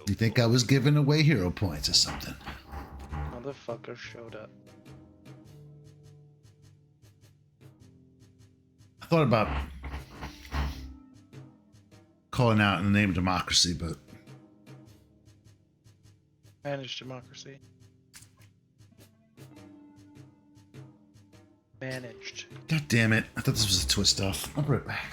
You think I was giving away hero points or something? Motherfucker showed up. I thought about calling out in the name of democracy, but Managed democracy. Managed. God damn it. I thought this was a twist off. I'll be right back.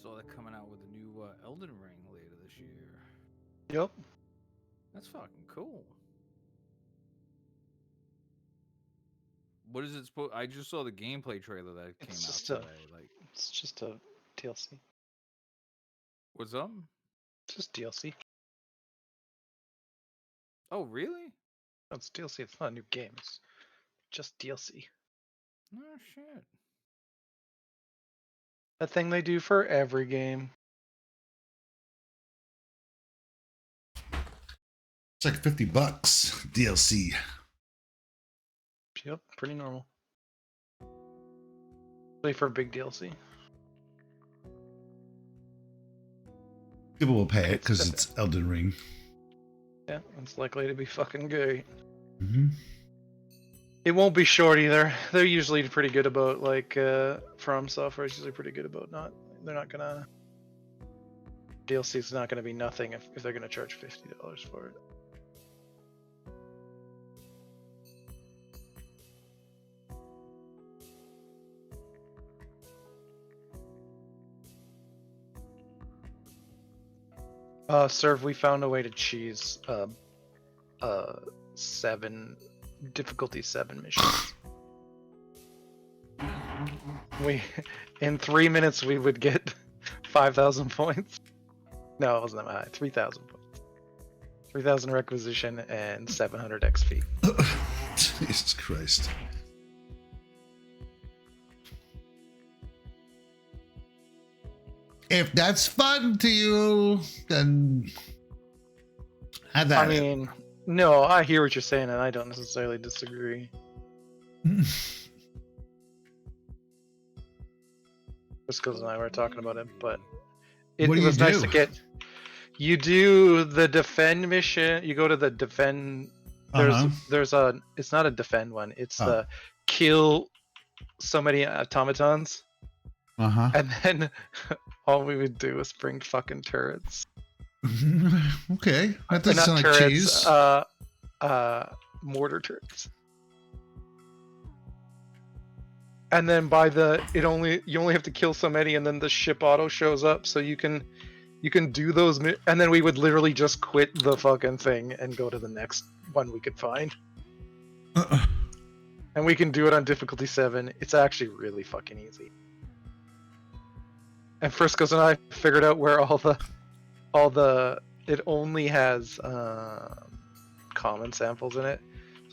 So they're coming out with a new Elden Ring later this year. Yep. That's fucking cool. What is it supposed? I just saw the gameplay trailer that came It's out just today. Like, It's just a DLC. what's up? It's just DLC. Oh, really? No, it's DLC. It's not a new game. It's just DLC. Oh shit. That thing they do for every game. It's like $50 DLC. Yep, pretty normal. Wait for a big DLC. People will pay it because it's Elden Ring. Yeah, it's likely to be fucking great. Mm-hmm. It won't be short either. They're usually pretty good about From Software is usually pretty good about they're not gonna DLC is not gonna be nothing if they're gonna charge $50 for it. Serve, we found a way to cheese difficulty 7 missions. In 3 minutes we would get 5,000 points. No, it wasn't that high. 3,000 points. 3,000 requisition and 700 XP. Jesus Christ. If that's fun to you, then have that. I mean, no, I hear what you're saying, and I don't necessarily disagree. Briscoes and I were talking about it, but it was nice to get. You do the defend mission. You go to the defend. There's a. It's not a defend one. It's the kill so many automatons. And then all we would do is bring fucking turrets. Okay, that doesn't not sound turrets, like cheese. Mortar turrets. And then you only have to kill so many, and then the ship auto shows up, so you can do those, and then we would literally just quit the fucking thing and go to the next one we could find. And we can do it on difficulty 7. It's actually really fucking easy. And Friscoes and I figured out where all the it only has common samples in it.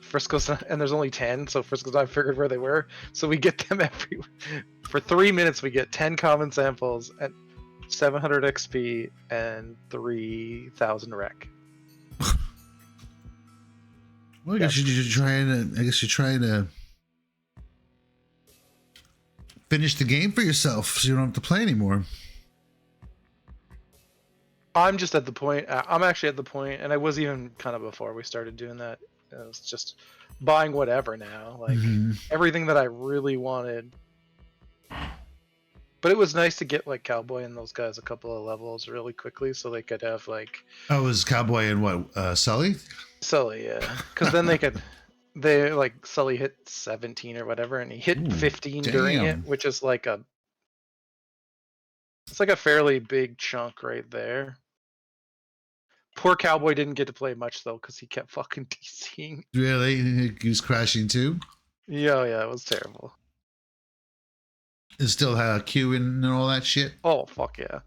Friscoes and there's only 10, so Friscoes and I figured where they were. So we get them every for 3 minutes. We get 10 common samples at 700 XP and 3,000 rec. Well, I guess you're trying to finish the game for yourself, so you don't have to play anymore. I'm just at the point. I'm actually at the point, and I was even kind of before we started doing that. It was just buying whatever now, like everything that I really wanted. But it was nice to get like Cowboy and those guys a couple of levels really quickly, so they could have like. Oh, was Cowboy and what? Sully? Sully, yeah, because then like Sully hit 17 or whatever, and he hit 15 during it, which is like it's like a fairly big chunk right there. Poor Cowboy didn't get to play much though, because he kept fucking DCing. Really? He was crashing too? Yeah, it was terrible. It still had a queue and all that shit? Oh, fuck yeah.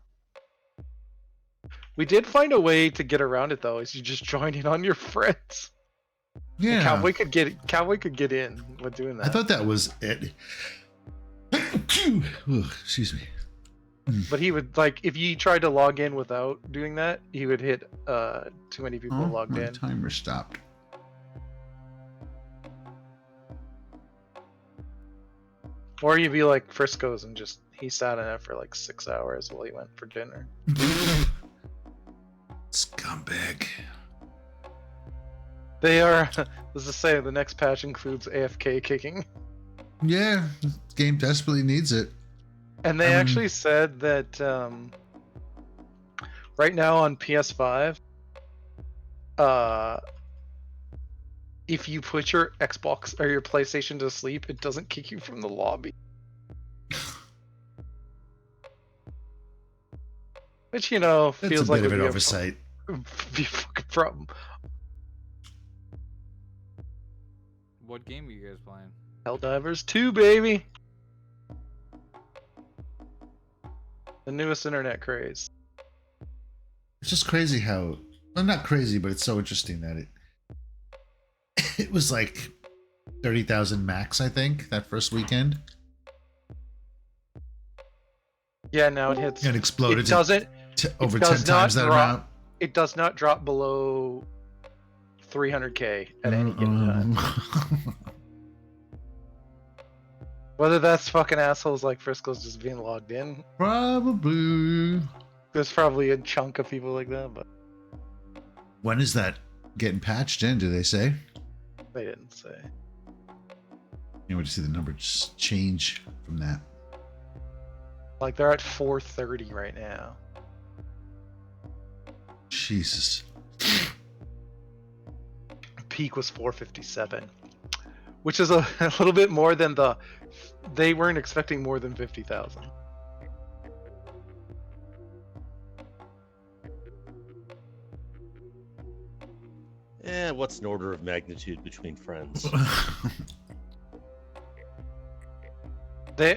We did find a way to get around it though, is you just join in on your friends. Yeah. And Cowboy could get in with doing that. I thought that was it. Excuse me. But he would like if you tried to log in without doing that, he would hit too many people logged my in. Timer stopped. Or you'd be like Frisco's and just he sat in it for like 6 hours while he went for dinner. Scumbag. They are as I say, the next patch includes AFK kicking. Yeah, this game desperately needs it. And they actually said that right now on PS5, if you put your Xbox or your PlayStation to sleep, it doesn't kick you from the lobby. Which, you know, That's feels a like bit of would an be oversight. be a fucking problem. What game are you guys playing? Helldivers 2, baby! The newest internet craze. It's just crazy how, well, not crazy, but it's so interesting that it was like 30,000 max, I think, that first weekend. Yeah, now it hits. It exploded It doesn't. over it does 10 times not that drop- amount. It does not drop below 300k at any given time. Whether that's fucking assholes like Frisco's just being logged in, Probably. there's probably a chunk of people like that, but When is that getting patched in, do they say? they didn't say. You want to see the number just change from that. Like they're at 430 right now. Jesus. Peak was 457, which is a little bit more than they weren't expecting more than 50,000. What's an order of magnitude between friends?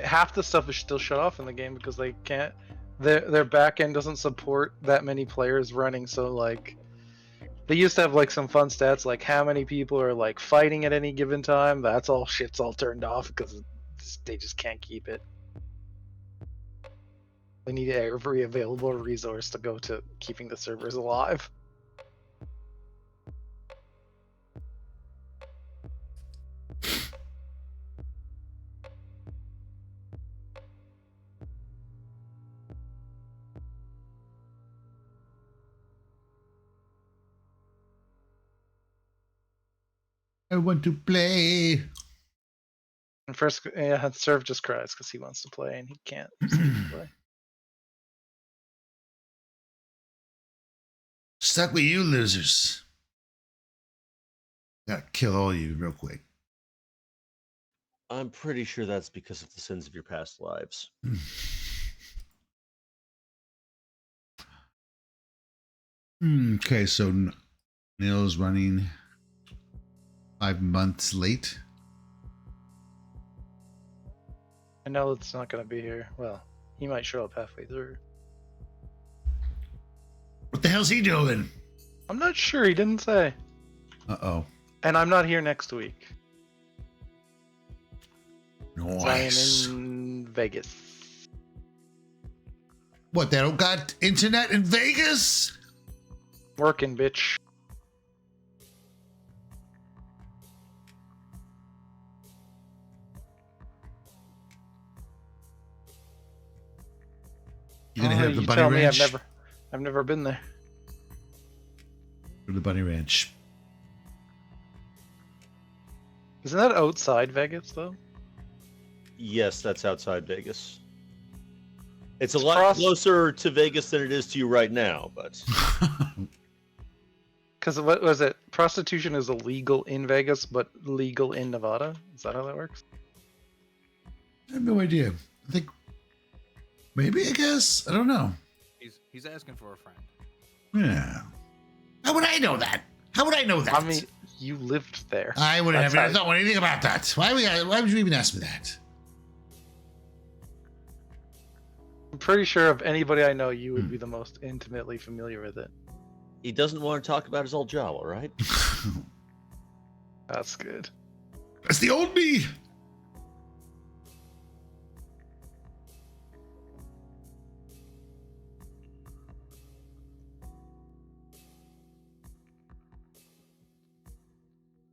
Half the stuff is still shut off in the game because they can't. Their back end doesn't support that many players running. So like, they used to have like some fun stats like how many people are like fighting at any given time. That's all shit's all turned off because they just can't keep it. They need every available resource to go to keeping the servers alive. I want to play. And first, yeah, Serve just cries because he wants to play and he can't play. Stuck with you losers. Gotta kill all you real quick. I'm pretty sure that's because of the sins of your past lives. Okay, so Neil's running 5 months late. I know it's not going to be here. Well, he might show up halfway through. What the hell's he doing? I'm not sure. He didn't say. Uh-oh. And I'm not here next week. Nice. I am in Vegas. What, they don't got internet in Vegas? Working, bitch. You gonna hit up the you bunny tell me ranch? I've never been there. Or the bunny ranch. Isn't that outside Vegas though? Yes, that's outside Vegas. It's a lot closer to Vegas than it is to you right now, but Because what was it? Prostitution is illegal in Vegas, but legal in Nevada. Is that how that works? I have no idea. I think maybe, I guess. I don't know. He's asking for a friend. Yeah. How would I know that? How would I know that? I mean, you lived there. I would That's have how- not known anything about that. Why would you even ask me that? I'm pretty sure of anybody I know, you would be the most intimately familiar with it. He doesn't want to talk about his old job, all right? That's good. That's the old me.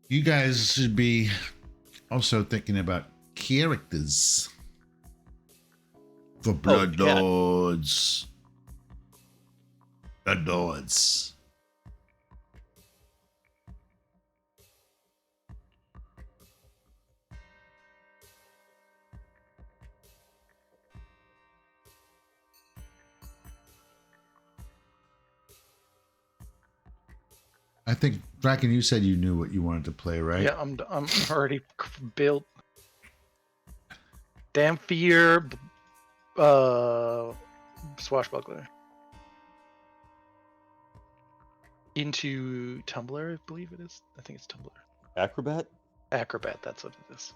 You guys should be also thinking about characters for Blood Lords. Blood Lords. I think, Draken, you said you knew what you wanted to play, right? Yeah, I'm already built. Dhampir, Swashbuckler. Into Tumbler, I believe it is. I think it's Tumbler. Acrobat? Acrobat, that's what it is.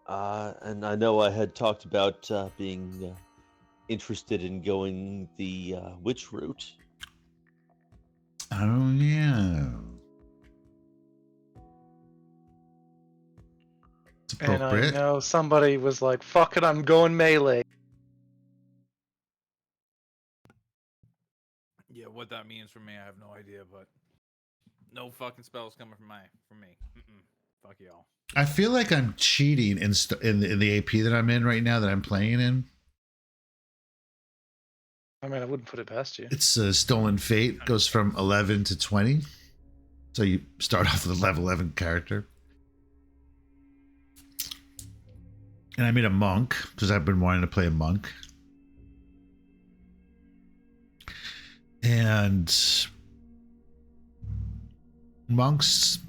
And I know I had talked about being interested in going the witch route. Oh, yeah. It's And I appropriate. know somebody was like, fuck it, I'm going melee. Yeah, what that means for me, I have no idea, but no fucking spells coming from me. Fuck y'all. I feel like I'm cheating in the AP that I'm in right now, that I'm playing in. I mean, I wouldn't put it past you. It's Stolen Fate, goes from 11 to 20. So you start off with a level 11 character. And I made a monk, because I've been wanting to play a monk. And monks'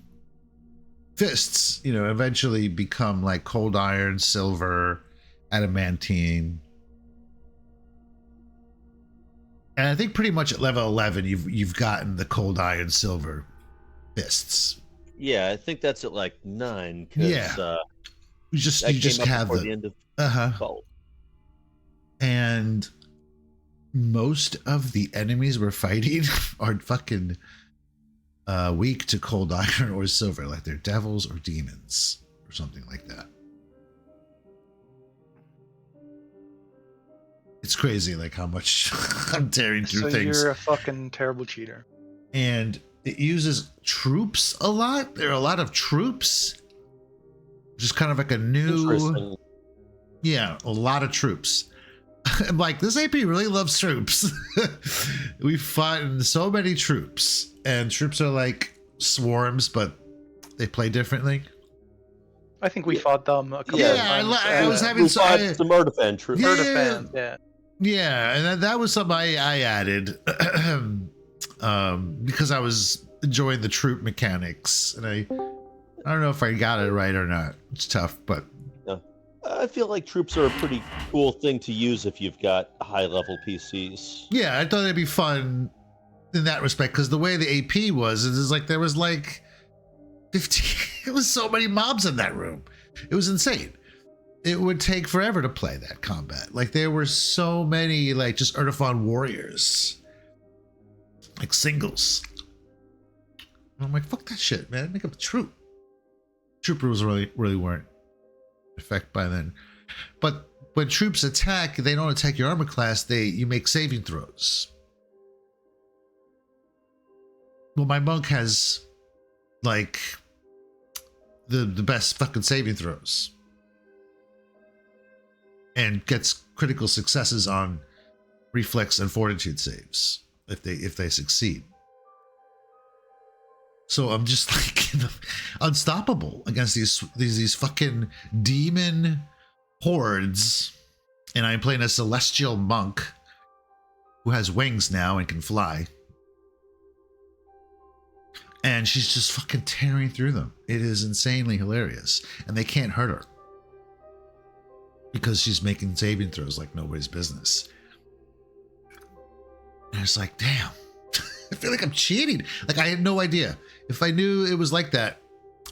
fists, eventually become like cold iron, silver, adamantine. And I think pretty much at level 11, you've gotten the cold iron, silver fists. Yeah, I think that's at like 9. Yeah, you just have the end of Gold. And most of the enemies we're fighting are fucking weak to cold iron or silver, like they're devils or demons or something like that. It's crazy, like how much I'm tearing through things. So you're a fucking terrible cheater. And it uses troops a lot. There are a lot of troops. Just kind of like a new... Yeah, a lot of troops. I'm like, this AP really loves troops. We fought in so many troops. And troops are like swarms, but they play differently. I think we fought them a couple of times. I was having some Murderfan troops. Murderfan, yeah. Yeah, and that was something I added because I was enjoying the troop mechanics, and I don't know if I got it right or not. It's tough, but I feel like troops are a pretty cool thing to use if you've got high-level PCs. Yeah, I thought it'd be fun in that respect, because the way the AP was, it was like there was like 15. It was so many mobs in that room. It was insane. It would take forever to play that combat. Like there were so many, like just Erdefon warriors, like singles. And I'm like, fuck that shit, man. Make up a troop. Troop rules really weren't in effect by then. But when troops attack, they don't attack your armor class. You make saving throws. Well, my monk has like the best fucking saving throws. And gets critical successes on reflex and fortitude saves if they succeed. So I'm just like unstoppable against these fucking demon hordes, and I'm playing a celestial monk who has wings now and can fly. And she's just fucking tearing through them. It is insanely hilarious, and they can't hurt her. Because she's making saving throws like nobody's business. And it's like, damn, I feel like I'm cheating. Like I had no idea. If I knew it was like that,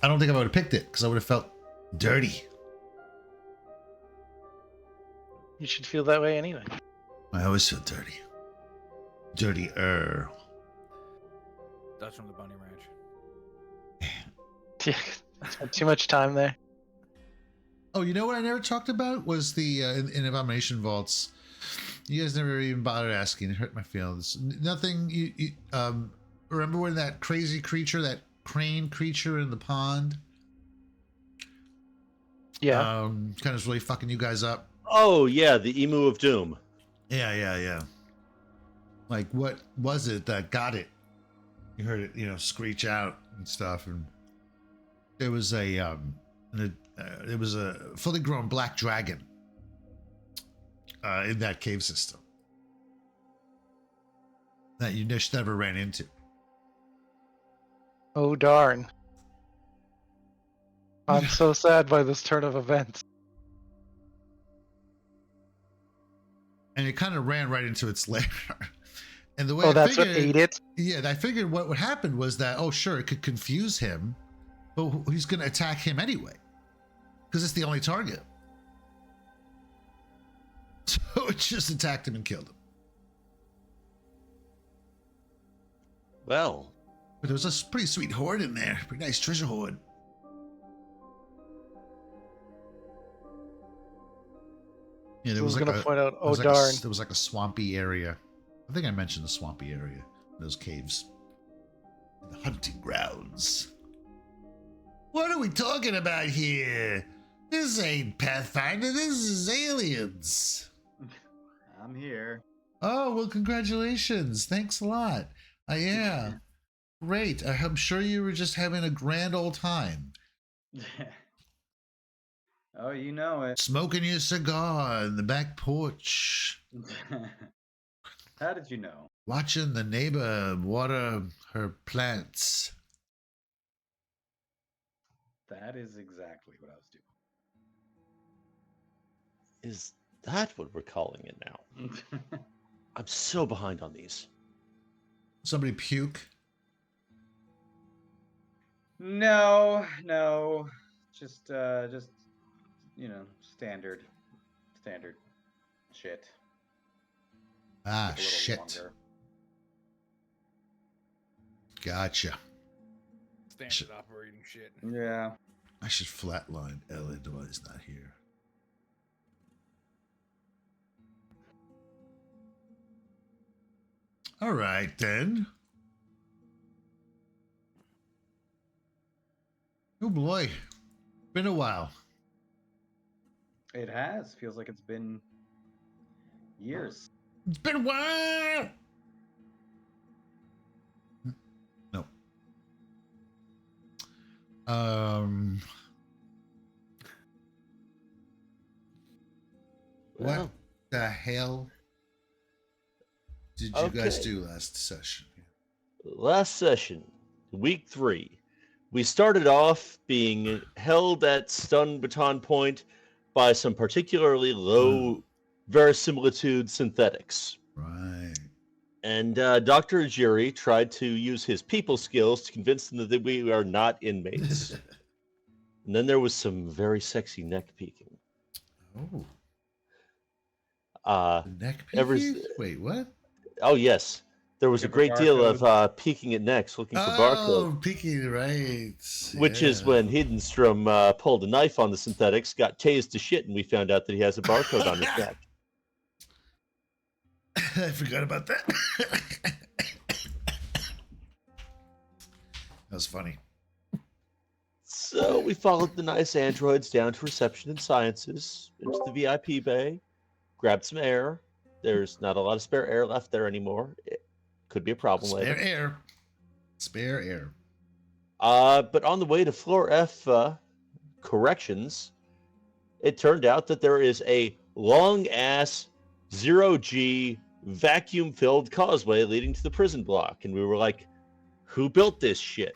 I don't think I would have picked it because I would have felt dirty. You should feel that way anyway. I always feel dirty. Dirty-er. That's from the Bunny Ranch. Yeah, spent too much time there. Oh, you know what I never talked about was the in Abomination Vaults. You guys never even bothered asking. It hurt my feelings. Nothing. You remember when that crazy creature, that crane creature in the pond? Yeah. Kind of was really fucking you guys up. Oh yeah, the Emu of Doom. Yeah. Like, what was it that got it? You heard it, screech out and stuff, and there was a fully grown black dragon in that cave system that you just never ran into. Oh darn. I'm so sad by this turn of events. And it kind of ran right into its lair. And the way that's what ate it? Yeah, I figured what would happen was that, sure, it could confuse him, but he's going to attack him anyway. Because it's the only target. So it just attacked him and killed him. Well. But there was a pretty sweet hoard in there. Pretty nice treasure hoard. Yeah, there was like gonna point out. Oh darn! There was like a swampy area. I think I mentioned the swampy area, those caves, the hunting grounds. What are we talking about here? This ain't Pathfinder. This is Aliens. I'm here. Oh well, congratulations! Thanks a lot. Yeah, great. I'm sure you were just having a grand old time. Oh, you know it. Smoking your cigar in the back porch. How did you know? Watching the neighbor water her plants. That is exactly what I was doing. Is that what we're calling it now? I'm so behind on these. Somebody puke? No. Just standard shit. Ah, shit. Longer. Gotcha. Standard operating shit. Yeah. I should flatline Ellen while he's not here. All right, then. Oh, boy. Been a while. It has. Feels like it's been years. It's been a while. No. What the hell did you guys do last session? Last session, week 3, we started off being held at stun baton point by some particularly low verisimilitude synthetics. Right. And Dr. Ajiri tried to use his people skills to convince them that we are not inmates. And then there was some very sexy neck peeking. Oh. Neck peeking? Wait, what? Oh, yes. There was a great deal of peeking at necks looking for barcode. Oh, peeking, right. Which is when Hidenstrom pulled a knife on the synthetics, got tased to shit, and we found out that he has a barcode on his neck. I forgot about that. That was funny. So we followed the nice androids down to reception and sciences, into the VIP bay, grabbed some air. There's not a lot of spare air left there anymore. It could be a problem later. Spare air. But on the way to floor F corrections, it turned out that there is a long-ass 0G vacuum-filled causeway leading to the prison block. And we were like, who built this shit?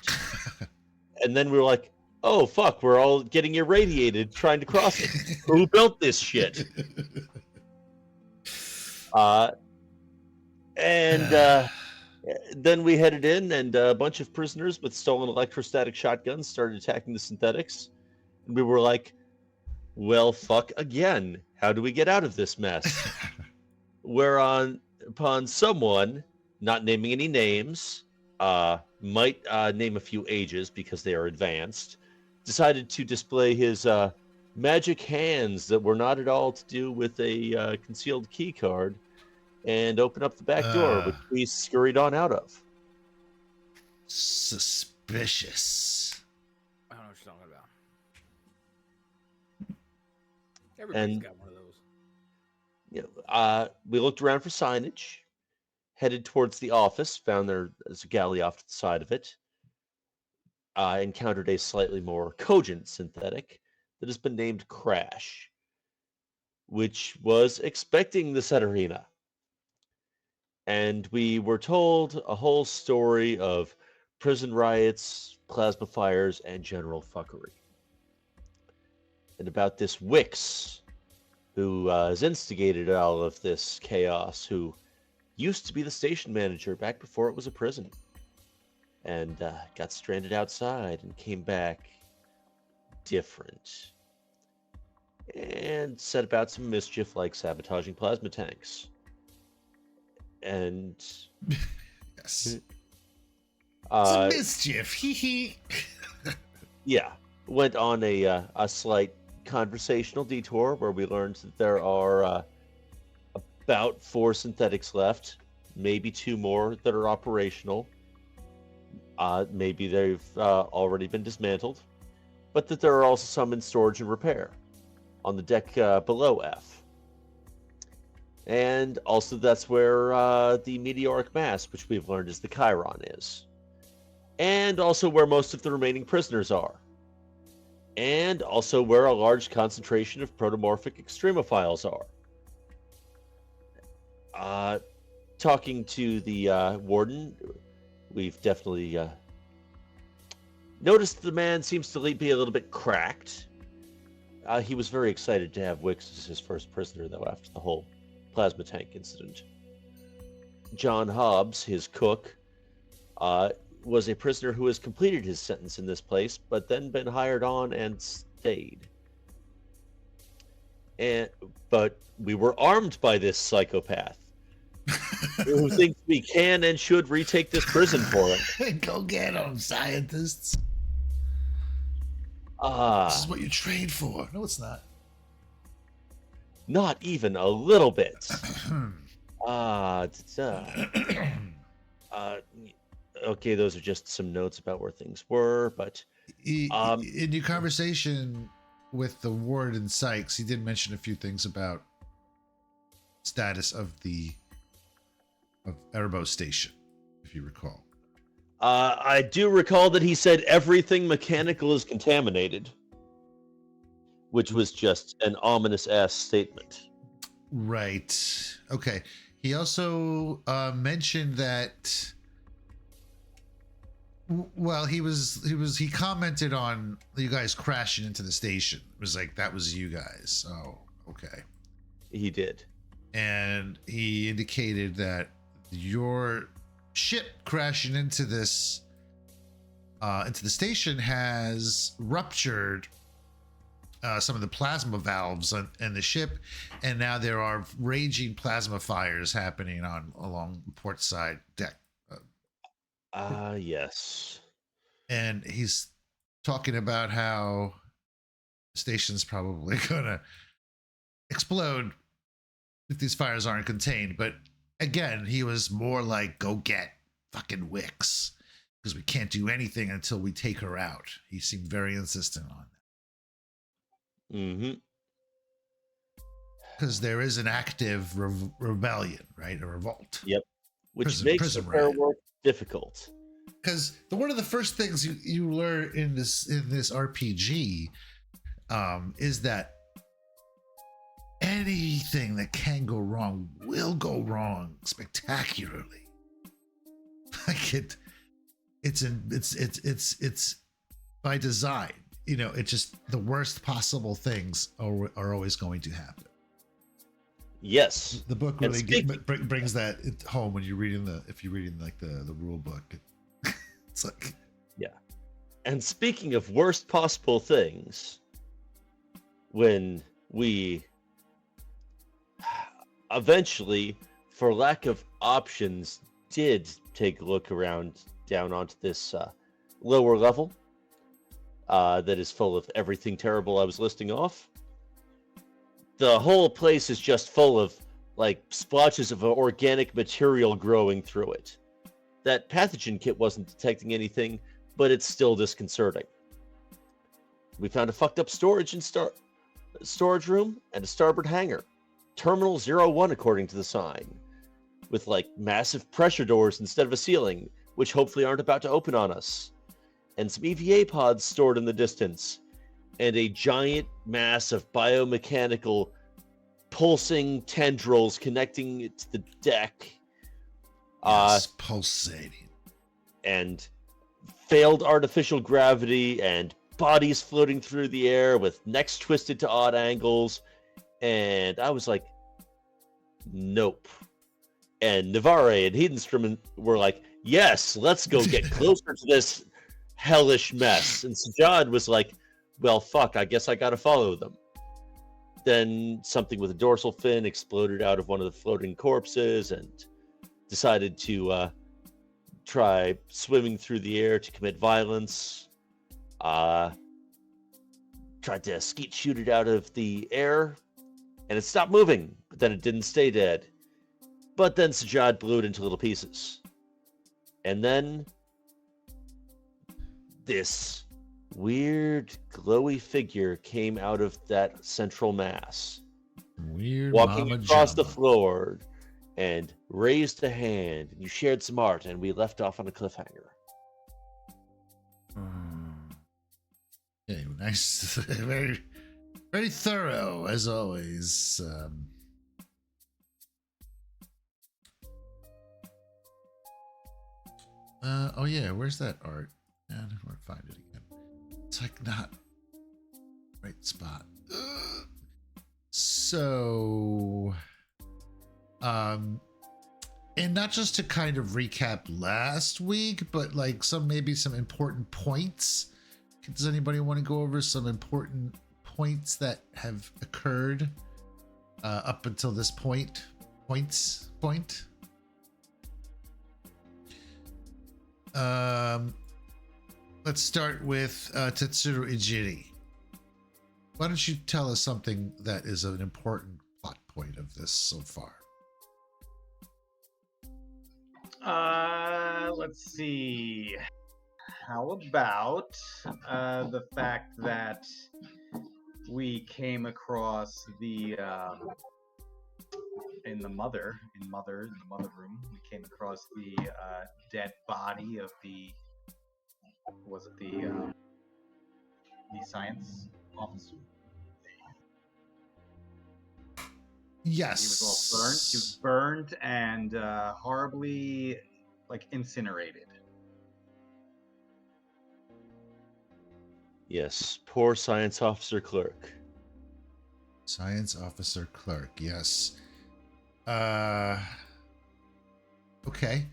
And then we were like, oh, fuck, we're all getting irradiated trying to cross it. Who built this shit? Then we headed in, and a bunch of prisoners with stolen electrostatic shotguns started attacking the synthetics. And we were like, well, fuck again. how do we get out of this mess? Whereon, upon someone, not naming any names, might name a few ages because they are advanced, decided to display his magic hands that were not at all to do with a concealed key card and open up the back door, which we scurried on out of. Suspicious. I don't know what you're talking about. Everybody's got one of those. We looked around for signage, headed towards the office, found there's a galley off to the side of it. Encountered a slightly more cogent synthetic that has been named Crash, which was expecting the said arena. And we were told a whole story of prison riots, plasma fires, and general fuckery. And about this Wix, who has instigated all of this chaos, who used to be the station manager back before it was a prison, and got stranded outside and came back different. And set about some mischief like sabotaging plasma tanks. And yes. Some mischief. Hee. Yeah. Went on a slight conversational detour where we learned that there are about 4 synthetics left, maybe 2 more that are operational. Maybe they've already been dismantled, but that there are also some in storage and repair on the deck below F. And also that's where the meteoric mass, which we've learned is the Chiron, is. And also where most of the remaining prisoners are. And also where a large concentration of protomorphic extremophiles are. Talking to the warden, we've definitely noticed the man seems to be a little bit cracked. He was very excited to have Wix as his first prisoner, though, after the whole plasma tank incident. John Hobbs, his cook, was a prisoner who has completed his sentence in this place, but then been hired on and stayed. But we were armed by this psychopath who thinks we can and should retake this prison for him. Go get him, scientists. This is what you trained for. No, it's not. Not even a little bit. Okay, those are just some notes about where things were, but in your conversation with the warden Sykes, he did mention a few things about status of Erebos Station, if you recall. I do recall that he said everything mechanical is contaminated, which was just an ominous ass statement. Right. Okay. He also mentioned that. Well, he commented on you guys crashing into the station. It was like, that was you guys. Oh, okay. He did. And he indicated that your ship crashing into the station has ruptured some of the plasma valves in the ship, and now there are raging plasma fires happening along the port side deck. Yes. And he's talking about how the station's probably gonna explode if these fires aren't contained. But again, he was more like, go get fucking Wix, because we can't do anything until we take her out. He seemed very insistent on that. Mm-hmm. Because there is an active rebellion, right? A revolt. Yep. Which makes repair work difficult. Because one of the first things you learn in this RPG is that anything that can go wrong will go wrong spectacularly. Like it's by design. You know, it's just the worst possible things are always going to happen. Yes. The book really brings that home when you're reading if you're reading like the rule book. It's like, yeah. And speaking of worst possible things, when we eventually, for lack of options, did take a look around down onto this lower level that is full of everything terrible I was listing off. The whole place is just full of like splotches of organic material growing through it. That pathogen kit wasn't detecting anything, but it's still disconcerting. We found a fucked up storage room and a starboard hangar. Terminal 01 according to the sign. With like massive pressure doors instead of a ceiling, which hopefully aren't about to open on us. And some EVA pods stored in the distance. And a giant mass of biomechanical pulsing tendrils connecting it to the deck. Yes, pulsating. And failed artificial gravity and bodies floating through the air with necks twisted to odd angles. And I was like, nope. And Navarre and Hedenstrom were like, yes, let's go get closer to this hellish mess. And Sajad was like, well, fuck, I guess I gotta follow them. Then something with a dorsal fin exploded out of one of the floating corpses and decided to try swimming through the air to commit violence. Tried to skeet shoot it out of the air, and it stopped moving, but then it didn't stay dead. But then Sajad blew it into little pieces. And then this weird glowy figure came out of that central mass. Weird walking Mama across Jama. the floor and raised a hand, and you shared some art, and we left off on a cliffhanger. Okay, nice. Very, very thorough, as always. Oh yeah, where's that art? I don't want to find it again. It's like not right spot. So, and not just to kind of recap last week, but like maybe some important points. Does anybody want to go over some important points that have occurred up until this point? Point. Let's start with Tetsuro Ijiri. Why don't you tell us something that is an important plot point of this so far? Let's see. How about the fact that we came across in the mother room, we came across the dead body of the science officer. Yes. He was all burned. He was burned and horribly, like, incinerated. Yes, poor science officer clerk. Science officer clerk, yes. Okay.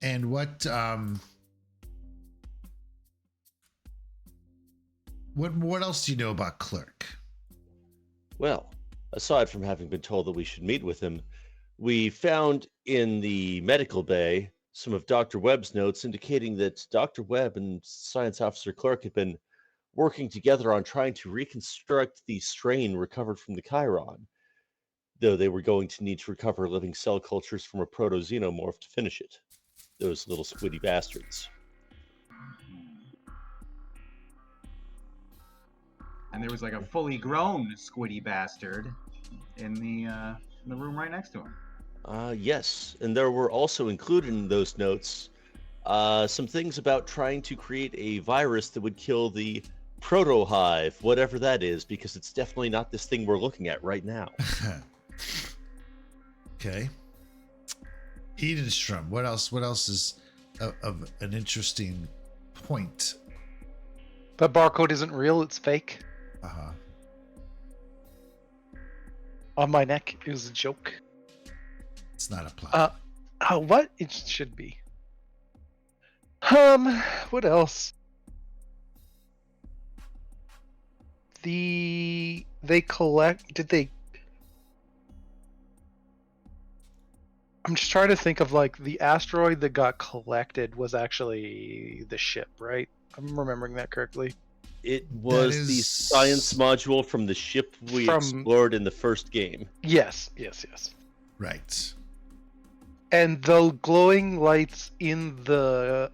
And what else do you know about Clerk? Well, aside from having been told that we should meet with him, we found in the medical bay some of Dr. Webb's notes indicating that Dr. Webb and Science Officer Clerk had been working together on trying to reconstruct the strain recovered from the Chiron, though they were going to need to recover living cell cultures from a proto-xenomorph to finish it. Those little squiddy bastards. And there was like a fully grown squiddy bastard in the room right next to him. Yes, and there were also included in those notes some things about trying to create a virus that would kill the proto-hive, whatever that is, because it's definitely not this thing we're looking at right now. Okay. Edenstrom, what else is of an interesting point? The barcode isn't real, it's fake. Uh-huh. On my neck, it was a joke. It's not a plot. What? It should be. What else? Did they I'm just trying to think of like the asteroid that got collected was actually the ship, right? I'm remembering that correctly. It was the science module from the ship we explored in the first game. Yes. Right. And the glowing lights in the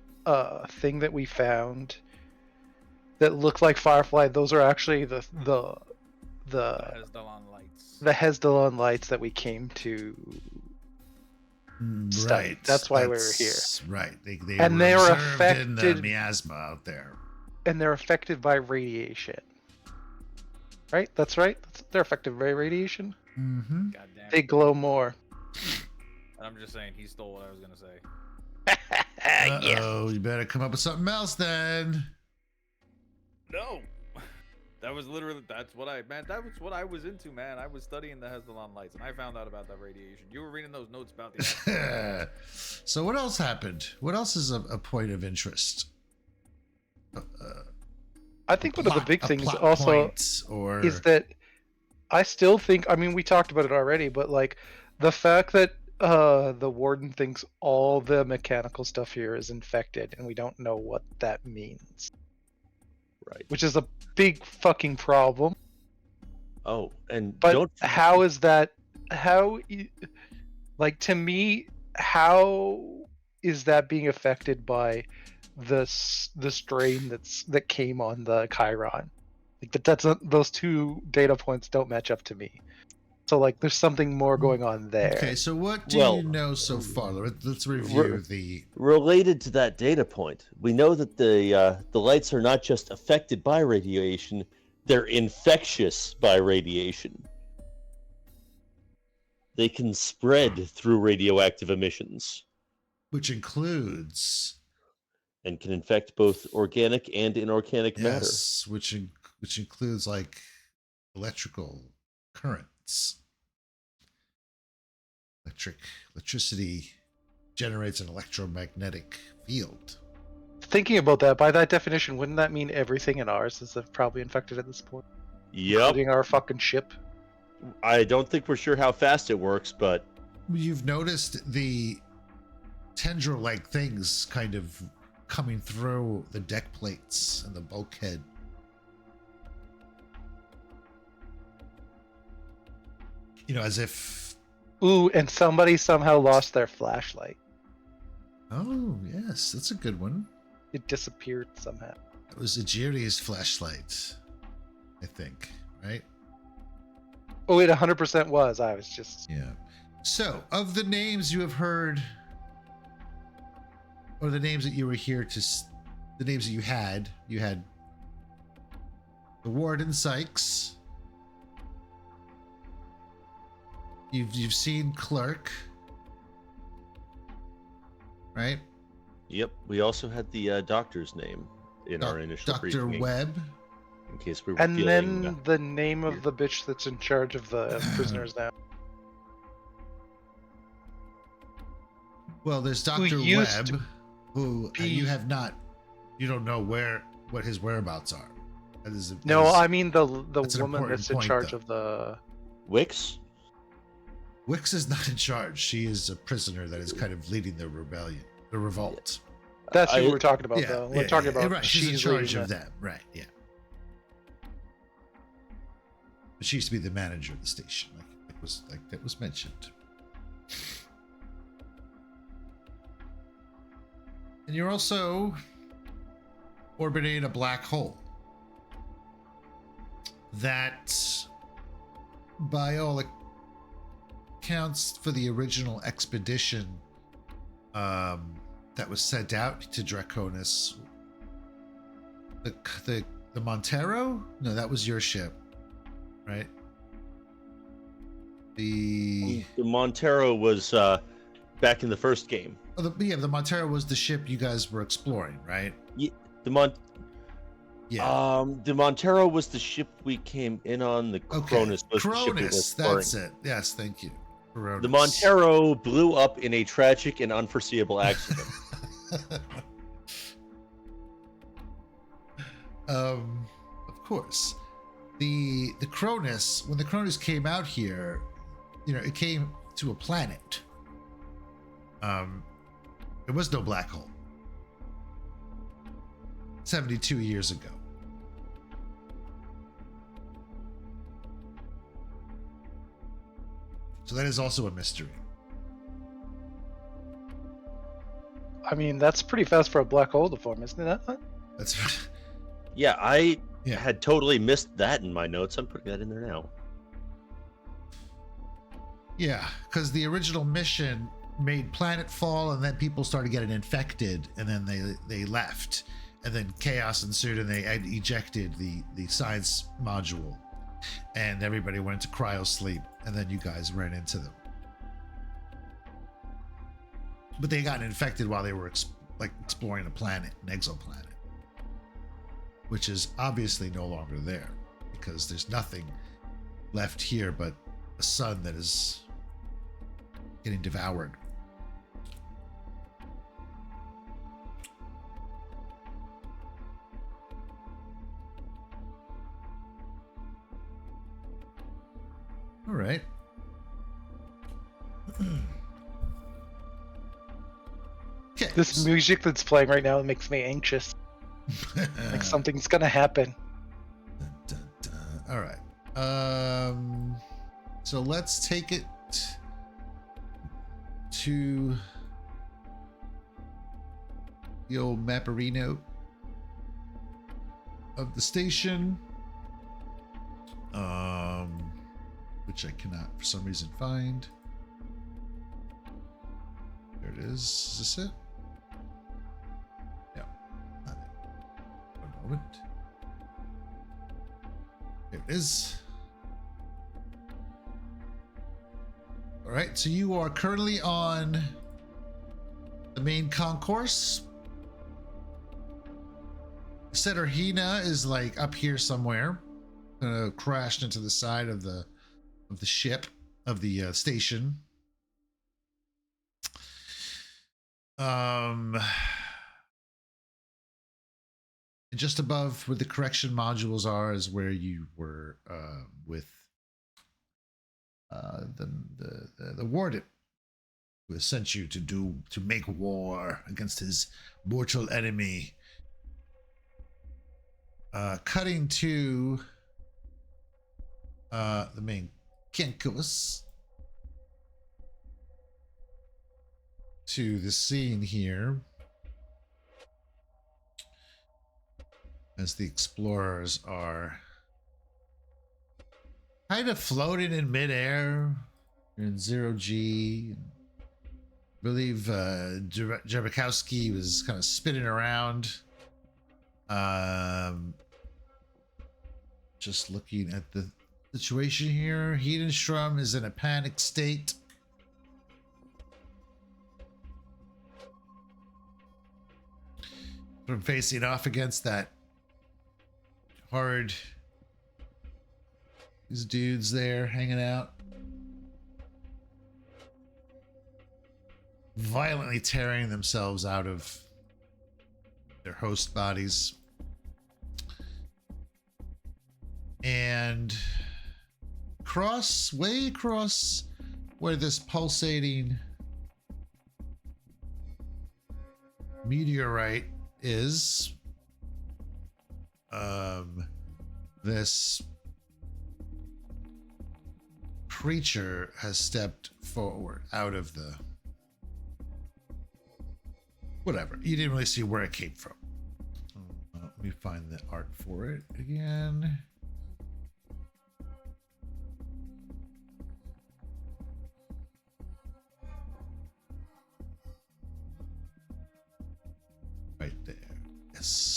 thing that we found that look like Firefly, those are actually the Hezbollah lights. The Hezbollah lights that we came to study. Right. That's why we were here. Right. They were affected in affected the miasma out there. And they're affected by radiation. Right? That's right. They're affected by radiation. Mm-hmm. God damn. They glow more. I'm just saying, he stole what I was gonna say. Uh-oh, you better come up with something else then. No, that was literally that's what I meant. That was what I was into, man. I was studying the Hezbollah lights, and I found out about that radiation. You were reading those notes about the. So what else happened? What else is a point of interest? I think one of the big things also is that I still think. I mean, we talked about it already, but like the fact that the warden thinks all the mechanical stuff here is infected, and we don't know what that means. Right. Which is a big fucking problem. Oh, and but how is that? How, like, to me, how is that being affected by the strain that came on the Chiron? Like those two data points don't match up to me. So like, there's something more going on there. Okay, so what do you know so far? Let's review related to that data point. We know that the lights are not just affected by radiation; they're infectious by radiation. They can spread through radioactive emissions, which includes and can infect both organic and inorganic matter. Yes, which includes like electrical currents. Electricity generates an electromagnetic field. Thinking about that, by that definition, wouldn't that mean everything in ours is probably infected at this point? Yep. Including our fucking ship. I don't think we're sure how fast it works, but you've noticed the tendril-like things kind of coming through the deck plates and the bulkhead. You know, as if... Ooh, and somebody somehow lost their flashlight. Oh, yes, that's a good one. It disappeared somehow. It was Ejiri's flashlight, I think, right? Oh, it 100% was. I was just... Yeah. So, of the names you have heard, or the names that you were here to... The names that you had the Warden Sykes. You've seen Clerk, right? Yep. We also had the doctor's name in our initial Dr. Webb. In case we were and then the name of the bitch that's in charge of the prisoners now. Well, there's Dr. Webb, who you don't know what his whereabouts are. I mean the woman that's in charge of the... Wix? Wix is not in charge. She is a prisoner that is kind of leading the rebellion, the revolt. That's who we're talking about, though. We're talking about right. She's in charge of them, right? Yeah. But she used to be the manager of the station, like that was mentioned. And you're also orbiting a black hole that, by all accounts, for the original expedition that was sent out to Draconis, the Montero? No, that was your ship, right? The Montero was back in the first game. Oh, the Montero was the ship you guys were exploring, right? Yeah, the Montero was the ship we came in on. The Cronus was the ship we were exploring. That's it. Yes, thank you. Cronus. The Montero blew up in a tragic and unforeseeable accident. Of course. The Cronus, when the Cronus came out here, it came to a planet. There was no black hole 72 years ago. So that is also a mystery. I mean, that's pretty fast for a black hole to form, isn't it? That's Yeah, I Yeah. had totally missed that in my notes. I'm putting that in there now. yeah, because the original mission made planet fall, and then people started getting infected, and then they left, and then chaos ensued, and they ejected the science module, and everybody went into cryo sleep, and then you guys ran into them. But they got infected while they were exploring a planet, an exoplanet, which is obviously no longer there because there's nothing left here but a sun that is getting devoured. All right. Okay. This music that's playing right now makes me anxious. Like something's gonna happen. Dun, dun, dun. All right. So let's take it to the old Mapperino of the station, which I cannot for some reason find. There it is. Is this it? Yeah. Not it. One moment. There it is. All right, so you are currently on the main concourse. Seterhina is like up here somewhere. Crashed into the side of the ship of the station. And just above where the correction modules are is where you were with the warden, who has sent you to make war against his mortal enemy. Cutting to the main campus, to the scene here, as the explorers are kind of floating in midair in 0G. I believe Jabakowski was kind of spinning around. Just looking at the situation here. Heidenstrom is in a panic state. From facing off against that hard, these dudes there hanging out, violently tearing themselves out of their host bodies. And way across where this pulsating meteorite is, this creature has stepped forward out of the whatever. You didn't really see where it came from. Let me find the art for it again. Right there. Yes.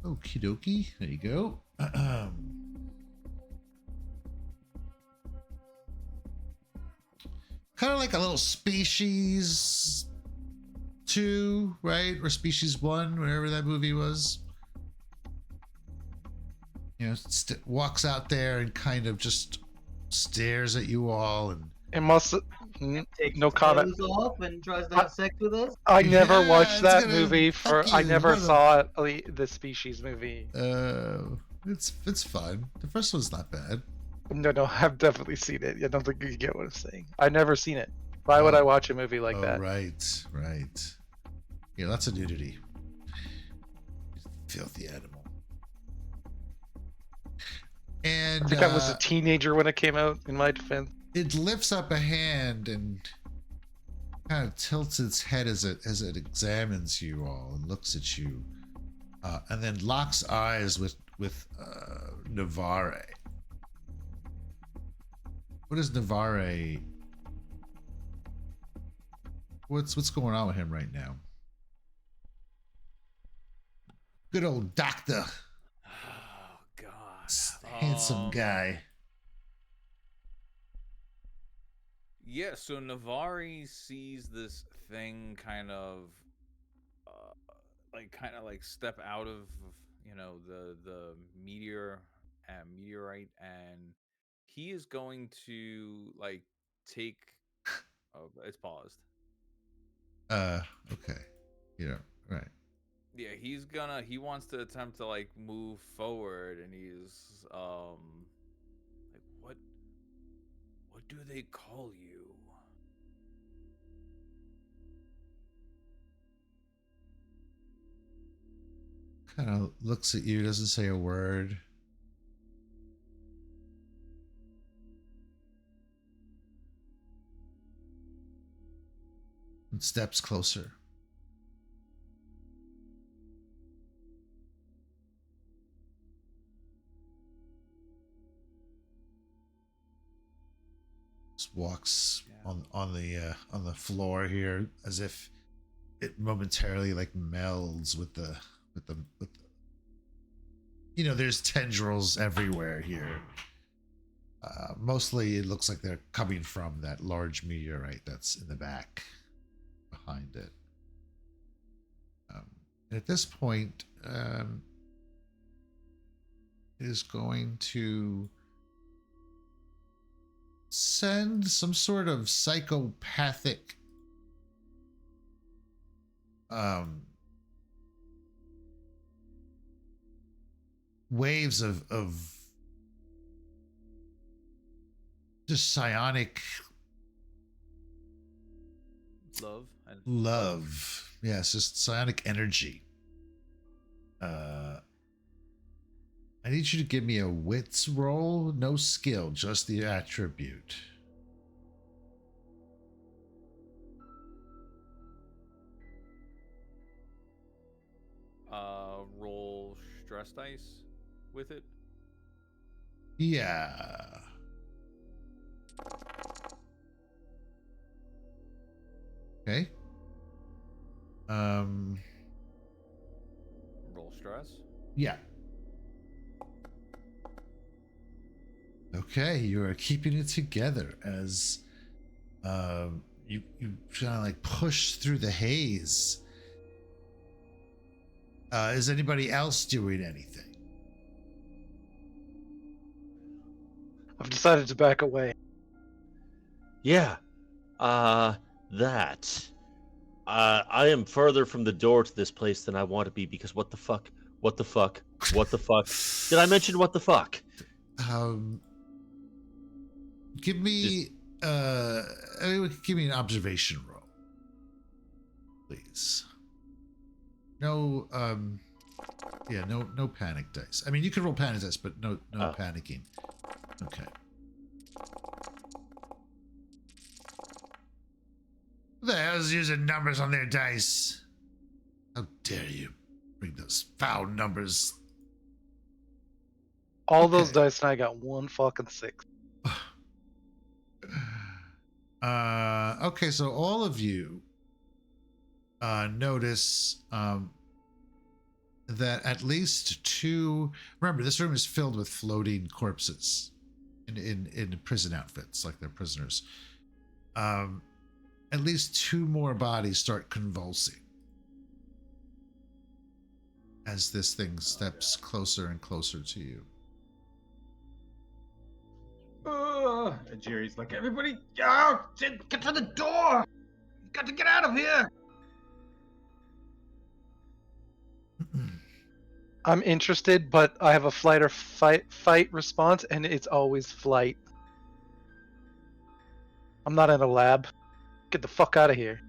Okie dokie. There you go. Kind of like a little Species 2, right? Or Species 1, whatever that movie was. You know, walks out there and kind of just stares at you all, and It must. Takes No his comment. clothes off and tries to have sex with us. I never Yeah, watched it's that gonna movie. fuck I you, never brother. saw the Species movie. it's fun. The first one's not bad, No, I've definitely seen it. I don't think you get what I'm saying. I've never seen it. Why would I watch a movie like that? Right. Yeah, lots of nudity. Filthy animal. And I think I was a teenager when it came out, in my defense. It lifts up a hand and kind of tilts its head as it examines you all and looks at you, and then locks eyes with Navarre. What is Navarre? What's going on with him right now? Good old doctor. Oh God. Handsome guy. Yeah, so Navari sees this thing kind of like step out of, you know, the meteorite, and he is going to like take it's paused. Okay. Yeah, right. Yeah, he wants to attempt to like move forward, and he's like, what do they call you? Kind of looks at you, doesn't say a word. And steps closer. Just walks on the floor here as if it momentarily like melds with the you know, there's tendrils everywhere here. Mostly it looks like they're coming from that large meteorite that's in the back behind it. And at this point, it is going to send some sort of psychopathic waves of just psionic love. Yes, just psionic energy. I need you to give me a wits roll, no skill, just the attribute. Roll stress dice with it. Yeah. Okay. Roll stress. Yeah. Okay, you are keeping it together as you kind of like push through the haze. Is anybody else doing anything? I've decided to back away. Yeah. That. I am further from the door to this place than I want to be, because what the fuck? What the fuck? What the fuck? Did I mention what the fuck? Give me give me an observation roll, please. No no panic dice. I mean, you can roll panic dice, but no panicking. Okay. Who the hell's using numbers on their dice? How dare you bring those foul numbers? All those dice and I got 1 fucking 6. Okay, so all of you notice that at least 2. Remember, this room is filled with floating corpses in prison outfits, like they're prisoners. At least 2 more bodies start convulsing as this thing steps closer and closer to you. Jerry's like, everybody, get to the door! Got to get out of here! I'm interested, but I have a flight or fight response, and it's always flight. I'm not in a lab. Get the fuck out of here.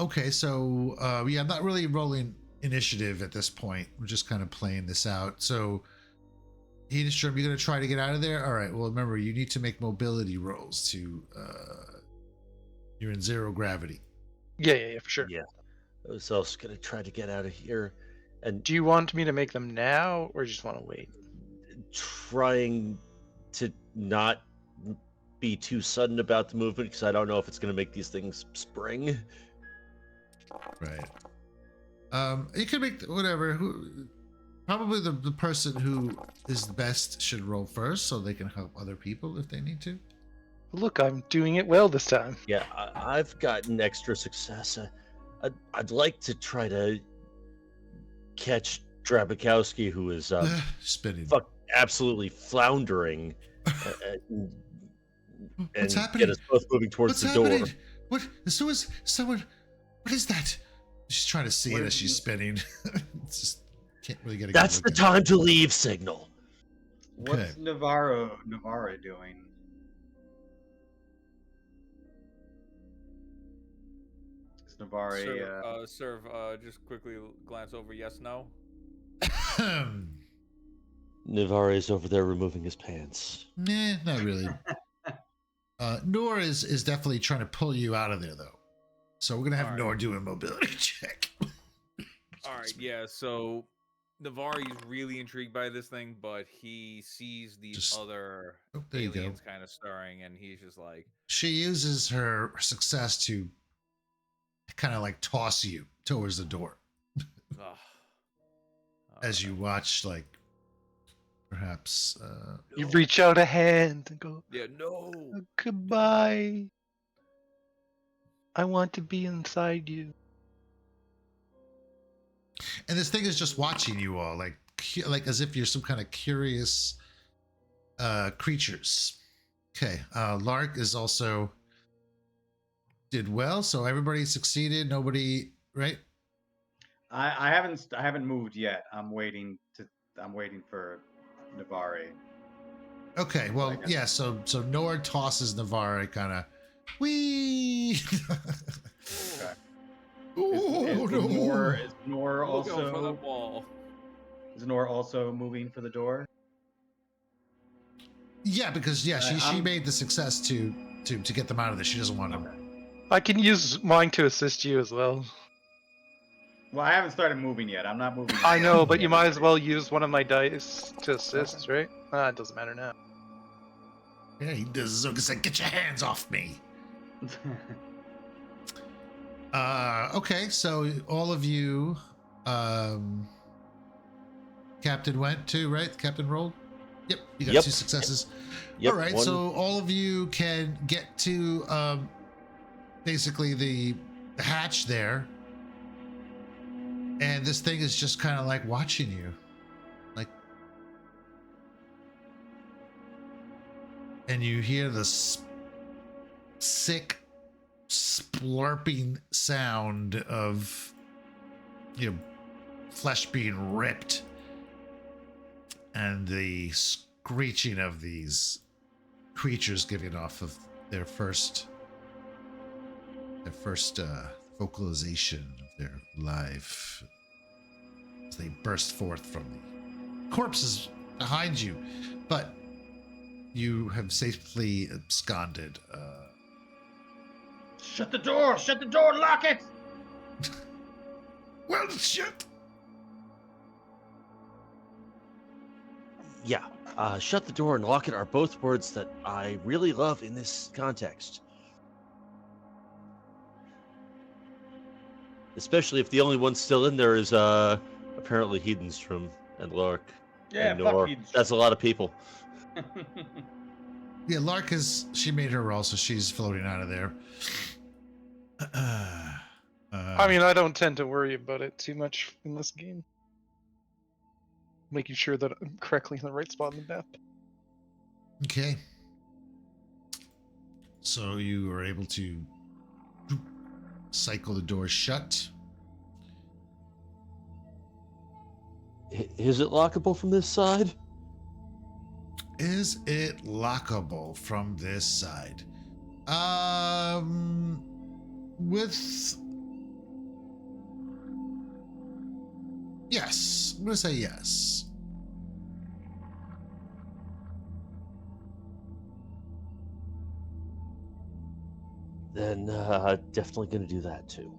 Okay, so yeah, I'm not really rolling initiative at this point. We're just kind of playing this out. So, Hedenstrom, you're gonna try to get out of there. All right. Well, remember, you need to make mobility rolls to. You're in 0 gravity. Yeah, for sure. Yeah. I was also gonna try to get out of here, and Do you want me to make them now, or just want to wait? trying to not be too sudden about the movement because I don't know if it's gonna make these things spring. Right. You can make whatever. Probably the person who is the best should roll first, so they can help other people if they need to. Look, I'm doing it well this time. Yeah, I've gotten extra success. I'd like to try to catch Drabikowski, who is Spinning. absolutely floundering, and What's get happening? us both moving towards What's the door. happening? What? So is someone? What is that? She's trying to see What it is as she's it? spinning. It's just can't really get a good That's look the at time to leave signal. What's Okay. Navarra doing? Is Navarra Serve, just quickly glance over. Yes, no. it. Navarre is over there removing his pants. Nah, not really. Nor is definitely trying to pull you out of there though. So we're gonna have All right. Nor do a mobility check. All right, yeah. So Navari is really intrigued by this thing, but he sees these Just- other Oh, there you go. aliens kind of stirring, and he's just like, She uses her success to kind of like toss you towards the door ugh. as you watch, like perhaps. You reach out a hand and go, Yeah, no. goodbye. I want to be inside you. And this thing is just watching you all, like as if you're some kind of curious creatures. Okay, Lark is also did well, so everybody succeeded. Nobody, right? I haven't moved yet. I'm waiting for Navarre. Okay, well, yeah. So Nor tosses Navarre, kind of. Wee. Okay. Oh Is no! Nor We'll go for the also ball. is Nor also moving for the door? Yeah, because she I'm- made the success to get them out of there. She doesn't want them. Okay. I can use mine to assist you as well. Well, I haven't started moving yet. I'm not moving. I know, but you might as well use one of my dice to assist, right? It doesn't matter now. Yeah, he does. Zuka said, "Get your hands off me." Okay, so all of you, Captain went too, right? Captain rolled. Yep, you got Yep. 2 successes. Yep, all right, one- so all of you can get to basically the hatch there, and this thing is just kind of like watching you, like, and you hear this sick splurping sound of flesh being ripped and the screeching of these creatures giving off of their first vocalization of their life as they burst forth from the corpses behind you, but you have safely absconded. Shut the door! Shut the door! Lock it! Well, shit. Yeah, shut the door and lock it are both words that I really love in this context. Especially if the only one still in there is apparently Hedenstrom and Lark. Yeah, and fuck Nor. Hedenstrom. That's a lot of people. Yeah, Lark she made her roll, so she's floating out of there. I mean, I don't tend to worry about it too much in this game. Making sure that I'm correctly in the right spot in the map. Okay. So you are able to cycle the door shut. Is it lockable from this side? Is it lockable from this side? With yes, I'm gonna say yes. Then definitely gonna do that too.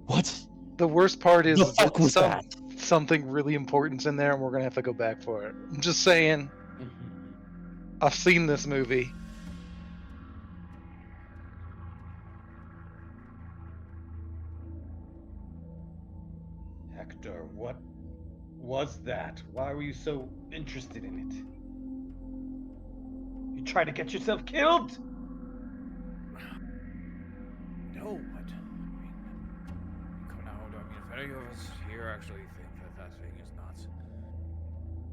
What? The worst part is The fuck was that? something really important's in there, and we're gonna have to go back for it. I'm just saying. I've seen this movie. Hector, what was that? Why were you so interested in it? You trying to get yourself killed? No, but I mean, come now. I mean, if any of us here actually think that that thing is not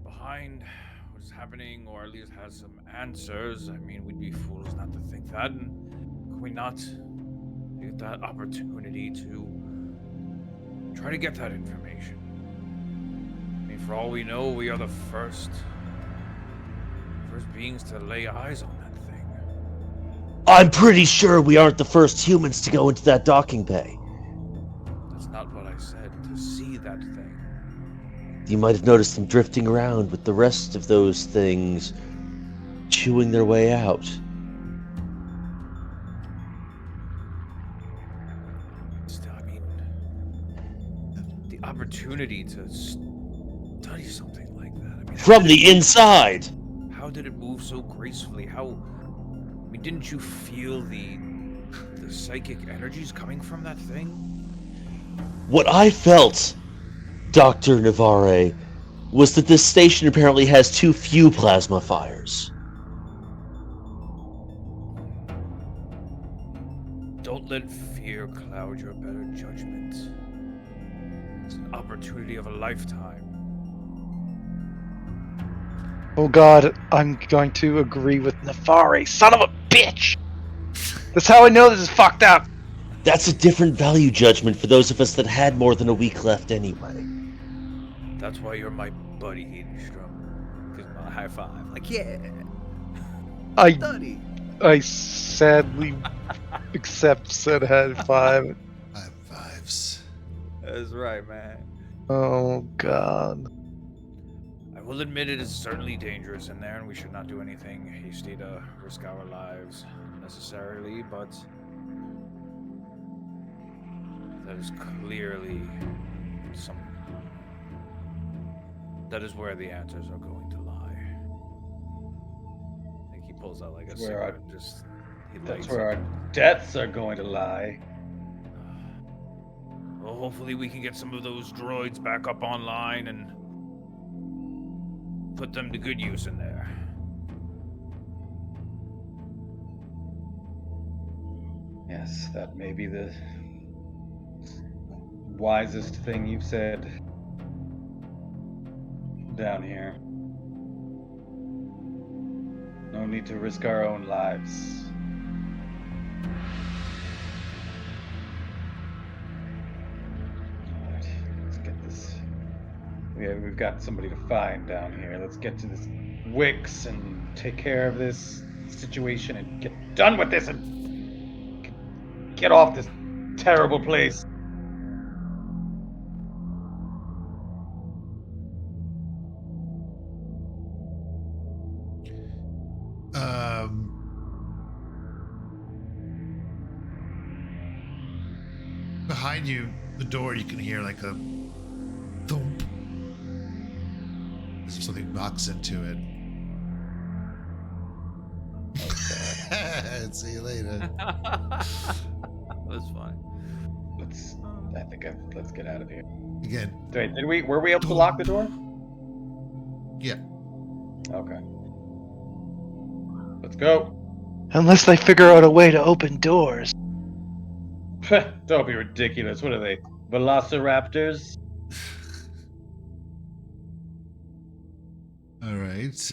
behind what is happening, or at least has some answers, I mean, we'd be fools not to think that. And can we not get that opportunity to try to get that information? I mean, for all we know, we are the first beings to lay eyes on that thing. I'm pretty sure we aren't the first humans to go into that docking bay. That's not what I said. To see that thing. You might have noticed them drifting around with the rest of those things chewing their way out. Still, I mean, the opportunity to study something like that. I mean, From the inside! How did it move so gracefully? I mean, didn't you feel the psychic energies coming from that thing? What I felt, Dr. Navarre, was that this station apparently has too few plasma fires. Don't let fear cloud your better judgment. It's an opportunity of a lifetime. Oh god, I'm going to agree with Nefari. Son of a bitch! That's how I know this is fucked up! That's a different value judgment for those of us that had more than a week left anyway. That's why you're my buddy, Hedenstrom. Give him a high five. Like, yeah! Buddy! I sadly accept said high five. High fives. That's right, man. Oh god. I will admit it is certainly dangerous in there, and we should not do anything hasty to risk our lives necessarily, but that is clearly that is where the answers are going to lie. I think he pulls out like a cigarette and just That's where our deaths are going to lie. Well, hopefully we can get some of those droids back up online and put them to good use in there. Yes, that may be the wisest thing you've said down here. No need to risk our own lives. Alright, let's get this. We've got somebody to find down here. Let's get to this Wix and take care of this situation and get done with this and get off this terrible place. Behind you, the door, you can hear like a thump as if something knocks into it. Okay. See you later. That's fine. Let's get out of here. Again. Wait, were we able to lock the door? Yeah. Okay. Let's go. Unless they figure out a way to open doors. Don't be ridiculous. What are they? Velociraptors? All right.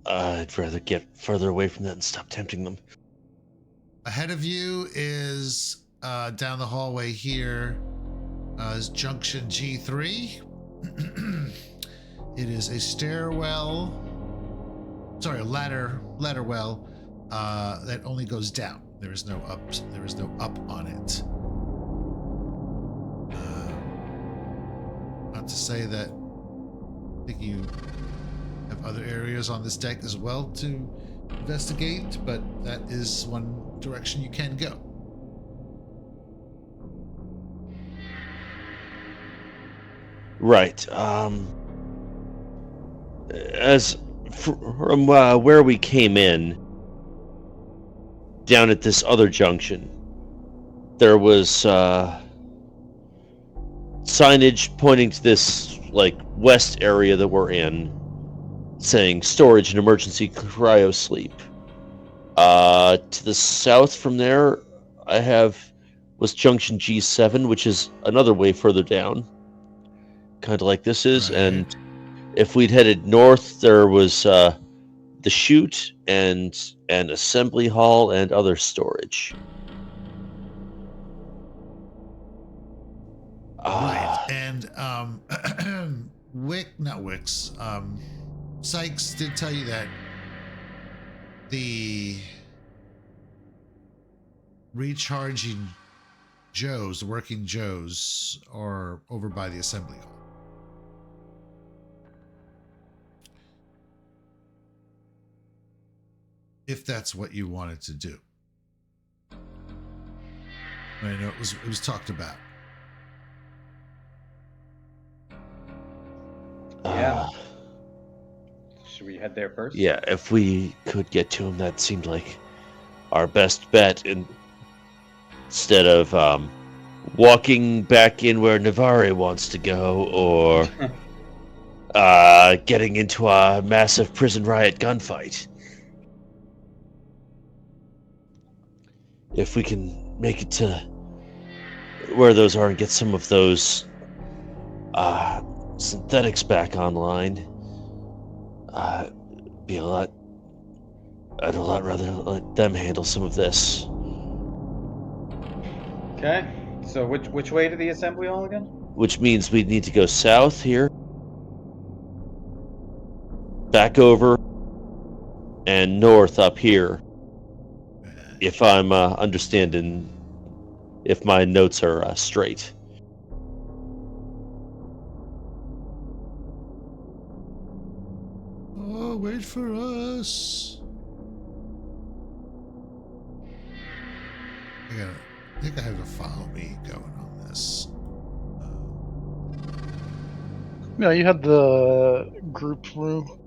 I'd rather get further away from that and stop tempting them. Ahead of you is down the hallway here. is junction G3. It is a stairwell, sorry, a ladder well that only goes down. There is no up. There is no up on it. Not to say that I think you have other areas on this deck as well to investigate, but that is one direction you can go. Right. As from where we came in, down at this other junction, there was signage pointing to this like west area that we're in, saying storage and emergency cryo sleep. To the south from there, was junction G7, which is another way further down, kind of like this is. Right. And if we'd headed north, there was the chute and an assembly hall and other storage. Right, and Sykes did tell you that the recharging Joes, the working Joes, are over by the assembly hall. If that's what you wanted to do. I know it was talked about. Yeah. Should we head there first? Yeah, if we could get to him, that seemed like our best bet. Instead of walking back in where Navarre wants to go, or getting into a massive prison riot gunfight. If we can make it to where those are and get some of those synthetics back online, I'd a lot rather let them handle some of this. Okay, so which way to the assembly hall again? Which means we'd need to go south here, back over, and north up here. If I'm understanding, if my notes are straight. Oh, wait for us. I think I have a follow me going on this. No, you had the group room.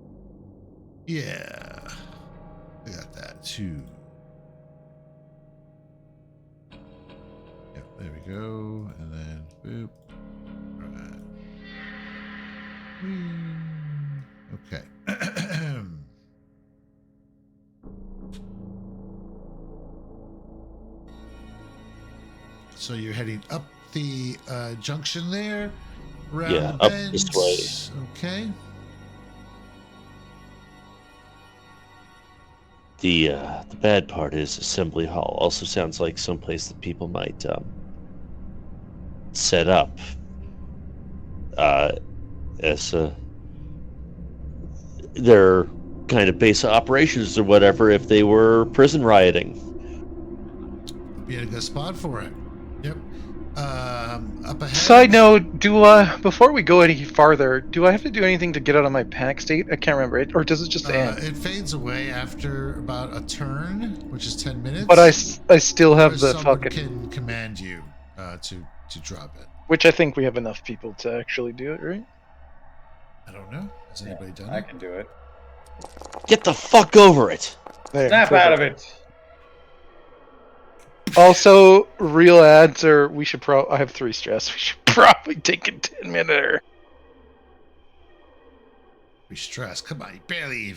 Yeah. I got that too. There we go, and then boop. Right. Okay. So you're heading up the junction there, around yeah, the up bend. this way. Okay. The bad part is assembly hall also sounds like someplace that people might set up as their kind of base of operations or whatever if they were prison rioting. Be a good spot for it. Yep. Up ahead. Side note: before we go any farther, do I have to do anything to get out of my panic state? I can't remember it, or does it just end? It fades away after about a turn, which is 10 minutes. But I still have the someone fucking. Can command you to drop it. Which I think we have enough people to actually do it, right? I don't know. Has anybody done I it? can do it. Get the fuck over it. There, Snap out of it. Also, real ads are. We should I have 3 stress. We should probably take a 10-minute. Be stressed. Come on, you barely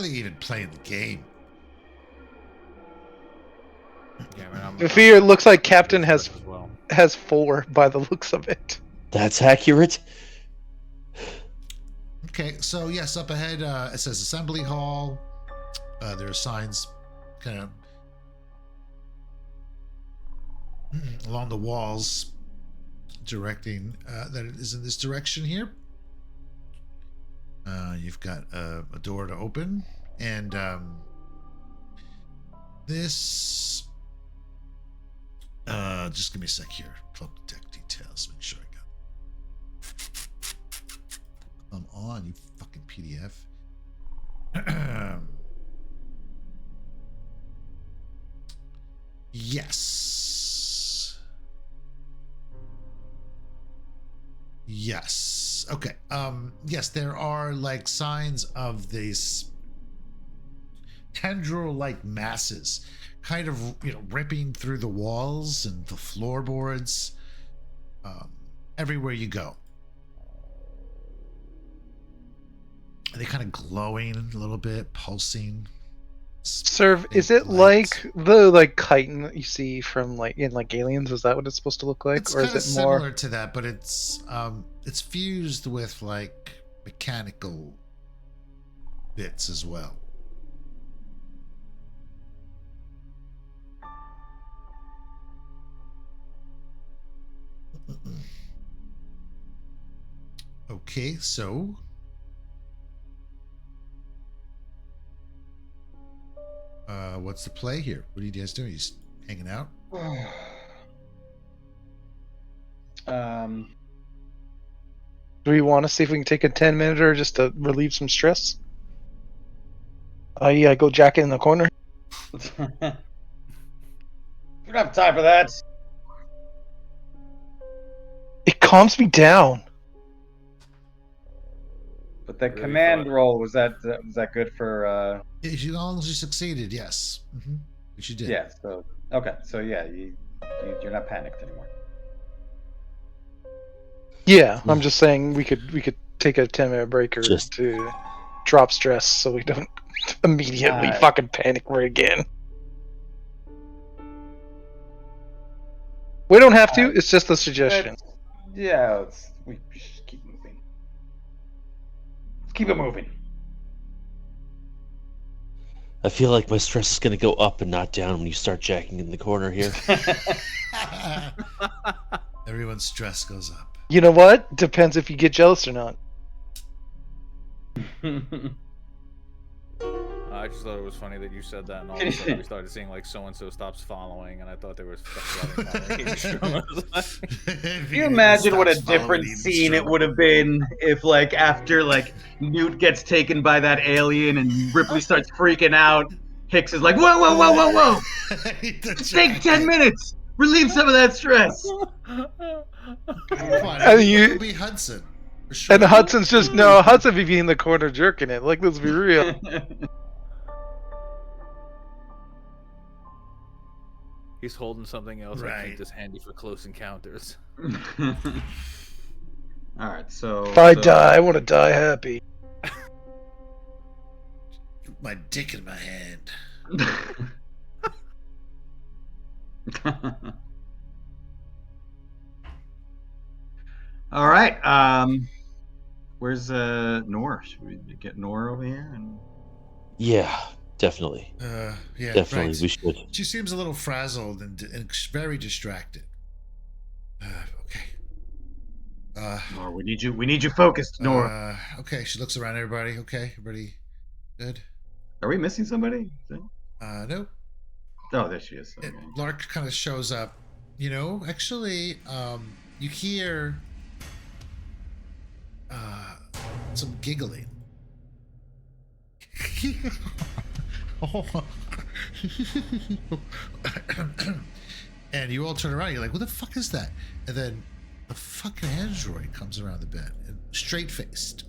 even playing the game. Yeah, man, The fear looks like Captain has as well. 4 by the looks of it. That's accurate. Okay, so yes, up ahead it says assembly hall. There are signs kind of along the walls directing that it is in this direction here. You've got a door to open, and this. Just give me a sec here. Plug the deck details. Make sure I got. Come on, you fucking PDF. Yes. Yes. Okay. Yes, there are like signs of these tendril-like masses kind of, ripping through the walls and the floorboards, everywhere you go. And they kind of glowing a little bit, pulsing. Serve, is it like the chitin that you see from in Aliens? Is that what it's supposed to look like, It's or kind of is it more similar to that, but it's fused with like mechanical bits as well. Okay, so what's the play here? What are you guys doing? You just hanging out? Do we want to see if we can take a 10-minute or just to relieve some stress? I go jack in the corner. We don't have time for that. It calms me down. But the Really command thought- roll was that good for? As long as you succeeded, yes. Which you did. Yeah. So okay. So yeah, you're not panicked anymore. Yeah, I'm just saying we could take a 10-minute break or Just- to drop stress so we don't immediately fucking panic again. We don't have to. It's just a suggestion. Yeah. We should keep moving. Let's keep it moving. I feel like my stress is going to go up and not down when you start jacking in the corner here. Everyone's stress goes up. You know what? Depends if you get jealous or not. I just thought it was funny that you said that, and all of a sudden we started seeing like so and so stops following, and I thought there was Can you imagine what a different scene it would have been if, after Newt gets taken by that alien and Ripley starts freaking out, Hicks is like, whoa, whoa, whoa, whoa, whoa! Just take 10 minutes! Relieve some of that stress! And It'll be Hudson. For sure. And Hudson's just Hudson be in the corner jerking it. Let's be real. He's holding something else. I Right. keep this handy for close encounters. Alright, so... If I die, I want to die happy. My dick in my hand. All right. Where's Nor? Should we get Nor over here? And Yeah, definitely. Yeah, Definitely, right. we should. She seems a little frazzled and very distracted. Okay. Nor, we need you focused, Nor. Okay, she looks around everybody. Okay, everybody good? Are we missing somebody? No. Oh, there she is. Okay. Lark kind of shows up. Actually, you hear some giggling. And you all turn around. You're like, "What the fuck is that?" And then the fucking android comes around the bed, straight faced.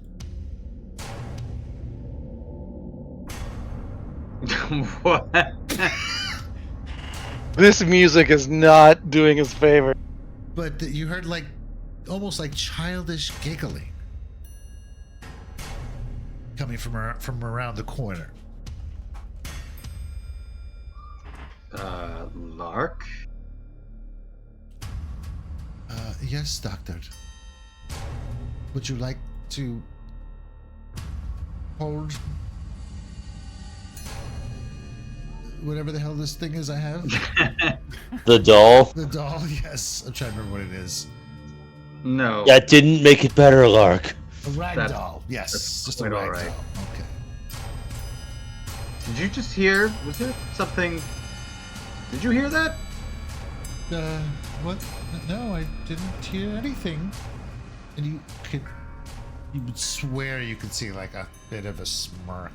What? This music is not doing us favor. But you heard almost like childish giggling coming from around the corner. Lark? Yes, Doctor. Would you like to hold whatever the hell this thing is I have? The doll. The doll, yes. I'm trying to remember what it is. No. That didn't make it better, Lark. A rag That's- doll. Yes, that's just a quite rag all right. doll. Okay. Did you just hear? Was there something? Did you hear that? What? No, I didn't hear anything. And you would swear you could see like a bit of a smirk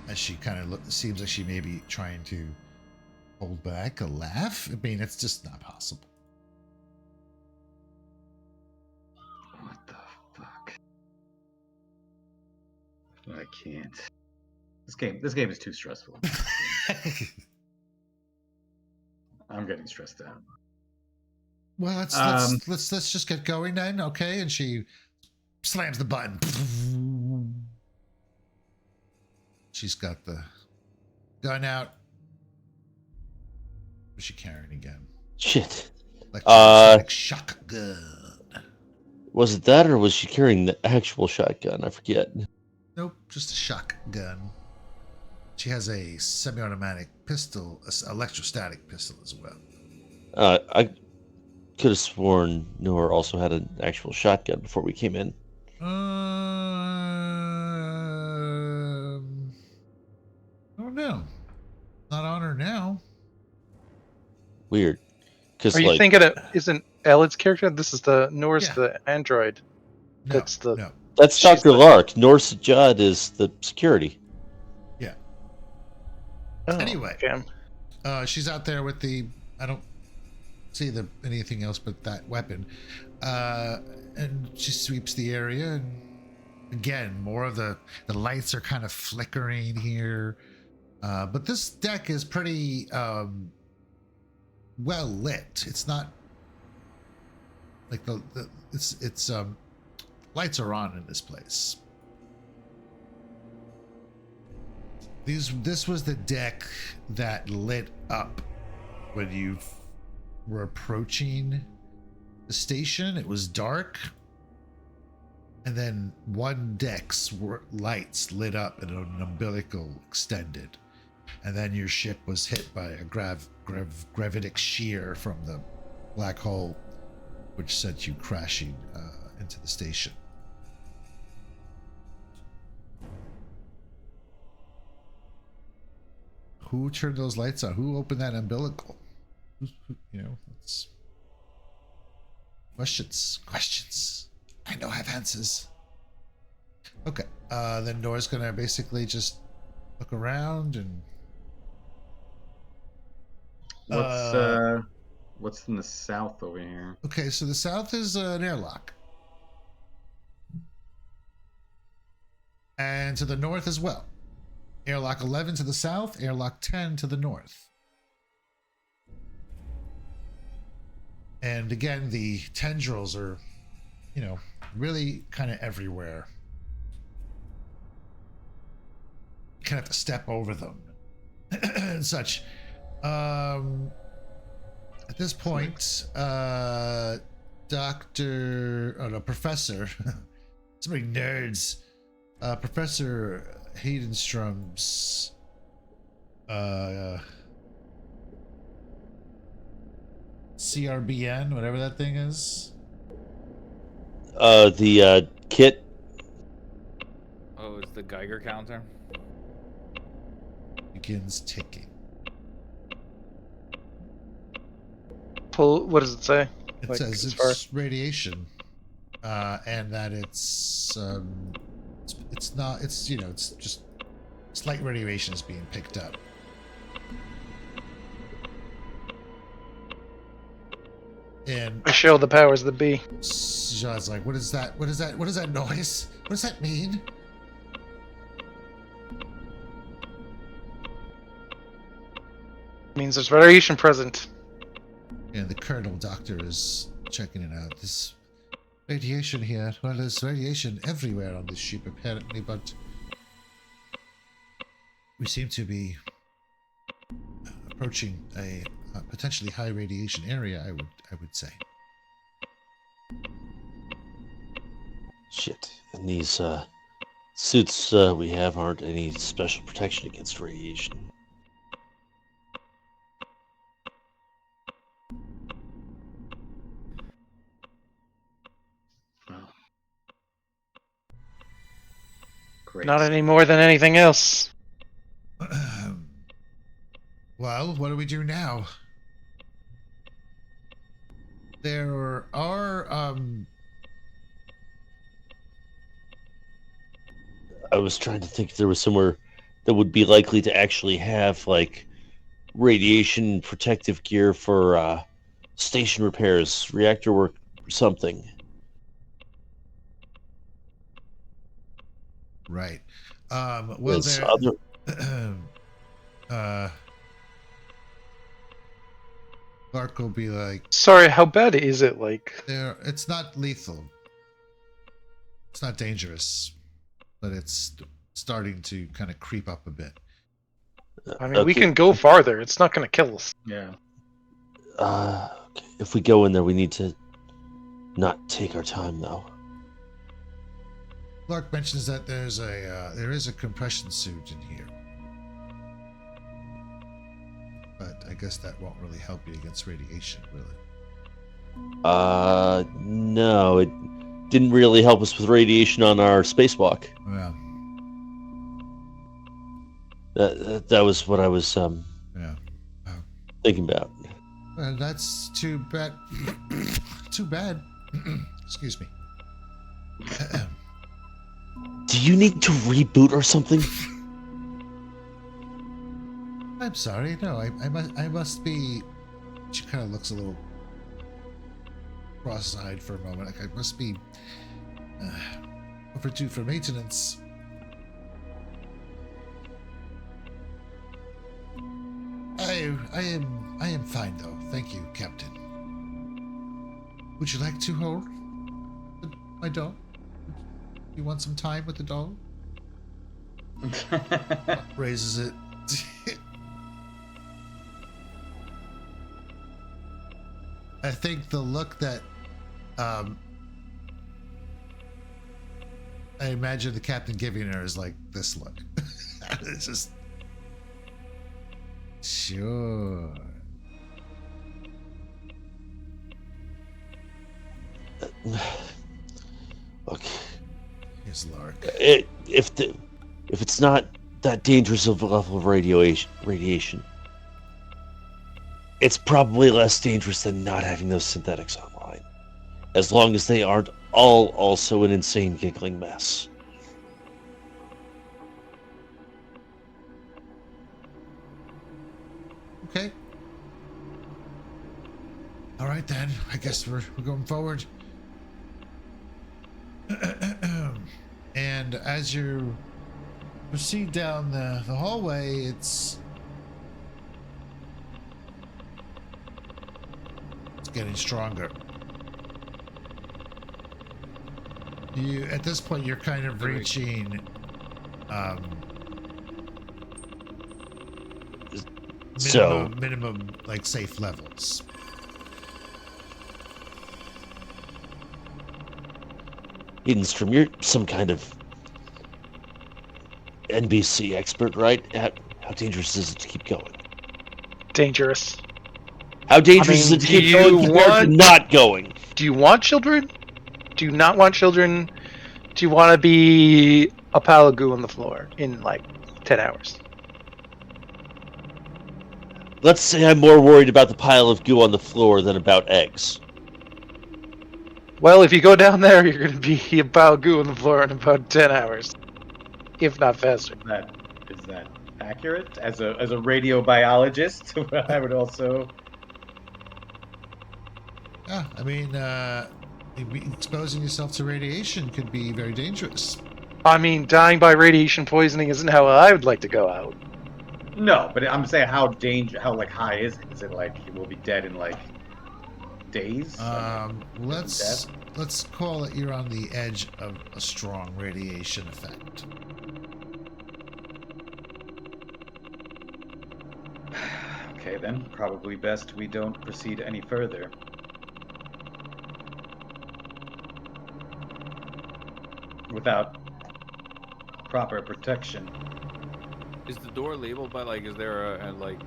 as she kind of seems like she may be trying to hold back a laugh. I mean, it's just not possible. What the fuck? I can't. This game is too stressful. I'm getting stressed out. Well, let's just get going then, okay? And she slams the button. She's got the gun out. What's she carrying again? Shit. Like shotgun. Was it that, or was she carrying the actual shotgun? I forget. Nope, just a shotgun. She has a semi-automatic pistol, electrostatic pistol as well. I could have sworn Noah also had an actual shotgun before we came in. I don't know. Not on her now. Weird. Because Are you thinking it isn't Elliot's character? This is the Norse, Yeah. the android. No, That's the- no. that's she's Dr. the- Lark. Norse Judd is the security. Oh, Anyway. okay. She's out there with the. I don't see anything else but that weapon, and she sweeps the area. And again, more of the lights are kind of flickering here, but this deck is pretty well lit. It's not like it's lights are on in this place. This was the deck that lit up when you were approaching the station. It was dark, and then one deck's lights lit up and an umbilical extended, and then your ship was hit by a gravitic shear from the black hole, which sent you crashing into the station. Who turned those lights on? Who opened that umbilical? It's questions. I know I have answers. Okay, then Nora's gonna basically just look around and. What's in the south over here? Okay, so the south is an airlock, and to the north as well. Airlock 11 to the south, airlock 10 to the north. And again, the tendrils are, really kind of everywhere. You kind of have to step over them and such. At this point, Professor, so many nerds, Professor Haydenstrom's CRBN, whatever that thing is. The kit. Oh, it's the Geiger counter. Begins ticking. What does it say? It Like, says as far- it's radiation, and that it's not. It's it's just slight radiation is being picked up. And I show the powers that be. Zha's like, "What is that? What is that? What is that noise? What does that mean?" Means there's radiation present. And the colonel doctor is checking it out. This radiation here. Well, there's radiation everywhere on this ship, apparently, but we seem to be approaching a potentially high radiation area. I would say. Shit. And these suits we have aren't any special protection against radiation. Great. Not any more than anything else. Well, what do we do now? There are I was trying to think if there was somewhere that would be likely to actually have like radiation protective gear for station repairs, reactor work, something. right. Well, There's there. Clark will be like, Sorry, how bad is it? Like, there. It's not lethal. It's not dangerous, but it's starting to kind of creep up a bit. I mean, we Okay. can go farther. It's not going to kill us. Yeah. Okay. If we go in there, we need to not take our time, though. Clark mentions that there is a compression suit in here, but I guess that won't really help you against radiation, will it? No, it didn't really help us with radiation on our spacewalk. Well, That was what I was yeah. thinking about. Well, that's too bad. Too bad. Excuse me. Do you need to reboot or something? I'm sorry. No, I must be. She kind of looks a little cross-eyed for a moment. Like I must be overdue for maintenance. I am fine though. Thank you, Captain. Would you like to hold my dog? You want some time with the dog? Raises it. I think the look that I imagine the captain giving her is like this look. It's just sure. Okay. Here's Lark. If it's not that dangerous of a level of radiation, it's probably less dangerous than not having those synthetics online, as long as they aren't all also an insane giggling mess. Okay. All right then. I guess we're going forward. And as you proceed down the hallway, it's getting stronger. You at this point you're kind of reaching minimum like safe levels. Edenstrom, you're some kind of NBC expert, right? How dangerous is it to keep going? Dangerous. How dangerous is it to do keep going you compared to not going? Do you want children? Do you not want children? Do you want to be a pile of goo on the floor in like 10 hours? Let's say I'm more worried about the pile of goo on the floor than about eggs. Well, if you go down there, you're going to be a pile of goo on the floor in about 10 hours. If not faster. Is that accurate? As a radiobiologist, I would also. Yeah, I mean, exposing yourself to radiation could be very dangerous. I mean, dying by radiation poisoning isn't how I would like to go out. No, but I'm saying how high is it? Is it like we'll be dead in like days? Let's call it you're on the edge of a strong radiation effect. Okay, then probably best we don't proceed any further. Without proper protection. Is the door labeled by like? Is there a like?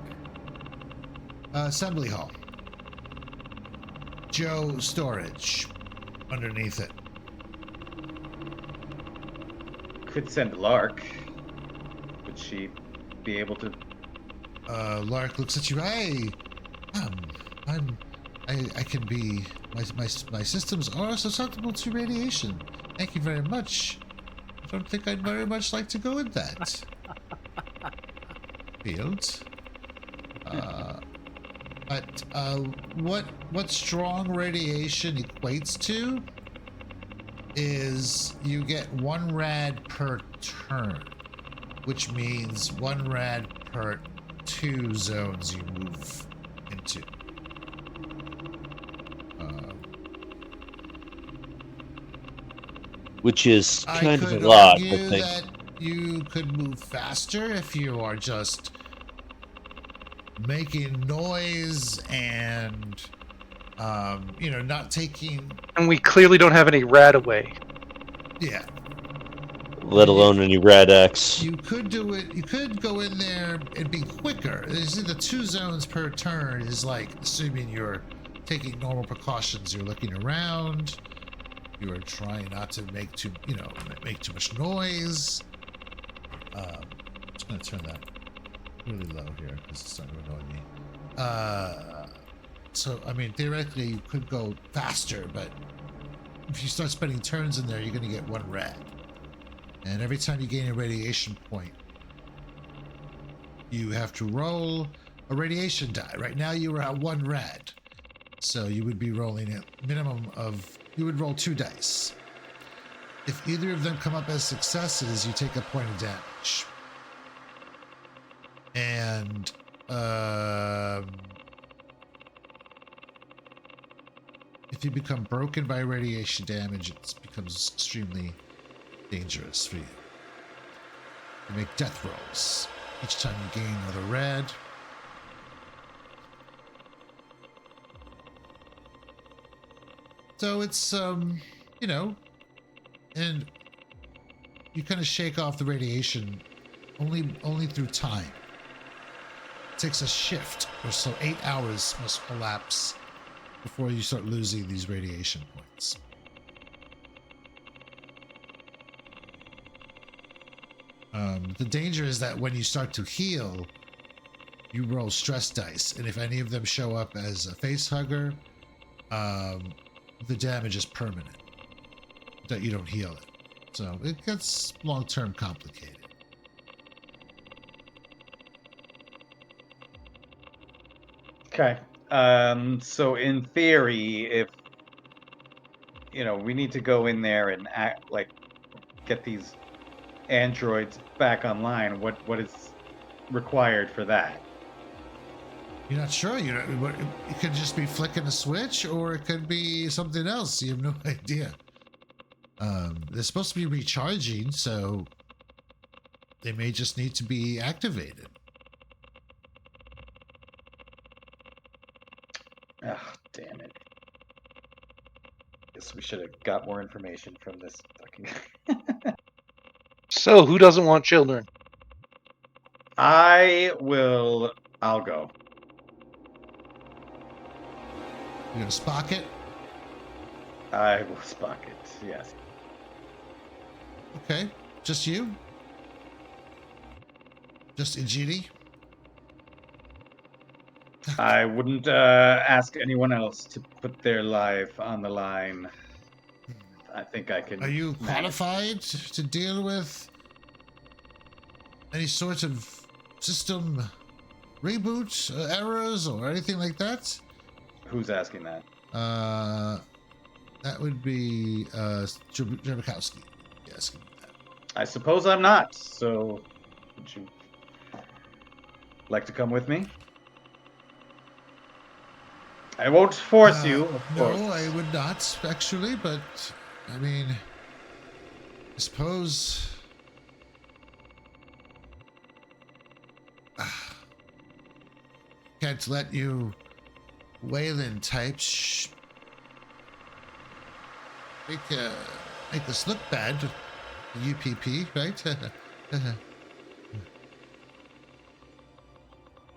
Assembly hall. Joe storage underneath it. could send Lark. Would she be able to? Lark looks at you. I can be. My systems are susceptible to radiation. Thank you very much. I don't think I'd very much like to go in that field. But what strong radiation equates to is you get 1 rad per turn, which means 1 rad per 2 zones you move into. Which is kind of a I could lot, I argue think. that you could move faster if you are just making noise and not taking. And we clearly don't have any rad away. Yeah. Let alone any Rad X. You could do it. You could go in there and be quicker. You see, the 2 zones per turn is like assuming you're taking normal precautions. You're looking around. You are trying not to make too much noise. I'm just gonna turn that really low here because it's not gonna annoy me. So I mean, theoretically, you could go faster, but if you start spending turns in there, you're gonna get 1 rad. And every time you gain a radiation point, you have to roll a radiation die. Right now, you are at 1 rad, so you would be rolling a minimum of. You would roll 2 dice. If either of them come up as successes, you take a point of damage. And if you become broken by radiation damage, it becomes extremely dangerous for you. You make death rolls. Each time you gain another rad. So it's, and you kind of shake off the radiation only through time. It takes a shift or so. 8 hours must elapse before you start losing these radiation points. The danger is that when you start to heal, you roll stress dice, and if any of them show up as a face hugger, the damage is permanent. That you don't heal it, so it gets long-term complicated. Okay. So in theory, if we need to go in there and get these androids back online, what is required for that? You're not sure. It could just be flicking a switch, or it could be something else. You have no idea. They're supposed to be recharging, so they may just need to be activated. Oh, damn it. Guess we should have got more information from this fucking. So, who doesn't want children? I'll go. You're gonna Spock it? I will Spock it, yes. Okay. Just you? Just Ijiri? I wouldn't ask anyone else to put their life on the line. I think I can. Are you qualified to deal with any sort of system reboot errors or anything like that? Who's asking that? That would be Jabakowski. Yes. I suppose I'm not. So, would you like to come with me? I won't force you, of course. No, I would not actually, but I mean, I suppose. Can't let you Wayland types make us look bad. The UPP, right?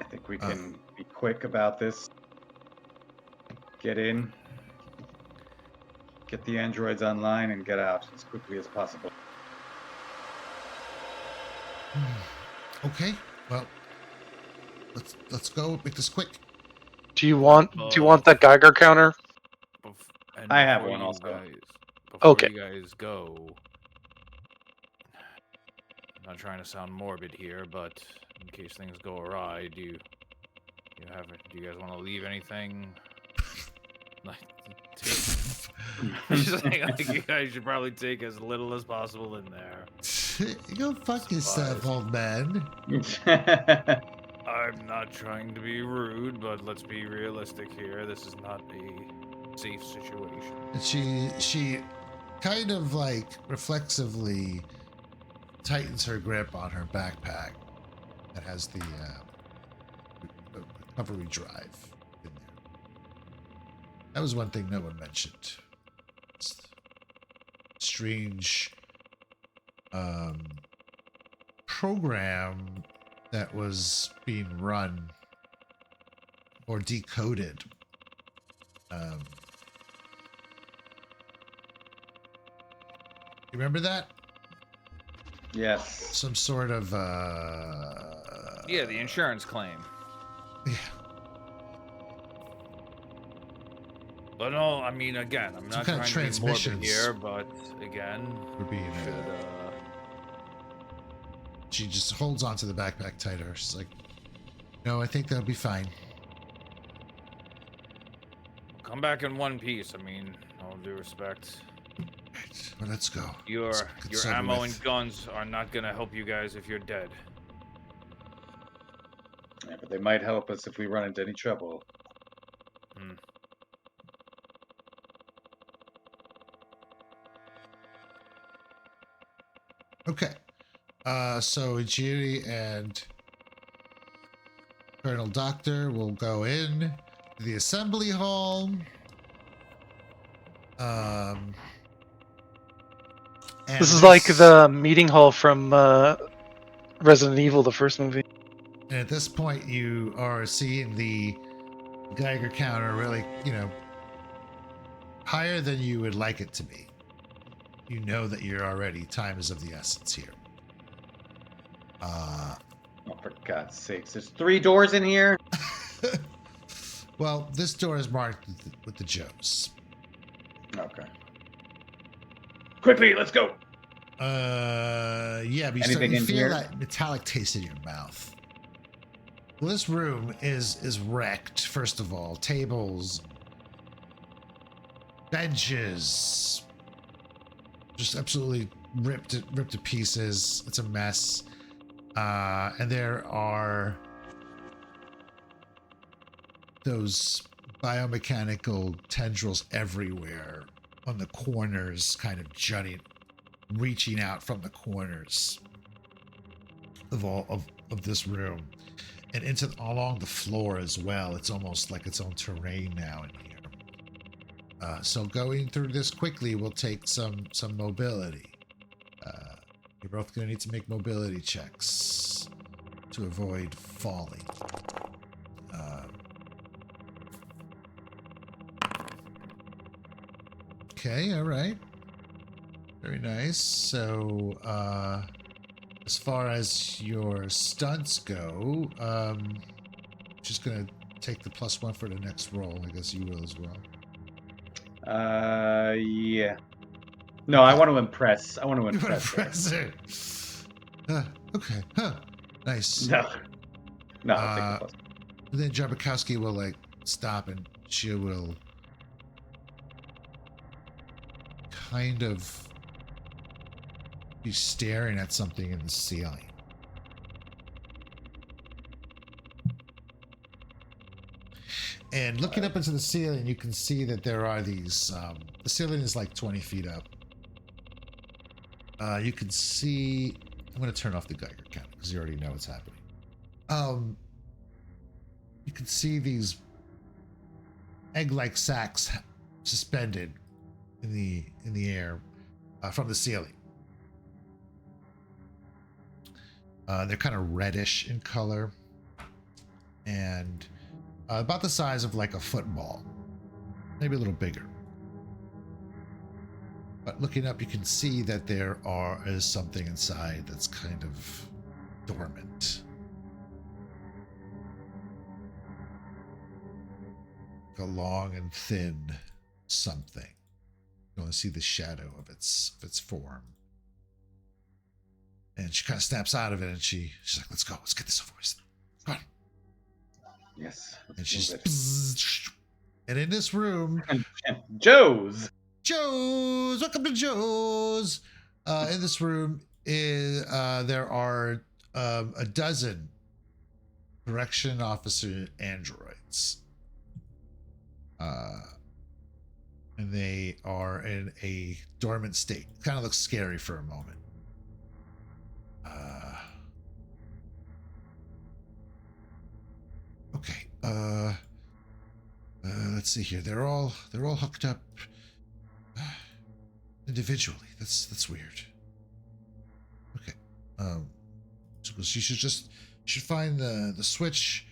I think we can be quick about this. Get in, get the androids online, and get out as quickly as possible. Okay. Well, let's go. Make this quick. Do you want that Geiger counter? And I have before one you also. Before Okay. you guys go, I'm not trying to sound morbid here, but in case things go awry, do you guys want to leave anything? Like, I'm just saying, like, you guys should probably take as little as possible in there. Go fuck yourself, old man. I'm not trying to be rude, but let's be realistic here. This is not a safe situation. And she kind of like reflexively tightens her grip on her backpack that has the recovery drive in there. That was one thing no one mentioned. It's strange program that was being run or decoded. You remember that? Yes. Some sort of Yeah, the insurance claim. Yeah. But no, I mean, again, I'm not kind of trying to be morbid transmissions here, but again, were being should, she just holds onto the backpack tighter. She's like, no, I think that'll be fine. come back in one piece. I mean, all due respect. Right, well, let's go. Your Let's get this over ammo with. and guns are not gonna help you guys if you're dead. Yeah, but they might help us if we run into any trouble. Okay. So Ijiri and Colonel Doctor will go in to the assembly hall. And This is like the meeting hall from Resident Evil, the first movie. And at this point, you are seeing the Geiger counter really, higher than you would like it to be. You know that you're already, time is of the essence here. Oh, for God's sakes. There's 3 doors in here? Well, this door is marked with the Joes. Okay. Quickly, let's go! Yeah, but Anything you in feel here? that metallic taste in your mouth. Well, this room is wrecked, first of all. Tables, benches, just absolutely ripped to pieces. It's a mess. And there are those biomechanical tendrils everywhere on the corners, kind of jutting, reaching out from the corners of this room and along the floor as well. It's almost like its own terrain now in here. So going through this quickly will take some mobility. You're both going to need to make mobility checks to avoid falling. Okay, all right. Very nice. So, as far as your stunts go, just going to take the +1 for the next roll. I guess you will as well. Yeah. No, I want to impress. I want to You want impress. to press it. Okay. Huh. Nice. No. No, I'll take the And then Jabakowski will stop and she will kind of be staring at something in the ceiling. And looking up into the ceiling, you can see that there are these, the ceiling is like 20 feet up. You can see, I'm going to turn off the Geiger counter because you already know what's happening. You can see these egg-like sacs suspended in the air from the ceiling. They're kind of reddish in color and about the size of like a football, maybe a little bigger. But looking up, you can see that there is something inside that's kind of dormant. a long and thin something. You only see the shadow of its form. And she kind of snaps out of it, and she's like, "Let's go. Let's get this over with. Come on." Yes. And she's and in this room, Joe's. Welcome to Joe's. In this room there are a dozen correction officer androids. And they are in a dormant state. Kind of looks scary for a moment. Okay. Let's see here. They're all hooked up individually. That's weird. Okay. So she should find the switch.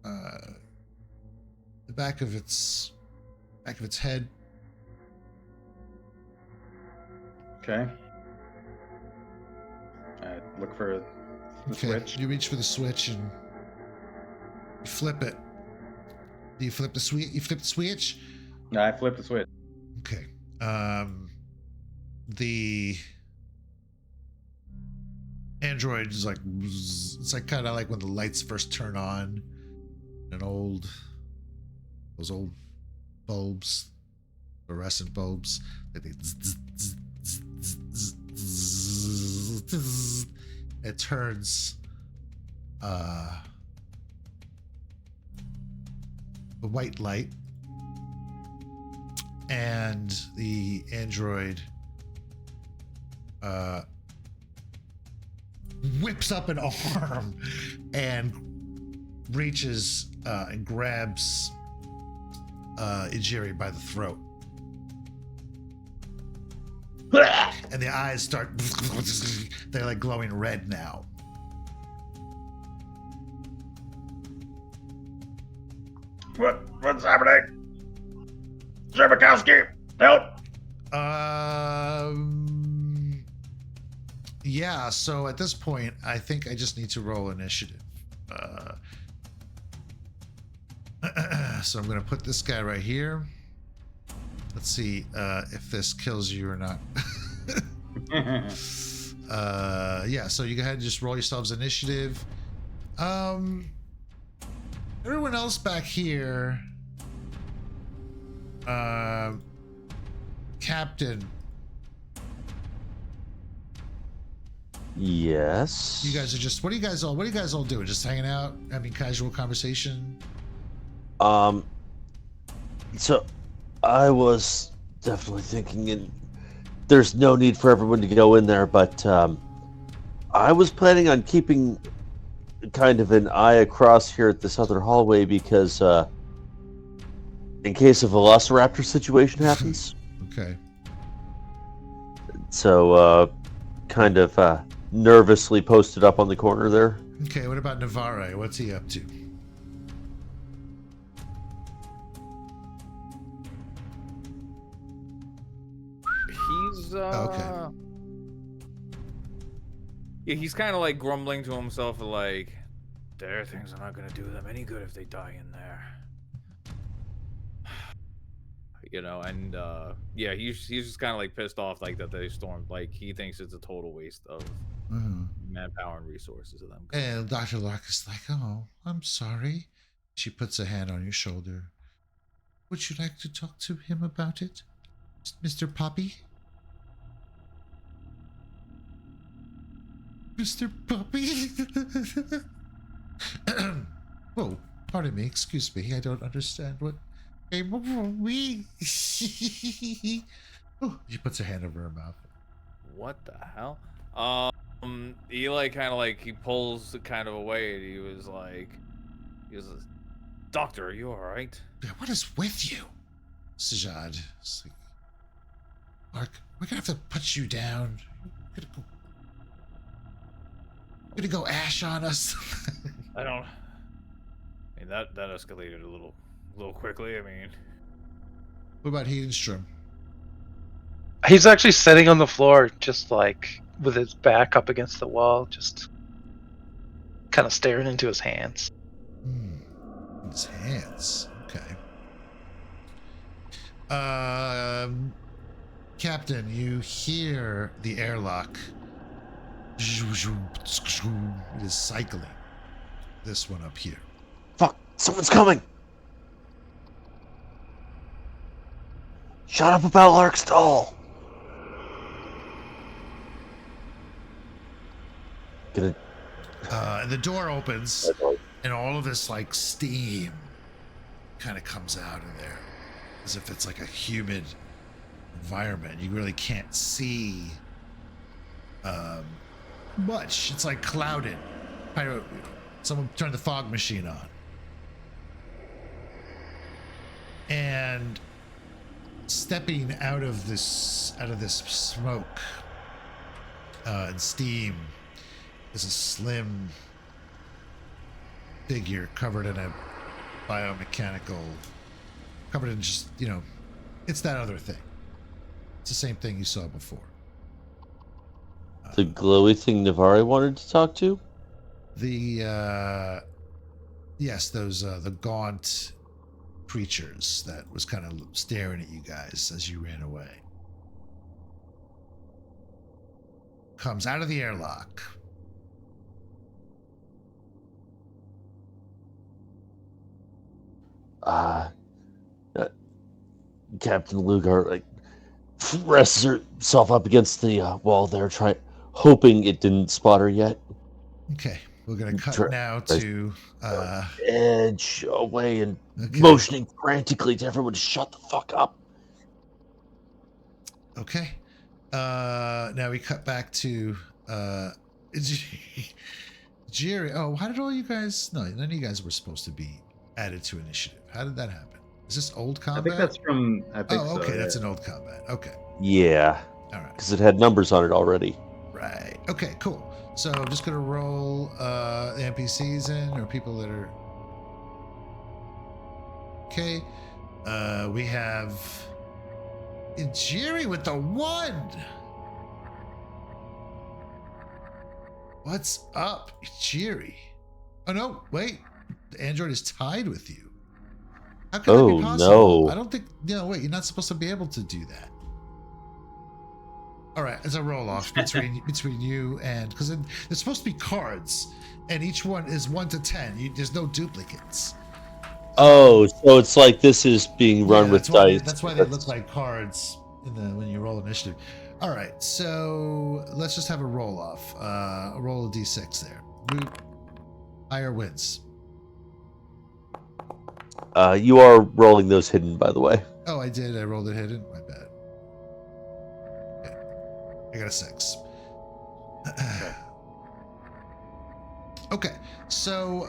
The back of its head. Okay. I look for the switch. You reach for the switch and you flip it. Do you flip the switch? You flip the switch? No, I flip the switch. Okay. The android is like, it's like kind of like when the lights first turn on in those old bulbs, fluorescent bulbs. Like it turns a white light, and the android whips up an arm and reaches and grabs Ijiri by the throat. And the eyes start, they're like glowing red now. What's happening? Zermakowski, help! Yeah, so at this point, I think I just need to roll initiative. So I'm going to put this guy right here. Let's see if this kills you or not. Yeah, so you go ahead and just roll yourselves initiative. Everyone else back here, Captain. Yes. You guys are just, what are you guys all doing? Just hanging out, having casual conversation? So I was definitely thinking, and there's no need for everyone to go in there, but I was planning on keeping kind of an eye across here at this other hallway because in case a Velociraptor situation happens. Okay. So kind of nervously posted up on the corner there. Okay, what about Navarre? What's he up to? He's okay. Yeah, he's kind of like grumbling to himself, like, their things are not gonna do them any good if they die in there. You know, and yeah, he's just kind of like pissed off, like that they stormed. Like he thinks it's a total waste of manpower and resources of them. And Dr. Lark is like, "Oh, I'm sorry." She puts a hand on your shoulder. Would you like to talk to him about it, Mr. Poppy? Mr. Poppy? Oh, pardon me. Excuse me. I don't understand what came over me. Oh, she puts her hand over her mouth. What the hell? He like kind of like he pulls kind of away. And he was like, "Doctor, are you all right?" What is with you, Sajad? It's like, Mark, we're gonna have to put you down. You're gonna go ash on us. I mean that escalated a little quickly. I mean, what about Hedenstrom? He's actually sitting on the floor, just like with his back up against the wall, just kind of staring into his hands. His hands. Okay. Captain, you hear the airlock. It is cycling. This one up here. Fuck! Someone's coming! Shut up about Larkstall! Gonna... And the door opens, and all of this like steam kind of comes out of there, as if it's like a humid environment. You really can't see much. It's like clouded. Someone turned the fog machine on, and stepping out of this smoke and steam is a slim figure covered in a biomechanical, covered in just, it's that other thing. It's the same thing you saw before. The glowy thing Navari wanted to talk to? Yes, those, the gaunt creatures that was kind of staring at you guys as you ran away. Comes out of the airlock. Captain Lugar rests herself up against the wall there, hoping it didn't spot her yet. Okay, we're gonna cut now to edge away and motioning frantically to everyone to shut the fuck up. Okay. Now we cut back to Jerry. Oh, how did all you guys? No, none of you guys were supposed to be added to initiative. How did that happen? Is this old combat? I think that's from. Oh, okay, that's an old combat. Okay. Yeah. All right. Because it had numbers on it already. Right. Okay. Cool. So I'm just gonna roll the NPCs in, or people that are. Okay. We have Jerry with the 1. What's up, Jerry? Oh no! Wait, the android is tied with you. How can that be possible? No. I don't think. No, wait. You're not supposed to be able to do that. All right, it's a roll off between you and, because there's supposed to be cards, and each one is 1 to 10. There's no duplicates. Oh, so it's like this is being run with dice. That's why they look like cards when you roll initiative. All right, so let's just have a roll off. A roll of d6 there. Higher wins. You are rolling those hidden, by the way. Oh, I did. I rolled it hidden. My bad. Okay. I got a 6. Okay, so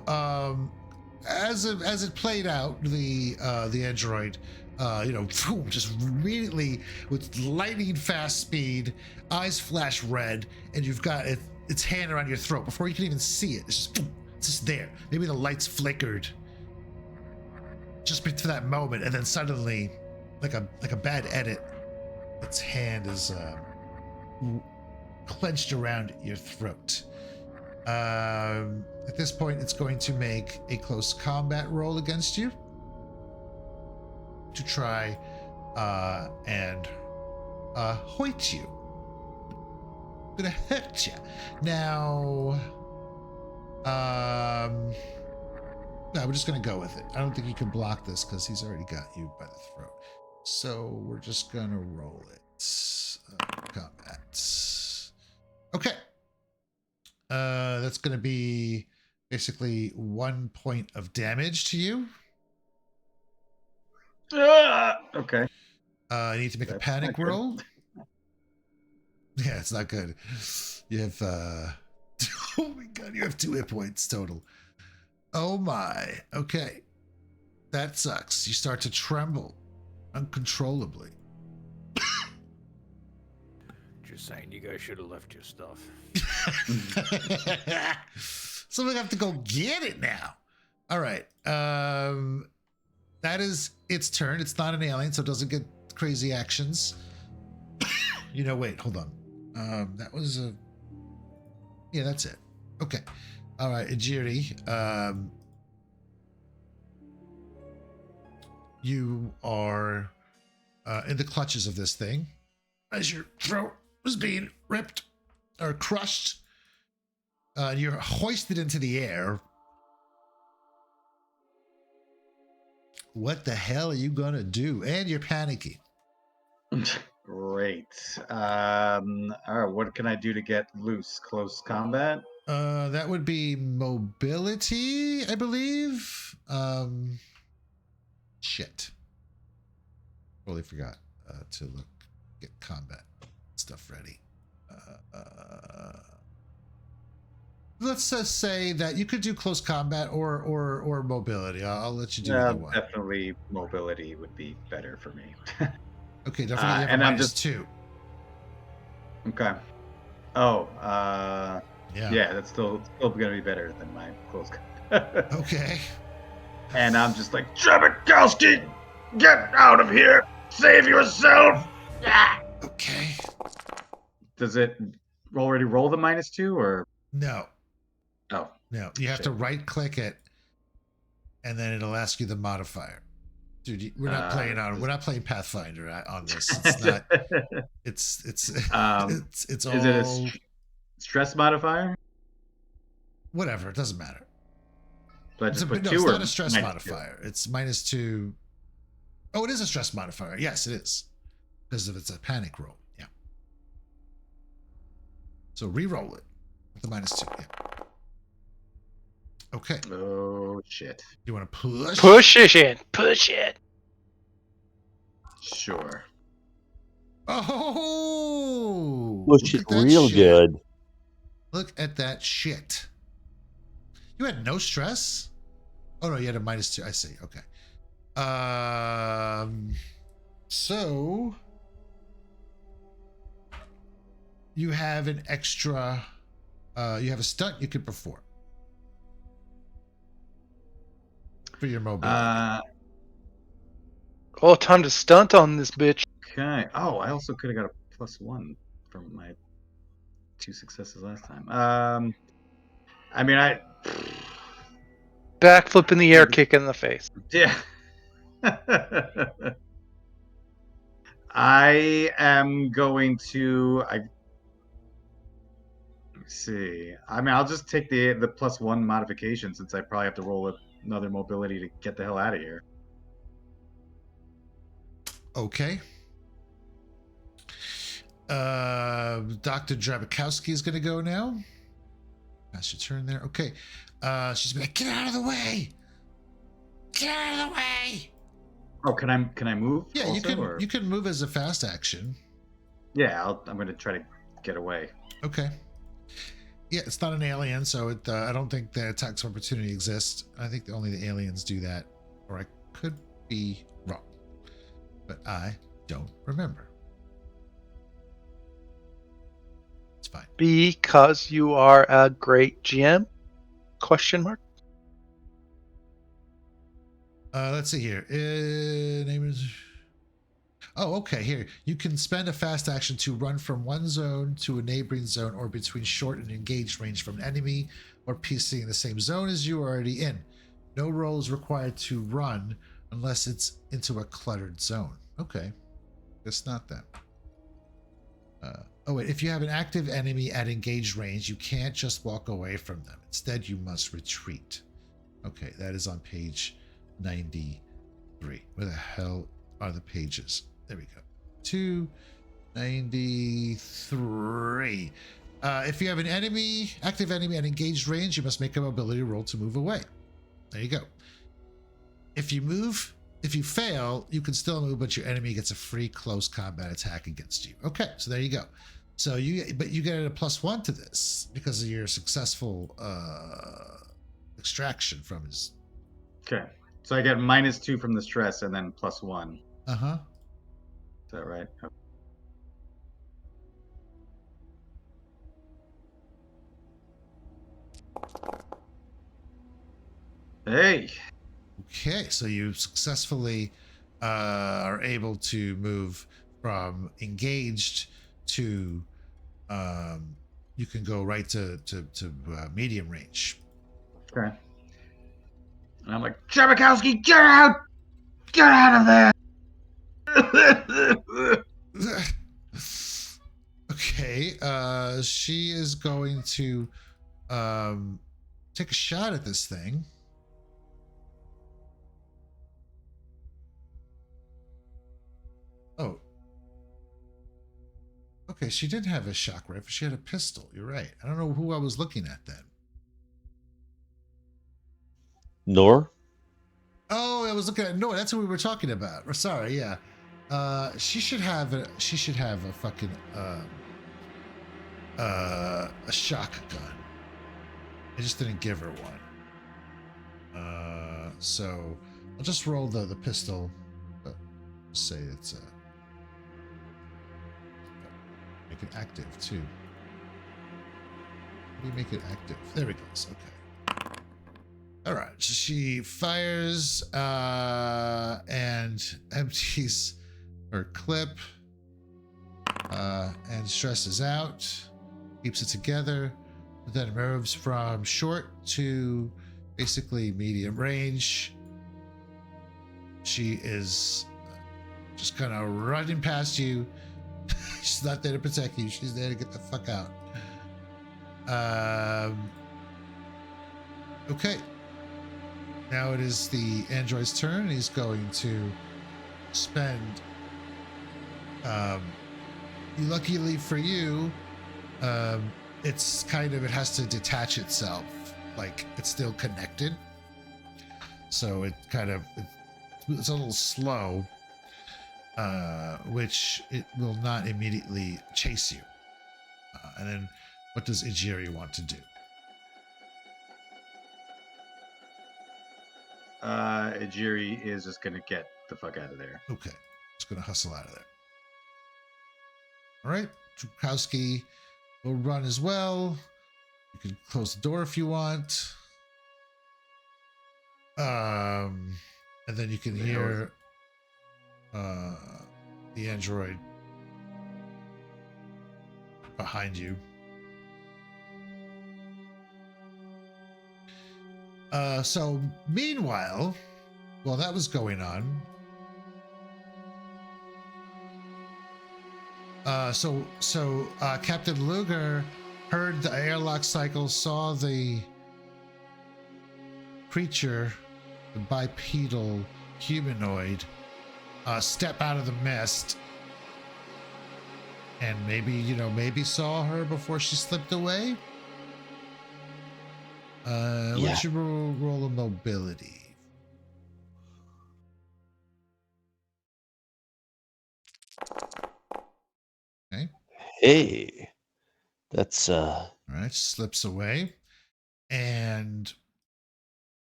as it played out, the android, just immediately with lightning fast speed, eyes flash red, and you've got its hand around your throat before you can even see it. It's just there. Maybe the lights flickered just for that moment, and then suddenly, like a bad edit, its hand is clenched around your throat. At this point, it's going to make a close combat roll against you to try and hoit you. I'm gonna hurt you. Now, no, we're just gonna go with it. I don't think you can block this because he's already got you by the throat. So we're just gonna roll it. Combat. Okay. That's gonna be basically 1 point of damage to you. Okay. You need to make a panic roll. Yeah, it's not good. You have oh my god, you have 2 hit points total. Oh my. Okay. That sucks. You start to tremble uncontrollably. Just saying, you guys should have left your stuff. So we have to go get it now. All right. That is its turn. It's not an alien, so it doesn't get crazy actions. Wait, hold on. That was a... Yeah, that's it. Okay. All right, Ejiri. You are in the clutches of this thing as your throat was being ripped or crushed. You're hoisted into the air. What the hell are you gonna do? And you're panicking. Great. All right. What can I do to get loose? Close combat. That would be mobility, I believe. Shit. Totally forgot to get combat stuff ready. Let's just say that you could do close combat or mobility. I'll let you do either one. Definitely mobility would be better for me. Okay, don't forget you have and a I'm -2. Okay. Oh, Yeah. yeah, that's still gonna be better than my close combat. Okay. And I'm just like, Jabikowski, get out of here! Save yourself! Okay. Does it already roll the -2 or? No. Oh. No. You have to right click it and then it'll ask you the modifier. Dude, we're not playing Pathfinder on this. It's not. It's all. Is it a stress modifier? Whatever, it doesn't matter. But It's not a stress modifier. It's -2. Oh, it is a stress modifier. Yes, it is. Because if it's a panic roll. Yeah. So re-roll it with the -2. Yeah. Okay. Oh shit. You want to push? Push it in. Push it. Sure. Oh! Push Look it at that real shit. good. Look at that shit. You had no stress? Oh no, you had a -2. I see. Okay. So you have an extra. You have a stunt you can perform for your mobility. Oh, time to stunt on this bitch. Okay. Oh, I also could have got a +1 from my 2 successes last time. I mean, Backflip in the air, kick in the face. yeah. I am going to. Let me see. I mean, I'll just take the +1 modification since I probably have to roll another mobility to get the hell out of here. Okay. Dr. Drabikowski is going to go now. That's your turn there. Okay. She's like, get out of the way. Get out of the way. Oh, can I move? Yeah, also, you can move as a fast action. Yeah, I'm going to try to get away. Okay. Yeah, it's not an alien, so I don't think the attacks of opportunity exists. I think only the aliens do that, or I could be wrong, but I don't remember. It's fine. Because you are a great GM? Question mark. Let's see here. Name is. Oh, okay. Here, you can spend a fast action to run from one zone to a neighboring zone or between short and engaged range from an enemy or PC in the same zone as you are already in. No roll is required to run unless it's into a cluttered zone. Okay. Guess not that. Oh, wait. If you have an active enemy at engaged range, you can't just walk away from them. Instead, you must retreat. Okay, that is on page 93. Where the hell are the pages? There we go. 293. If you have an active enemy at engaged range, you must make a mobility roll to move away. There you go. If you fail, you can still move, but your enemy gets a free close combat attack against you. Okay, so there you go. So you get a +1 to this because of your successful extraction from his. Okay, so I get -2 from the stress and then +1. Uh-huh. Is that right? Hey. Okay, so you successfully are able to move from engaged to you can go right to medium range. Okay. And I'm like, Jabikowski, get out! Get out of there! Okay, she is going to take a shot at this thing. Oh. Okay, she didn't have a shock rifle. She had a pistol. You're right. I don't know who I was looking at then. Nor? Oh, I was looking at no. That's what we were talking about. Sorry, yeah. She should have a fucking a shock gun. I just didn't give her one. So I'll just roll the pistol. Say it's make it active too. How do you make it active? There it goes. Okay. All right. She fires and empties her clip and stresses out, keeps it together, then moves from short to basically medium range. She is just kind of running past you. She's not there to protect you. She's there to get the fuck out. Okay. Now it is the android's turn. He's going to spend. Luckily for you, it's kind of, it has to detach itself. Like it's still connected. So it kind of, it's a little slow, which it will not immediately chase you. And then what does Ijiri want to do? Ijiri is just gonna get the fuck out of there. Okay, just gonna hustle out of there. All right, Chukowski will run as well. You can close the door if you want. And then you can hear the android behind you. So meanwhile, while that was going on, Captain Luger heard the airlock cycle, saw the creature, the bipedal humanoid, step out of the mist, and maybe saw her before she slipped away. Let's roll a mobility. Okay. Hey, that's All right, slips away, and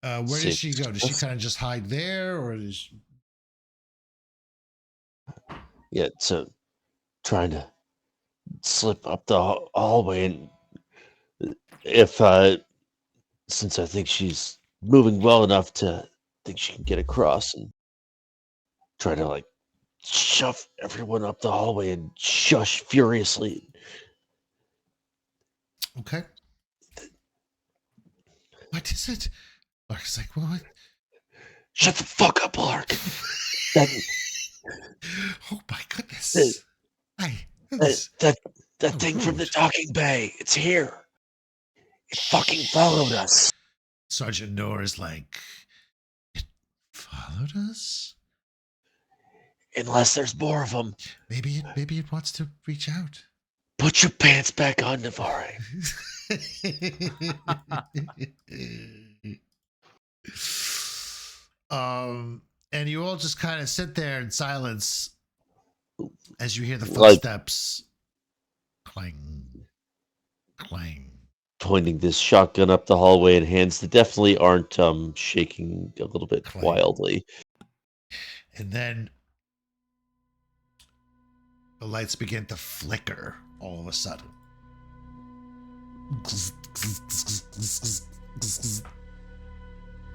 where does she go? Does she kind of just hide there, or is she... Yeah, so trying to slip up the hallway, and if since I think she's moving well enough to think she can get across, and try to like shove everyone up the hallway and shush furiously. Okay. What is it? Lark's like, what? Shut the fuck up, Lark. Oh my goodness. That thing from the docking bay. It's here. It fucking followed us. Sergeant Noor is like, it followed us? Unless there's more of them. Maybe it wants to reach out. Put your pants back on, Navarre. And you all just kind of sit there in silence as you hear the footsteps clang, clang. Pointing this shotgun up the hallway, and hands that definitely aren't shaking a little bit wildly. And then the lights begin to flicker all of a sudden.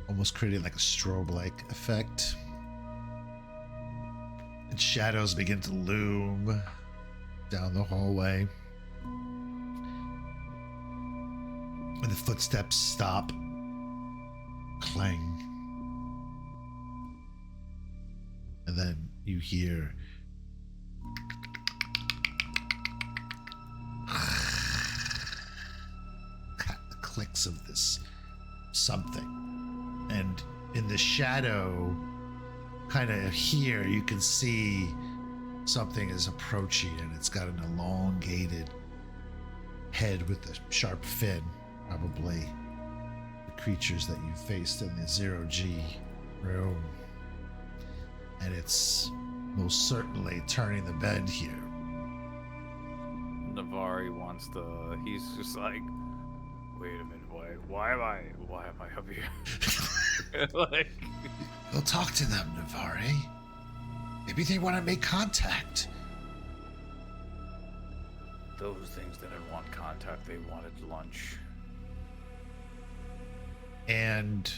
Almost creating like a strobe-like effect. And shadows begin to loom down the hallway. And the footsteps stop. Clang. And then you hear apex of this something. And in the shadow, kind of here, you can see something is approaching, and it's got an elongated head with a sharp fin, probably the creatures that you faced in the 0G room. And it's most certainly turning the bend here. Navari wants to. He's just like, wait a minute, why am I up here? Like, We'll talk to them, Navari. Maybe they want to make contact. those things didn't want contact. They wanted lunch. And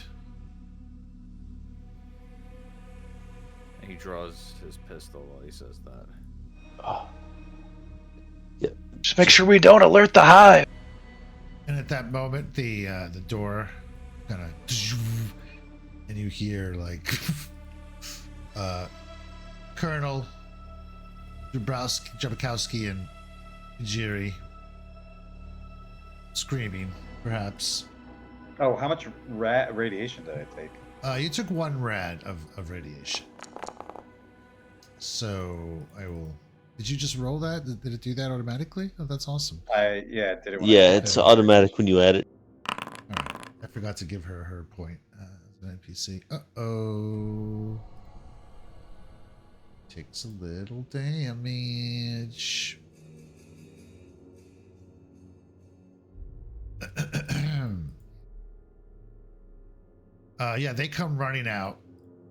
he draws his pistol while he says that. Oh. Yeah. Just make sure we don't alert the hive. And at that moment, the door kind of, and you hear like Colonel Jabakowski and Jiri screaming, perhaps. Oh, how much radiation did I take? You took 1 rad of radiation. So I will. Did you just roll that? Did it do that automatically? Oh, that's awesome. Yeah, it did it. Yeah, it's automatic when you add it. All right. I forgot to give her point as an NPC. Uh-oh. Takes a little damage. Yeah, they come running out.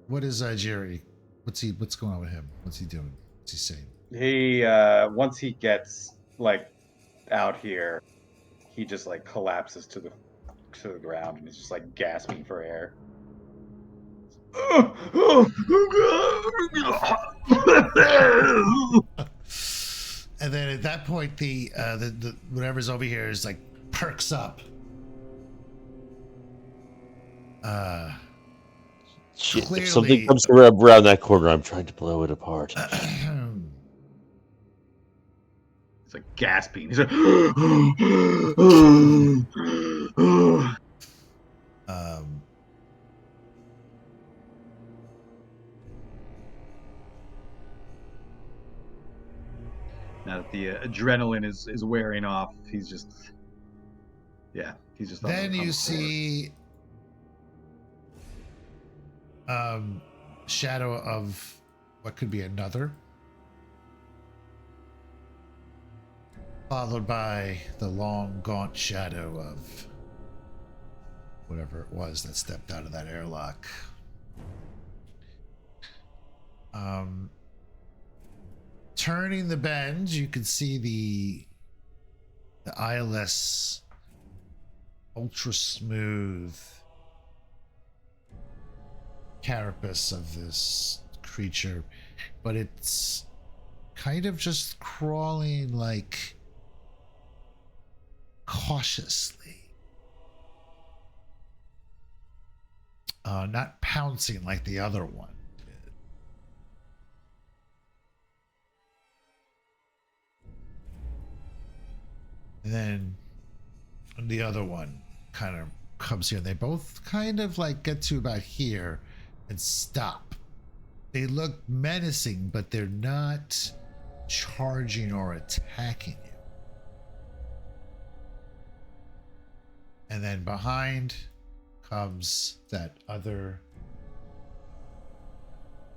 What is Jerry? What's going on with him? What's he doing? What's he saying? He once he gets like out here, he just like collapses to the ground and is just like gasping for air. And then at that point, the whatever's over here is like perks up. Shit, Clearly, if something comes around that corner, I'm trying to blow it apart. It's like gasping. He's like, now that the adrenaline is wearing off, he's just, he's just. Then you see shadow of what could be another, followed by the long gaunt shadow of whatever it was that stepped out of that airlock. Turning the bend, you can see the eyeless, ultra smooth carapace of this creature, but it's kind of just crawling like cautiously, not pouncing like the other one did. And then the other one kind of comes here. They both kind of like get to about here and stop. They look menacing, but they're not charging or attacking you. And then behind comes that other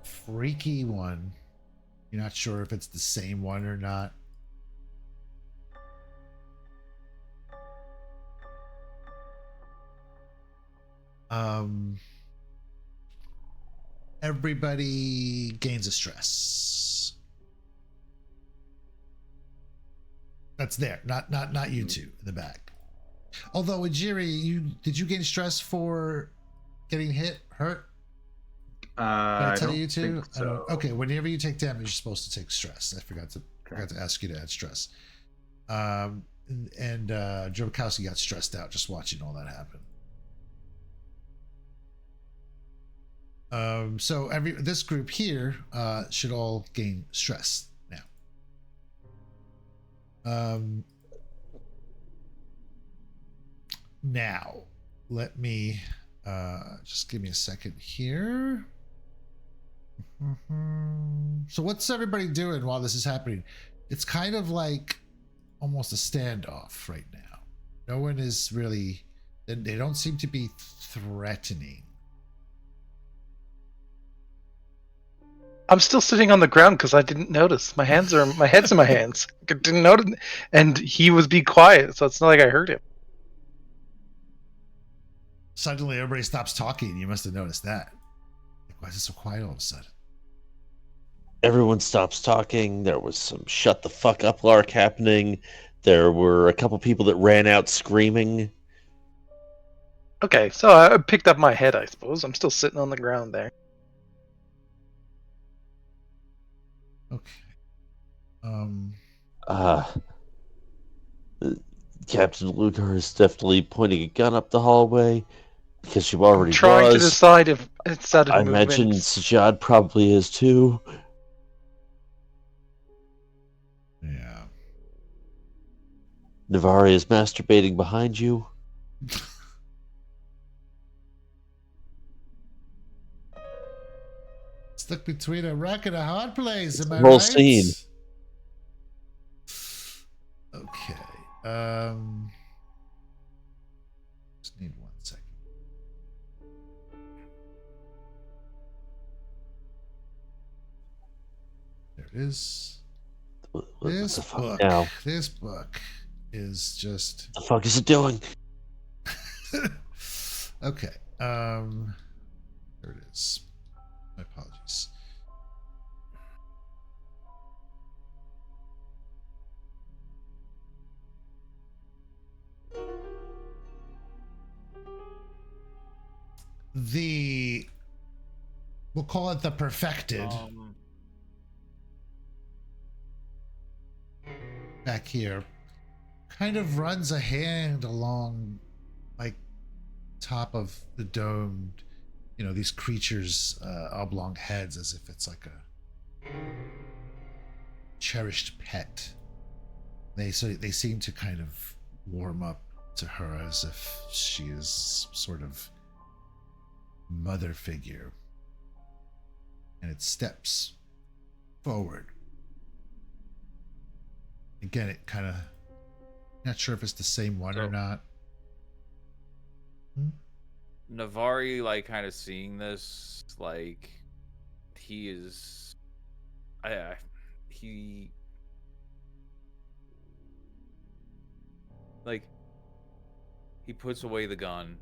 freaky one. You're not sure if it's the same one or not. Everybody gains a stress. That's there, not you two in the back. Although Ujiri, did you gain stress for getting hurt? Did I tell you to? So. Okay, whenever you take damage, you're supposed to take stress. I forgot to ask you to add stress. And Jabakowski got stressed out just watching all that happen. So this group here should all gain stress now. Now, let me just give me a second here. So what's everybody doing while this is happening? It's kind of like almost a standoff right now. No one is really, they don't seem to be threatening. I'm still sitting on the ground because I didn't notice. My head's in my hands. I didn't notice, and he was be quiet, so it's not like I heard him. Suddenly everybody stops talking. You must have noticed that. Like, why is it so quiet all of a sudden? Everyone stops talking. There was some shut the fuck up lark happening. There were a couple people that ran out screaming. Okay, so I picked up my head, I suppose. I'm still sitting on the ground there. Okay. Captain Luger is definitely pointing a gun up the hallway because you already trying was. to decide if it's out of I imagine Sajad probably is too. Yeah. Navari is masturbating behind you. Stuck between a rock and a hard place. Am I Whole right? scene. Okay. Just need 1 second. There it is. This book. Now? This book is just. What the fuck is it doing? Okay. There it is. My apologies. We'll call it the perfected. Back here kind of runs a hand along like top of the domed, these creatures oblong heads, as if it's like a cherished pet. They seem to kind of warm up to her as if she is sort of mother figure, and it steps forward. Again, it kind of, not sure if it's the same one or not. Navari, like, kind of seeing this, like, he is, he, like, he puts away the gun,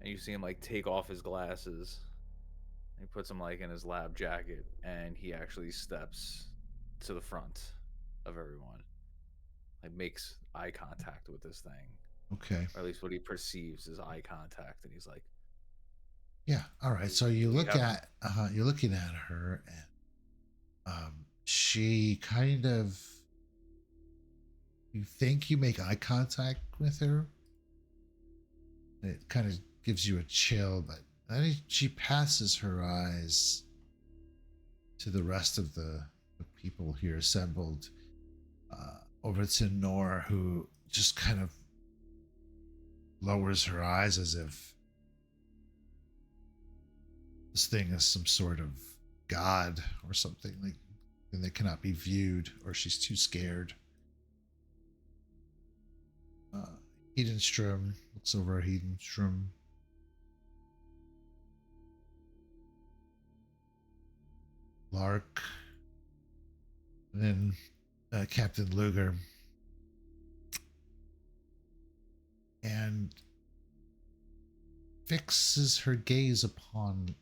and you see him, like, take off his glasses. He puts them, like, in his lab jacket, and he actually steps to the front of everyone. Like, makes eye contact with this thing. Okay. Or at least what he perceives is eye contact, and he's like, yeah, all right. So you look at you're looking at her, and she kind of, you think you make eye contact with her. It kind of gives you a chill, but then she passes her eyes to the rest of the people here assembled, over to Nor, who just kind of lowers her eyes as if this thing is some sort of god or something, like, and they cannot be viewed, or she's too scared. Hedenstrom looks over at Hedenstrom. Lark. And then Captain Luger. And fixes her gaze upon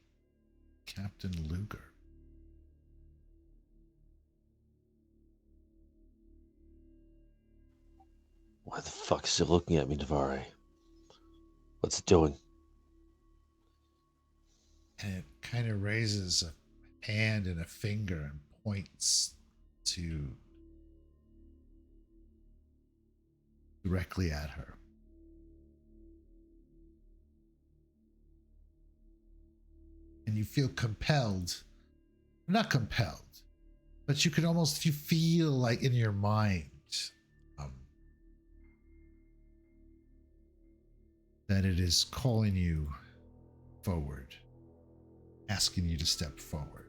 Captain Luger. Why the fuck is it looking at me, Navari? What's it doing? And it kind of raises a hand and a finger and points to directly at her. And you feel compelled, not compelled, but you can almost, you feel like in your mind, that it is calling you forward, asking you to step forward.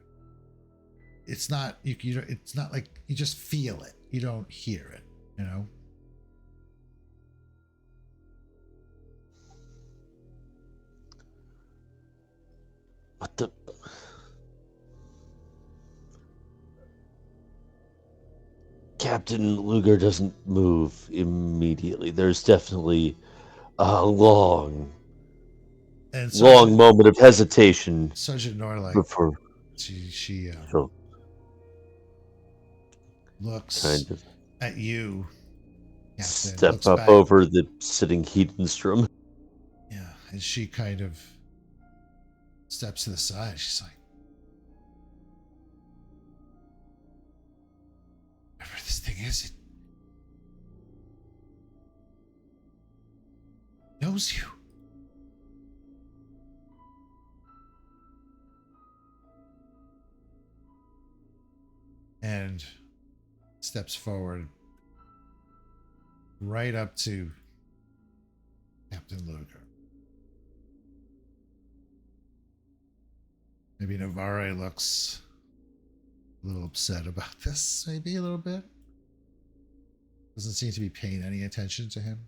It's not it's not like you just feel it. You don't hear it, you know? What the? Captain Luger doesn't move immediately. There's definitely a long moment of hesitation. Sergeant Norlight, before she so looks kind of at you, Captain, step looks up back. over the sitting Hedenstrom. Yeah, and she kind of steps to the side. She's like, whatever this thing is, it knows you. And steps forward right up to Captain Luger. Maybe Navarre looks a little upset about this, maybe a little bit. Doesn't seem to be paying any attention to him.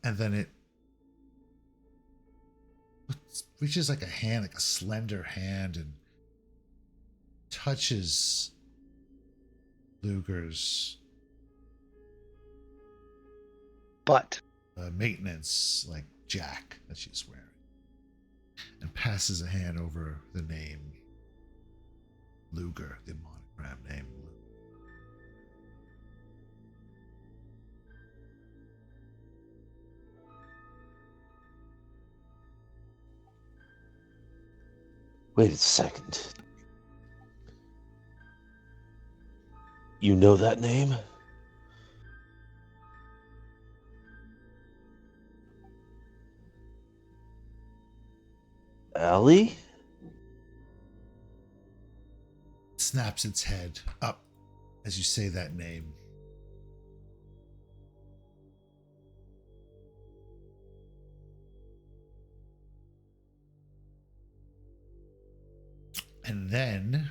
And then it reaches like a hand, like a slender hand, and touches Luger's butt. Maintenance, like jack that she's wearing, and passes a hand over the name Luger, the monogram name Luger. Wait a second. You know that name? Allie? Snaps its head up as you say that name. And then,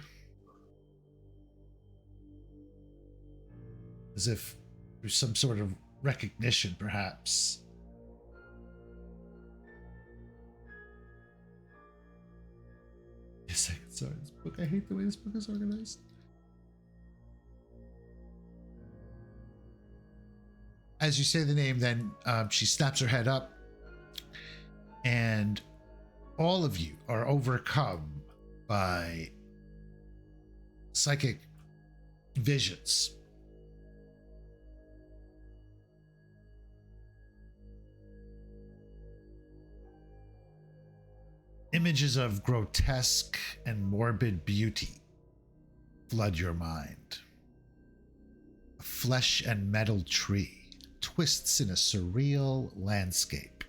as if there's some sort of recognition, perhaps, a second, sorry, this book, I hate the way this book is organized. As you say the name, then she snaps her head up, and all of you are overcome by psychic visions. Images of grotesque and morbid beauty flood your mind. A flesh and metal tree twists in a surreal landscape.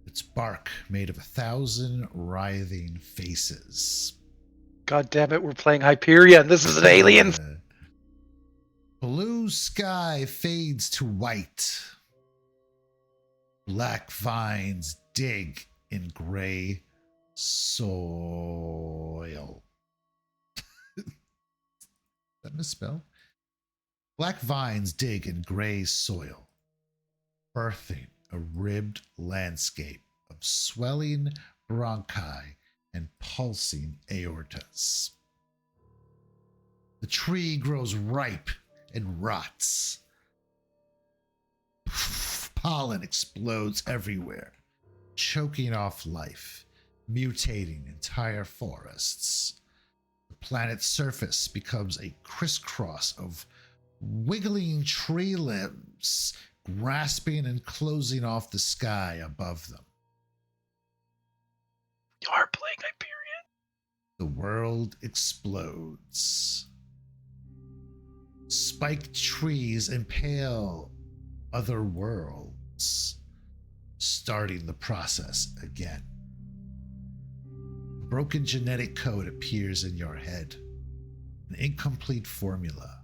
Its bark made of 1,000 writhing faces. God damn it, we're playing Hyperion. This is an alien. Blue sky fades to white. Black vines dig in gray soil. That misspelled? Black vines dig in gray soil, birthing a ribbed landscape of swelling bronchi and pulsing aortas. The tree grows ripe and rots. Pollen explodes everywhere, choking off life, mutating entire forests. The planet's surface becomes a crisscross of wiggling tree limbs, grasping and closing off the sky above them. You are playing Hyperion. The world explodes. Spiked trees impale other worlds, starting the process again. Broken genetic code appears in your head. An incomplete formula.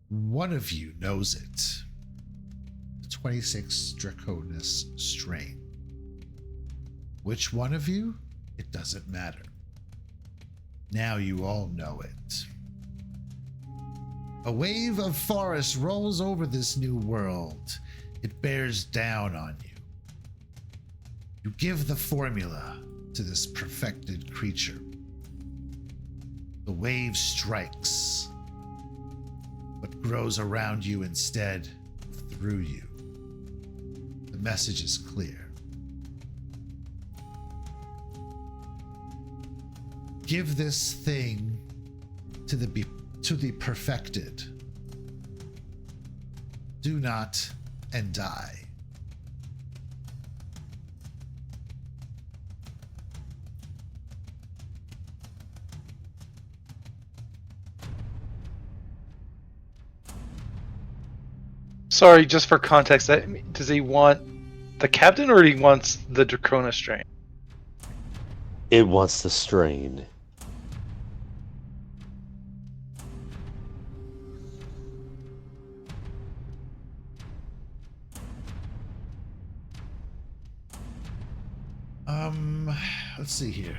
One of you knows it. The 26 Draconis strain. Which one of you? It doesn't matter. Now you all know it. A wave of forest rolls over this new world. It bears down on you. You give the formula to this perfected creature. The wave strikes, but grows around you instead of through you. The message is clear. Give this thing to the perfected. Do not and die. Sorry, just for context, does he want the captain or he wants the Dracona strain? It wants the strain. Let's see here.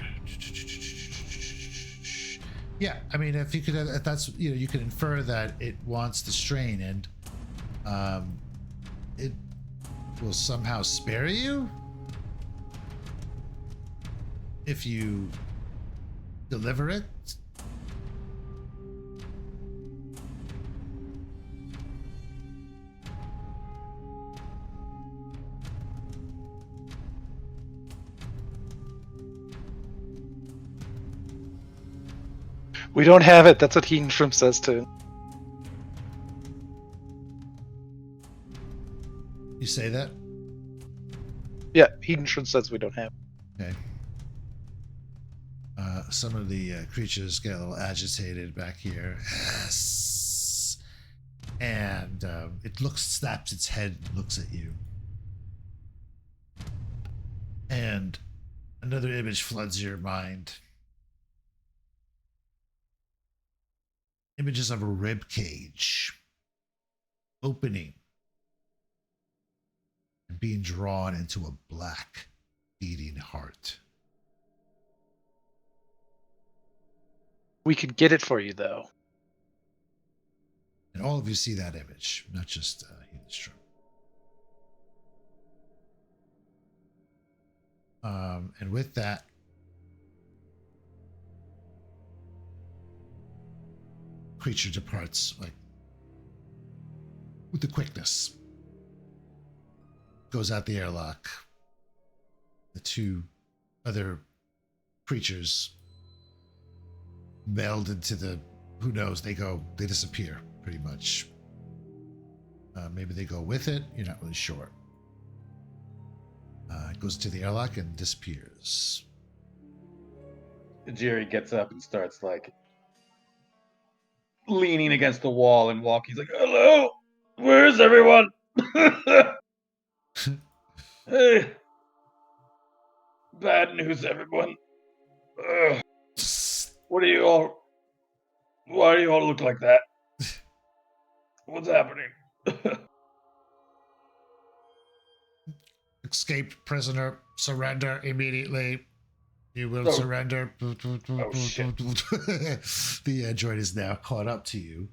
Yeah, I mean, if you could, if that's, you could infer that it wants the strain, and it will somehow spare you if you deliver it. We don't have it. That's what Hedenstrom says too. You say that? Yeah, Hedenstrom says we don't have it. Okay. Some of the creatures get a little agitated back here. Yes. And it snaps its head and looks at you. And another image floods your mind. Images of a rib cage opening and being drawn into a black beating heart. We could get it for you, though. And all of you see that image, not just Hedenstrom. And with that, creature departs like with the quickness. Goes out the airlock. The two other creatures meld into the, who knows, they disappear pretty much. Maybe they go with it, you're not really sure. It goes to the airlock and disappears. Jerry gets up and starts like leaning against the wall and walking. He's like, "Hello, where's everyone?" Hey, bad news, everyone. What are you all? Why do you all look like that? What's happening? Escaped prisoner, surrender immediately. You will surrender. Oh, shit. The android is now caught up to you.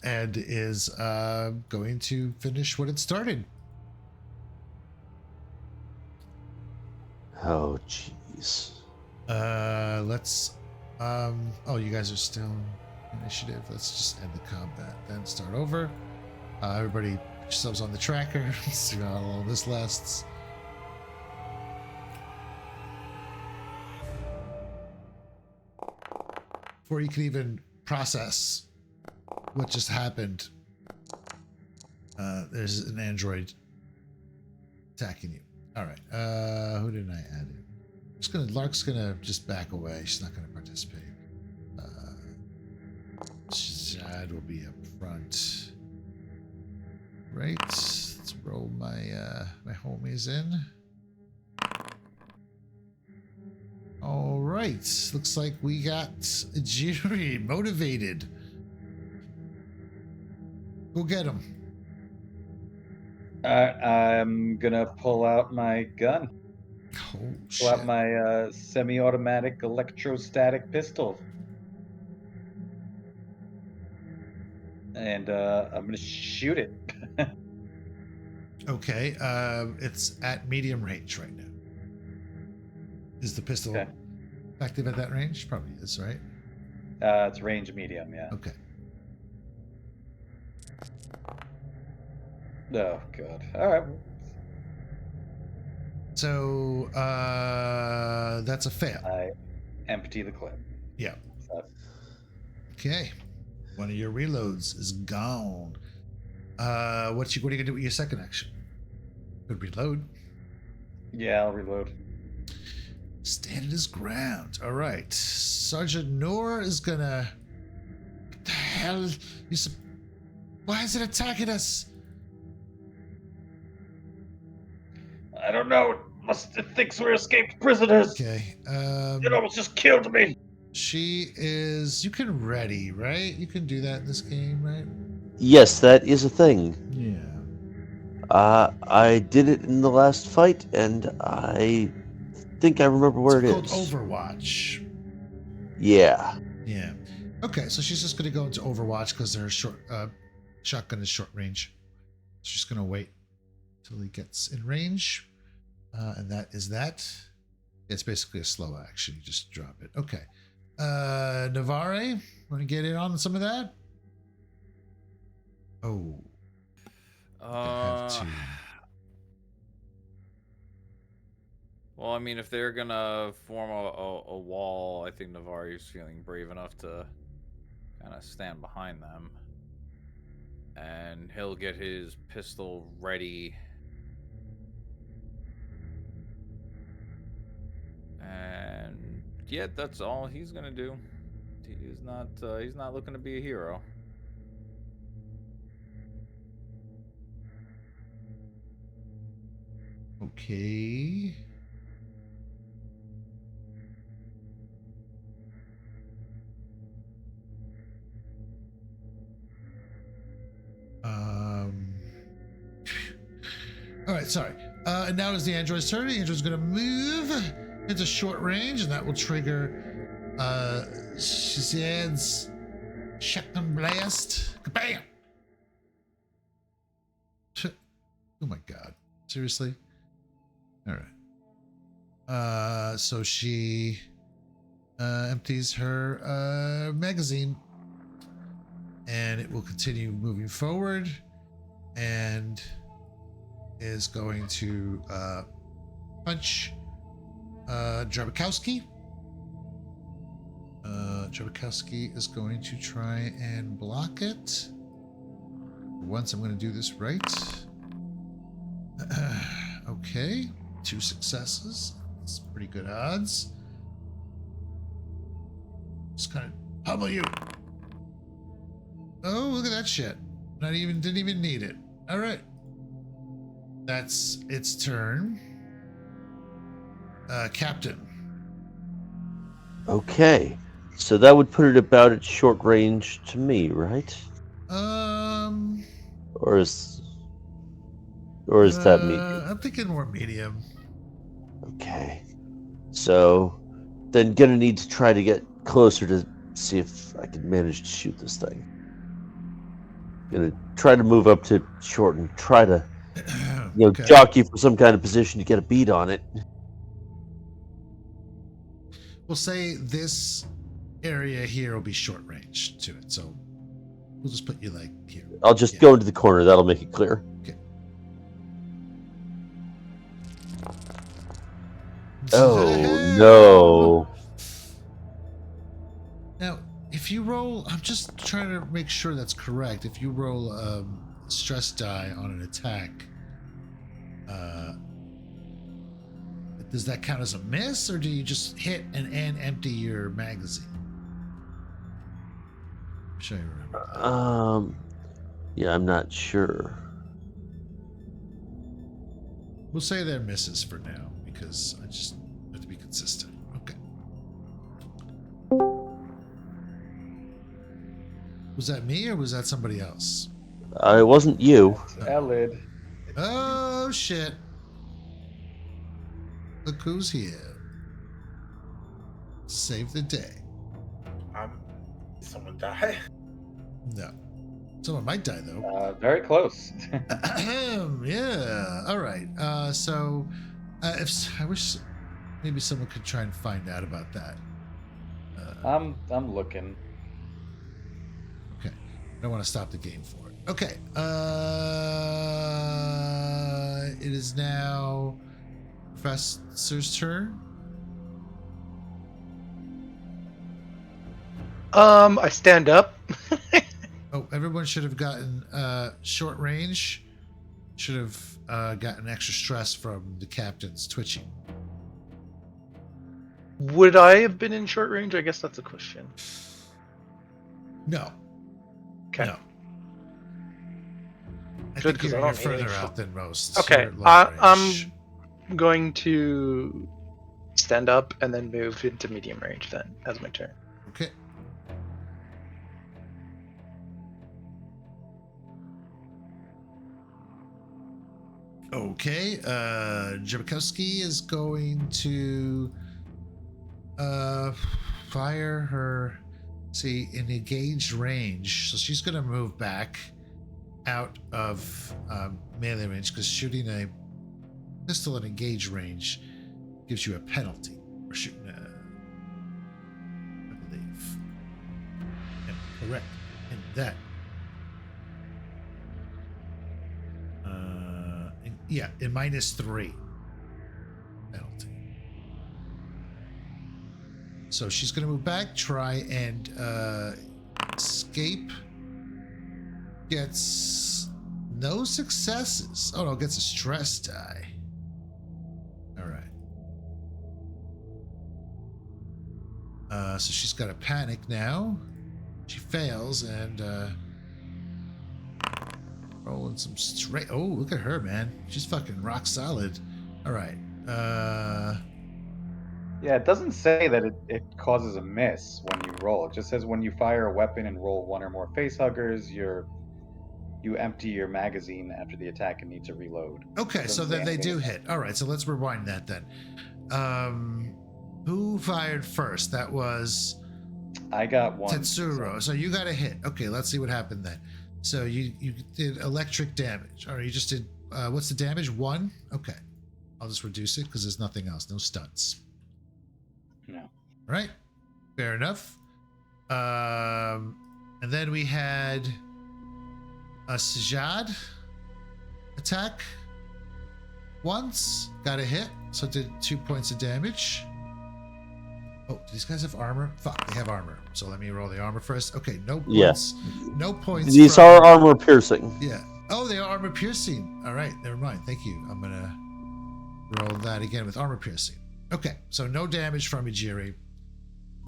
And is going to finish what it started. Oh, jeez. Let's. Oh, you guys are still initiative. Let's just end the combat, then start over. Everybody, put yourselves on the tracker. See how long this lasts. Before you can even process what just happened, there's an android attacking you. All right. Who didn't I add in? Lark's gonna just back away. She's not gonna participate. Shad will be up front. Right. Let's roll my my homies in. right. Looks like we got Jiri motivated. Go get him. I'm gonna pull out my gun. Oh, Pull out shit. my semi-automatic electrostatic pistol. And I'm gonna shoot it. Okay. It's at medium range right now. Is the pistol Okay. active at that range? Probably is, right? It's range medium, yeah. Okay. Oh god. All right. So that's a fail. I empty the clip. Yeah. So, Okay. One of your reloads is gone. What are you gonna do with your second action? Could reload. yeah, I'll reload. Stand his ground. All right. Sergeant Noor is gonna. What the hell? Why is it attacking us? I don't know. It thinks we're escaped prisoners. Okay. It almost just killed me. She is. You can ready, right? You can do that in this game, right? Yes, that is a thing. Yeah. I did it in the last fight, and I think I remember where it It's is. called Overwatch. Yeah. Yeah. Okay, so she's just gonna go into Overwatch because her shotgun is short range. She's gonna wait till he gets in range, and that is that. It's basically a slow action. You just drop it. Okay. Navarre, want to get in on some of that? Oh. I have to. Well, I mean, if they're gonna form a wall, I think Navarre's feeling brave enough to kind of stand behind them. And he'll get his pistol ready. And yeah, that's all he's gonna do. He's not looking to be a hero. Okay. All right, sorry. And now is the android's turn. The android's going to move into short range, and that will trigger Shazad's shotgun blast. Bam! Oh my god. Seriously? All right. So she empties her magazine, and it will continue moving forward, and is going to punch Drabikowski. Drabikowski is going to try and block it. Once I'm going to do this right. Okay, 2 successes. That's pretty good odds. Just kind of pummel you. Oh, look at that shit. Didn't even need it. All right. That's its turn. Captain. Okay. So that would put it about at short range to me, right? Or is that medium? I'm thinking more medium. Okay. So then gonna need to try to get closer to see if I can manage to shoot this thing. Gonna try to move up to short and try to Okay. jockey for some kind of position to get a beat on it. We'll say this area here will be short range to it, so we'll just put you like here. I'll just Yeah. go into the corner, that'll make it clear. Okay. Oh no. Now, if you roll, I'm just trying to make sure that's correct. If you roll stress die on an attack, does that count as a miss, or do you just hit and empty your magazine? I'm sure you remember that. Yeah, I'm not sure. We'll say they're misses for now because I just have to be consistent. Okay. Was that me or was that somebody else? It wasn't you. It's Elid. Oh shit! Look who's here. Save the day. Someone die? No. Someone might die though. Very close. Yeah. All right. So, if I wish maybe someone could try and find out about that. I'm looking. Okay. I don't want to stop the game for it. Okay. It is now Professor's turn. I stand up. Oh, everyone should have gotten short range. Should have gotten extra stress from the captain's twitching. Would I have been in short range? I guess that's a question. No. Okay. No. I Good, think 'cause I you're don't need further any out than most. Okay, You're at long I'm range. going to stand up and then move into medium range then as my turn. Okay. Okay, Jabakowski is going to fire her, see, in engaged range. So she's going to move back out of melee range because shooting a pistol in engaged range gives you a penalty for shooting a, I believe. Yeah, correct. And that. Yeah, in -3 penalty. So she's going to move back, try and escape. Gets no successes. Oh no, gets a stress die. All right. So she's got a panic now. She fails and rolling some straight. Oh, look at her, man. She's fucking rock solid. All right. Yeah, it doesn't say that it causes a miss when you roll. It just says when you fire a weapon and roll one or more face huggers, you empty your magazine after the attack and need to reload. Okay, so then they do hit. All right, so let's rewind that then. Who fired first? That was I got one. Tetsuro. So you got a hit. Okay, let's see what happened then. So you did electric damage. Or you just did what's the damage? 1? Okay. I'll just reduce it because there's nothing else. No stunts. No. All right. Fair enough. And then we had a Sajad attack once. Got a hit. So did 2 points of damage. Oh, do these guys have armor? Fuck, they have armor. So let me roll the armor first. Okay, no points. Yes. No points. These from- are armor piercing. Yeah. Oh, they are armor piercing. All right, never mind. Thank you. I'm gonna roll that again with armor piercing. Okay, so no damage from Ijiri.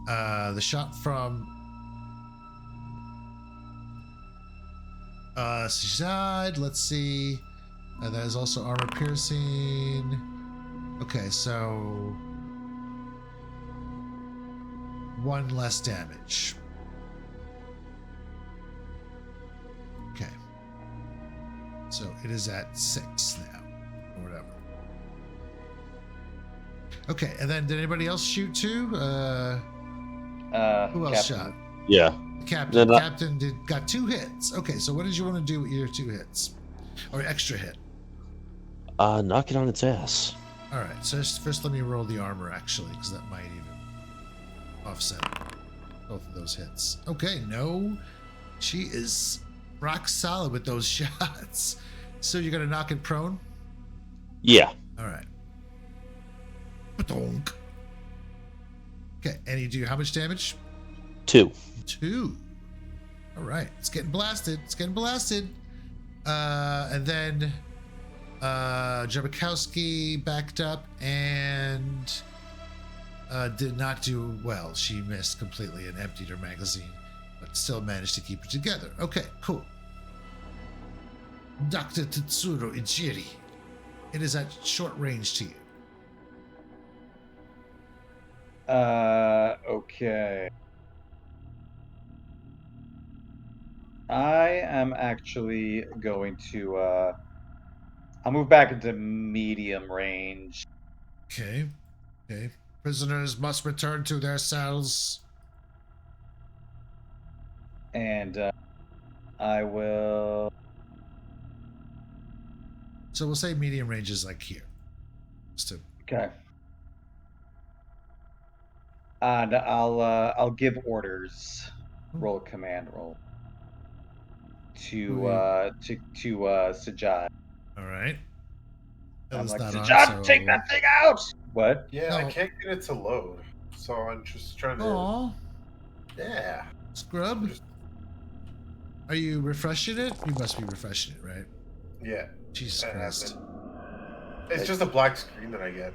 The shot from Sajad. Let's see. That is also armor piercing. Okay, so 1 less damage. Okay. So it is at 6 now, or whatever. Okay, and then did anybody else shoot too? Who else Captain. shot? Yeah. Captain. Then, Captain got 2 hits. Okay, so what did you want to do with your 2 hits? Or extra hit? Knock it on its ass. All right, so first let me roll the armor actually, because that might even offset both of those hits. Okay, no. She is rock solid with those shots. So you're going to knock it prone? Yeah. All right. Ba-donk. Okay, and you do how much damage? 2. 2. All right, it's getting blasted. It's getting blasted. And then Jabakowski backed up and did not do well. She missed completely and emptied her magazine, but still managed to keep it together. Okay, cool. Dr. Tetsuro Ijiri. It is at short range to you. Okay. I am actually going to. I'll move back into medium range. Okay. Okay. Prisoners must return to their cells. And I will. So we'll say medium range is like here. Just to... Okay. And I'll give orders. Roll a command roll. To Sajad. All right. I'm like, not Sajad, on, so... take that thing out. What? Yeah, No. I can't get it to load, so I'm just trying to. Aw, Yeah. scrub. Just- Are you refreshing it? You must be refreshing it, right? Yeah. Jesus I have Christ. it. It's just a black screen that I get.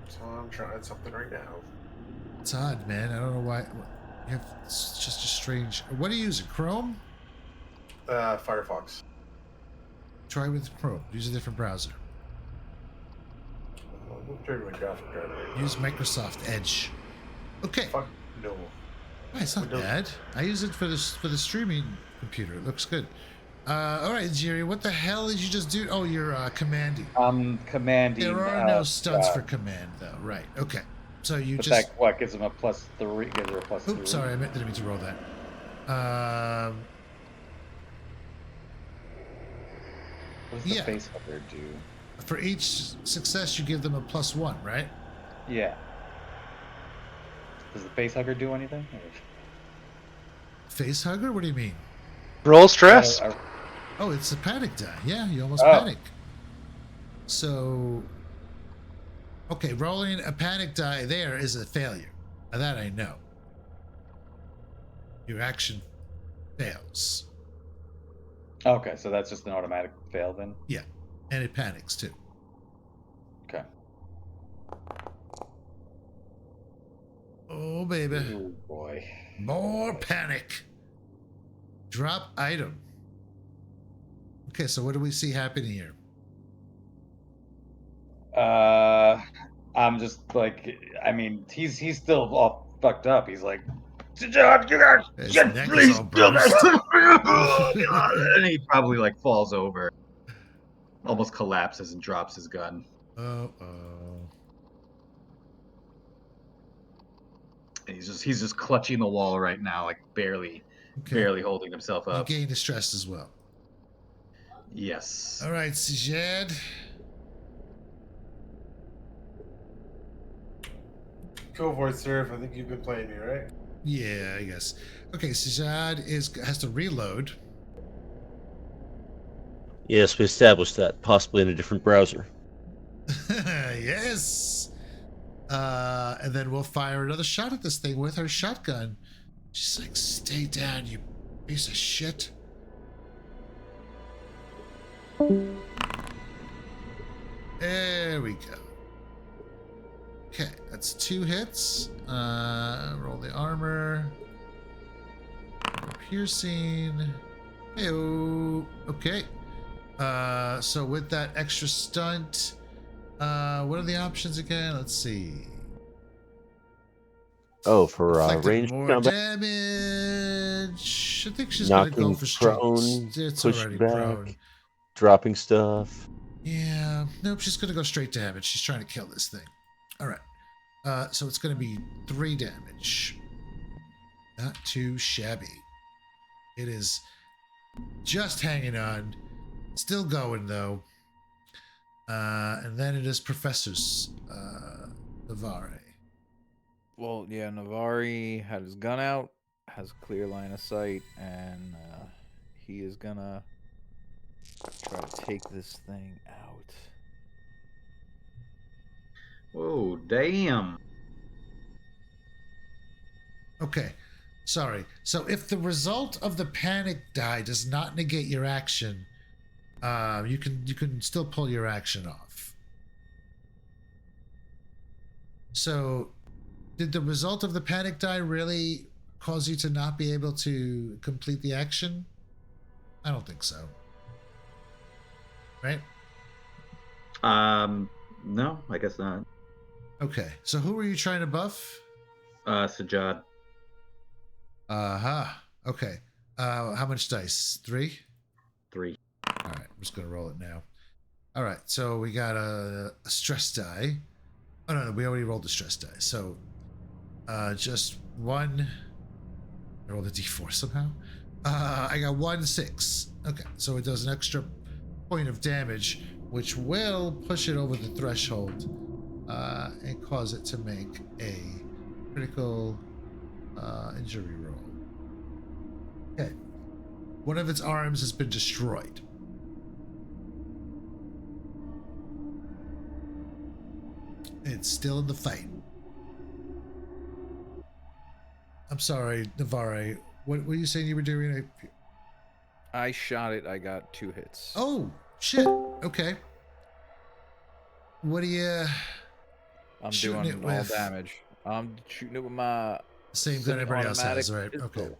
So I'm trying something right now. It's odd, man. I don't know why. It's just a strange. What do you use? Chrome? Firefox. Try with Chrome. Use a different browser. I'll trade my graphic card right now. Use Microsoft Edge. Okay. Fuck no. Why, it's not Windows. bad. I use it for the streaming computer. It looks good. All right, Jerry. What the hell did you just do? Oh, you're commanding. I'm commanding. There are no stunts for command, though. Right. Okay. So you But just. that what gives him a +3? Gives her a +3. Oops, sorry. Didn't mean to roll that. What does the yeah. face hugger do? For each success, you give them a +1, right? Yeah. Does the face hugger do anything? Face hugger? What do you mean? Roll stress. Oh, it's a panic die. Yeah, you almost Oh. panic. So, okay, rolling a panic die there is a failure. Now that I know. Your action fails. Okay, so that's just an automatic fail then. Yeah, and it panics too. Okay. Oh, baby. Oh boy. More panic. Drop item. Okay, so what do we see happening here? I'm just like, I mean, he's still all fucked up. He's like, John, you guys, His get, neck is please, all do bruised. that. And he probably like falls over, almost collapses and drops his gun. Oh. And he's just clutching the wall right now, like barely holding himself You up. gain distress as well. Yes. All right, Sajad. Go voice surf. I think you've been playing me, right? Yeah, I guess. Okay, Sajad has to reload. Yes, we established that, possibly in a different browser. Yes. And then we'll fire another shot at this thing with her shotgun. She's like, "Stay down, you piece of shit." There we go. Okay, that's 2 hits. Roll the armor. Piercing. Hey-oh. Okay. So with that extra stunt, what are the options again? Let's see. Oh, for Inflicted range more combat, damage. I think she's gonna go knocking for straight. prone, It's push already back, prone. dropping stuff. Yeah. Nope. She's gonna go straight damage. She's trying to kill this thing. All right. So it's gonna be 3 damage. Not too shabby. It is just hanging on. Still going though. And then it is Professor's Navari. Well, yeah, Navari had his gun out, has a clear line of sight, and he is gonna try to take this thing out. Oh, damn. Okay. Sorry. So if the result of the panic die does not negate your action, you can still pull your action off. So did the result of the panic die really cause you to not be able to complete the action? I don't think so. Right? No, I guess not. Okay. So who were you trying to buff? Sajad. Okay. How much dice? 3? 3. All right, I'm just gonna roll it now. All right, so we got a stress die. Oh no, we already rolled the stress die. So, just one. I rolled a d4 somehow. I got 1 6. Okay, so it does an extra point of damage, which will push it over the threshold, and cause it to make a critical injury roll. Okay, one of its arms has been destroyed. It's still in the fight. I'm sorry, Navarre. What were you saying you were doing? I shot it. I got 2 hits. Oh, shit. Okay. What do you... I'm shooting doing it all with- damage. I'm shooting it with my Same gun everybody else has, right? semi-automatic Okay. pistol.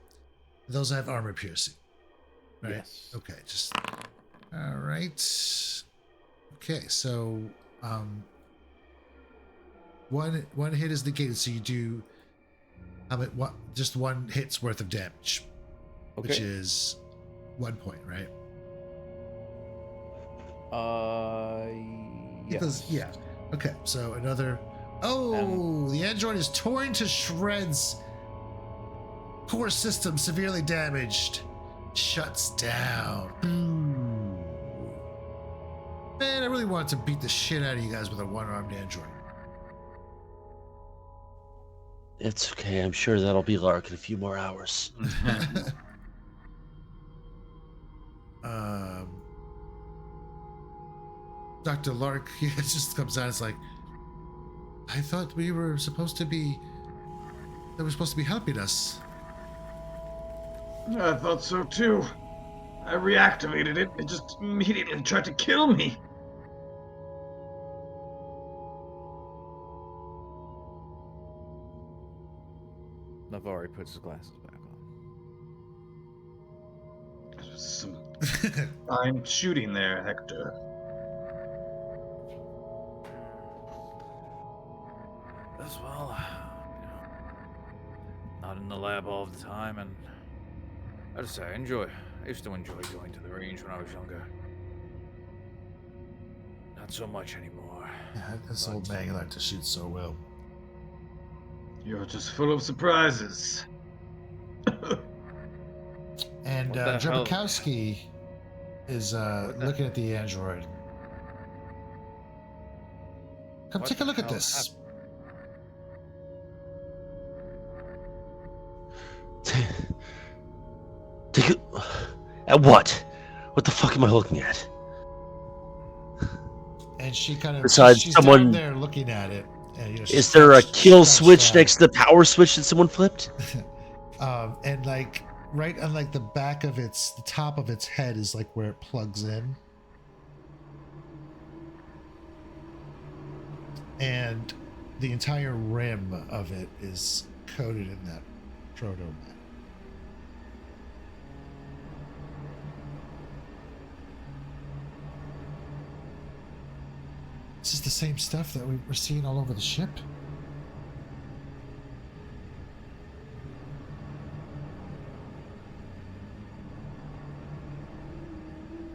Those have armor piercing. Right? Yes. Okay, just... All right. Okay, so... One hit is negated, so you do... just 1 hit's worth of damage. Okay. Which is 1 point, right? Yes. Because, yeah. Okay, so another... Oh, the android is torn to shreds. Core system severely damaged. Shuts down. Man, I really wanted to beat the shit out of you guys with a one-armed android. It's okay. I'm sure that'll be Lark in a few more hours. Dr. Lark just comes out. It's like, I thought we were supposed to be. They were supposed to be helping us. I thought so too. I reactivated it. It just immediately tried to kill me. Navari puts his glasses back on. There's some fine shooting there, Hector. As well, not in the lab all the time, and I just say I used to enjoy going to the range when I was younger. Not so much anymore. Yeah, this old man liked to shoot so well. You're just full of surprises. And What the hell? Jabakowski is looking at the android. Come What take a the look at hell this. Take it. At what? What the fuck am I looking at? And she kind of Besides she's someone- down there looking at it. And, Is there a kill scratched switch out. next to the power switch that someone flipped? And like right on like the back of the top of its head is like where it plugs in. And the entire rim of it is coated in that proto-mat. This is the same stuff that we were seeing all over the ship.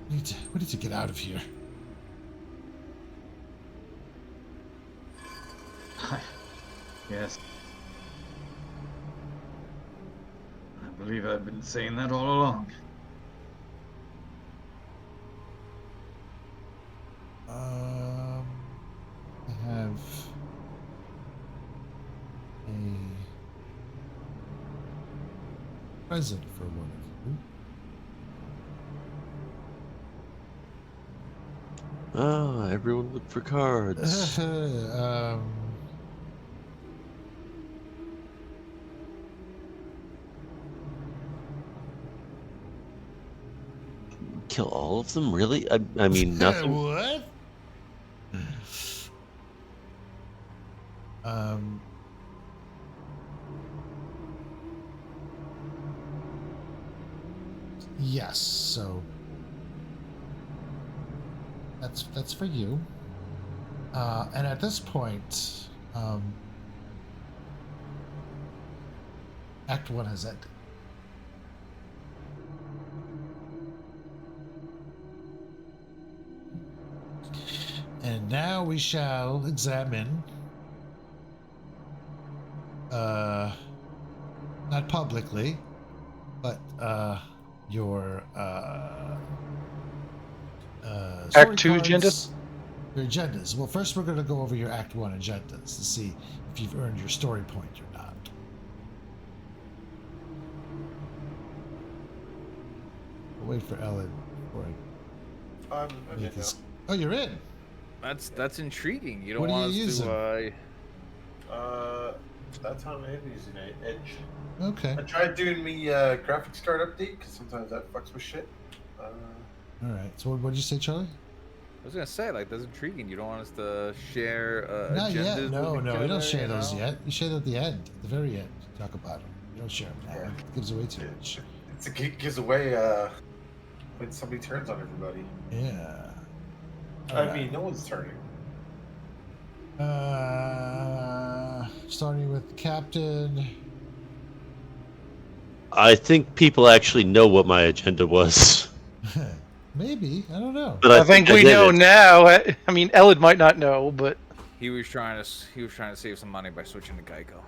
We need to get out of here. Yes. I believe I've been saying that all along. I have a present for one of you. Oh, everyone look for cards. Kill all of them? Really? I mean, nothing. What? Yes. So that's for you. And at this point, Act 1 has ended. now we shall examine, not publicly, but your Act 2 cards, agendas? Your agendas. Well, first we're going to go over your Act 1 agendas to see if you've earned your story point or not. We'll wait for Ellen. I'm in now. Oh, you're in. That's intriguing. You don't What are want you us to. That's how I'm using Edge. Okay. I tried doing me graphics card update because sometimes that fucks with shit. All right. So what did you say, Charlie? I was gonna say, like, that's intriguing. You don't want us to share Not yet. agendas No, with each we don't other, share you those know? yet. You share them at the end, at the very end. Talk about them. You don't share them now. Yeah. It gives away too much. It gives away when somebody turns on everybody. Yeah. I mean, no one's turning. Starting with the captain. I think people actually know what my agenda was. Maybe, I don't know. But I think we did know it. now. I mean, Ellen might not know, but He was trying to save some money by switching to Geico.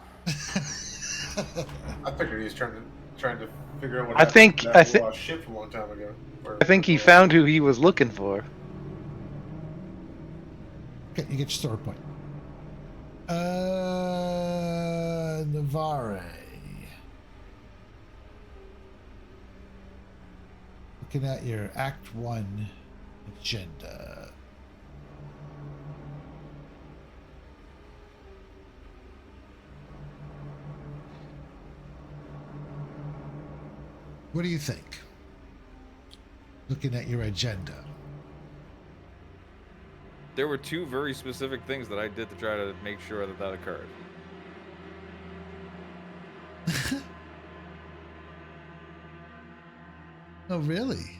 I figured he was trying to figure out what I happened think- to I that thi- lost ship a long time ago. I think he found who he was looking for. Okay, you get your story point. Navarre. Looking at your Act 1 agenda. What do you think? Looking at your agenda. There were two very specific things that I did to try to make sure that that occurred. Oh, really?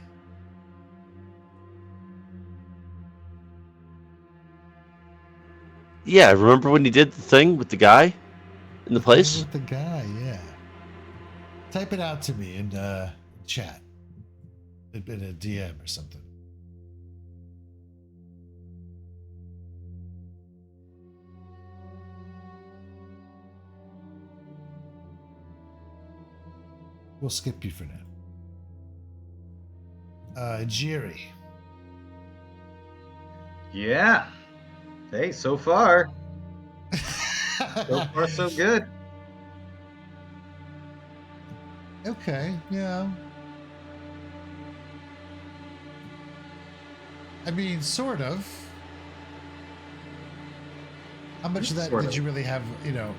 Yeah, remember when you did the thing with the guy in the place? With the guy, yeah. Type it out to me in chat. In a DM or something. We'll skip you for now. Jiri. Yeah. Hey, so far. So far, so good. Okay, yeah. I mean, sort of. How much of that Sort did of. you really have,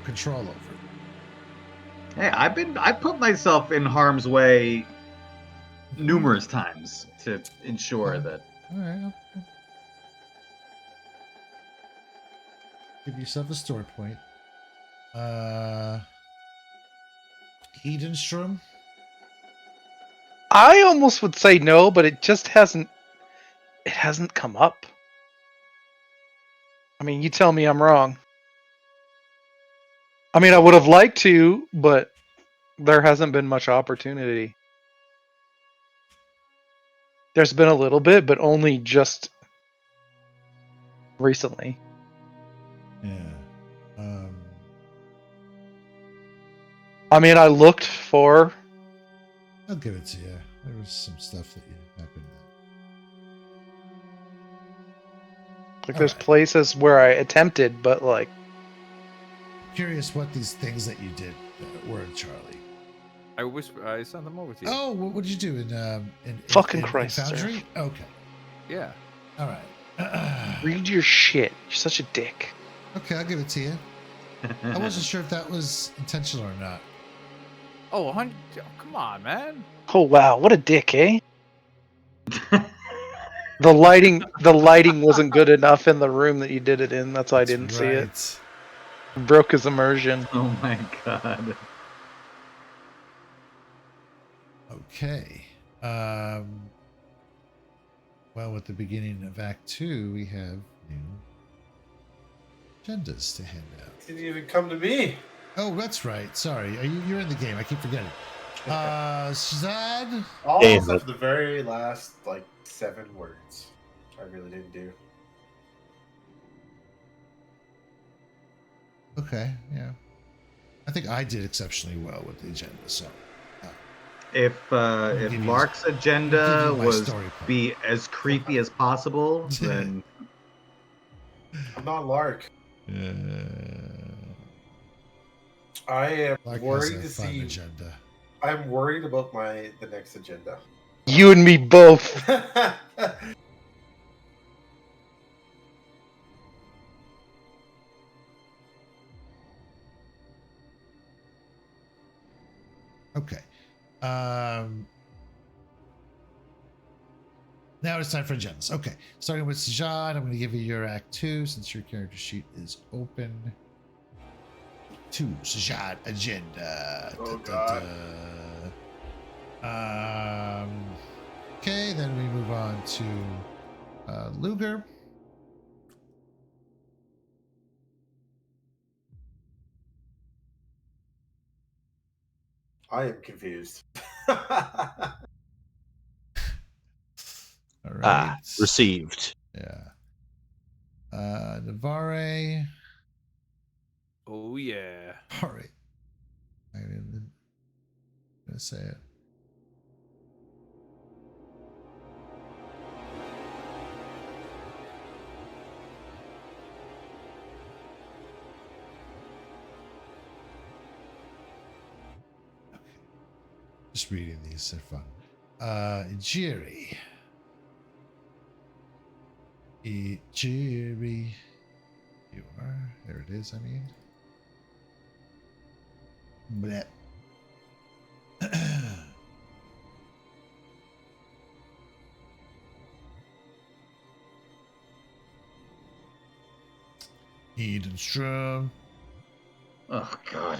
control over? Hey, I put myself in harm's way numerous times to ensure that. All right. Okay. Give yourself a story point. Edenstrom. I almost would say no, but it just hasn't. It hasn't come up. I mean, you tell me I'm wrong. I mean, I would have liked to, but there hasn't been much opportunity. There's been a little bit, but only just recently. Yeah. I mean, I looked for. I'll give it to you. There was some stuff that happened. Like, there's places where I attempted, but like. Curious what these things that you did were, Charlie. I sent them over to you. Oh, what did you do in Fucking Christ, in sir. Foundry? Okay. Yeah. All right. Read your shit. You're such a dick. Okay, I'll give it to you. I wasn't sure if that was intentional or not. Oh, 100. Oh, come on, man. Oh wow, what a dick, eh? The lighting wasn't good enough in the room that you did it in. That's why I didn't see it. Broke his immersion. Oh my god. Okay. Well, at the beginning of Act 2, we have new agendas to hand out. Didn't even come to me. Oh, that's right. Sorry. You're in the game. I keep forgetting. Shazad? All Damn except it. the very last 7 words. I really didn't do. Okay, yeah. I think I did exceptionally well with the agenda, so. If give you- Lark's give agenda you my was story point. be as creepy as possible, then I'm not Lark. Uh, I am Lark has worried a to fun see. agenda. I'm worried about the next agenda. You and me both. Okay. Now it's time for agendas. Okay. Starting with Sajad, I'm going to give you your Act 2 since your character sheet is open. 2, Sajad, agenda. Oh, God. Okay, then we move on to Luger. I am confused. All right. Received. Yeah. Navarre. Oh yeah. All right. I'm gonna say it. Okay. Just reading these, they're fun. Jerry. Jerry. You are. There it is, I mean. Bleh. Edenstrom. oh god.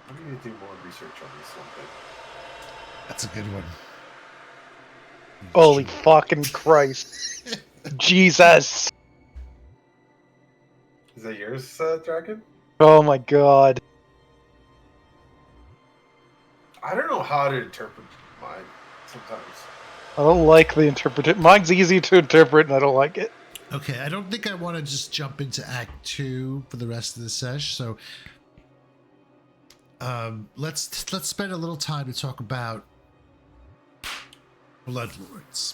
I'm going to do more research on this one thing. That's a good one. Holy fucking Christ. Jesus. Is that yours, Dragon? Oh my god. I don't know how to interpret mine sometimes. I don't like the interpretation. Mine's easy to interpret and I don't like it. Okay, I don't think I want to just jump into Act 2 for the rest of the sesh, so let's spend a little time to talk about Bloodlords.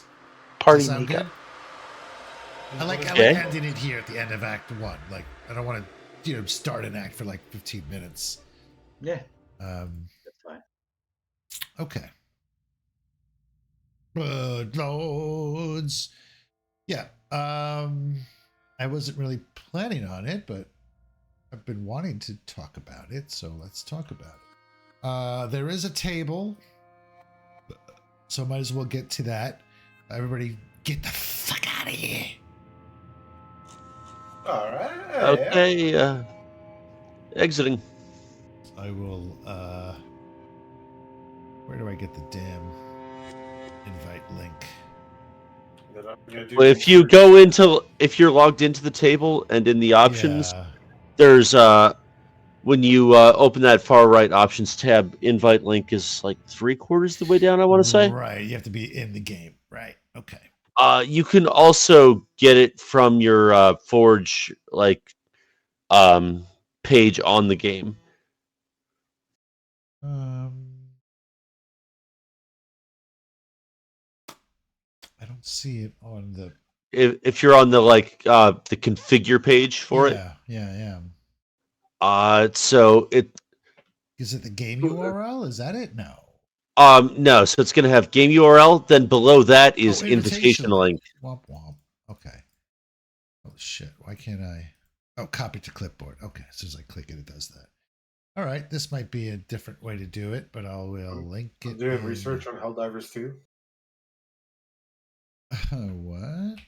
Party Does that sound Mika. good? I like Okay. ending it here at the end of Act 1. Like, I don't want to start an act for like 15 minutes. Yeah, Um, that's fine. okay. Bloodlords. Yeah. I wasn't really planning on it, but I've been wanting to talk about it, so let's talk about it. There is a table, so might as well get to that. Everybody, get the fuck out of here. All right. Okay. Exiting. I will. Where do I get the damn invite link? Then I'm gonna do Well, if you research. if you're logged into the table and in the options, Yeah. there's when you open that far right options tab, invite link is like 3/4 the way down, I want to say. Right. You have to be in the game. Right. Okay. You can also get it from your Forge page on the game. I don't see it on the. If you're on the the configure page for it. Yeah. So it Is it the game URL? Is that it? No. no, so it's gonna have game URL, then below that is invitation link. Womp womp. Okay. Oh shit. Why can't I? Oh, copy to clipboard. Okay. As soon as I click it, it does that. All right. This might be a different way to do it, but will link it. I'm doing research on Helldivers 2. What?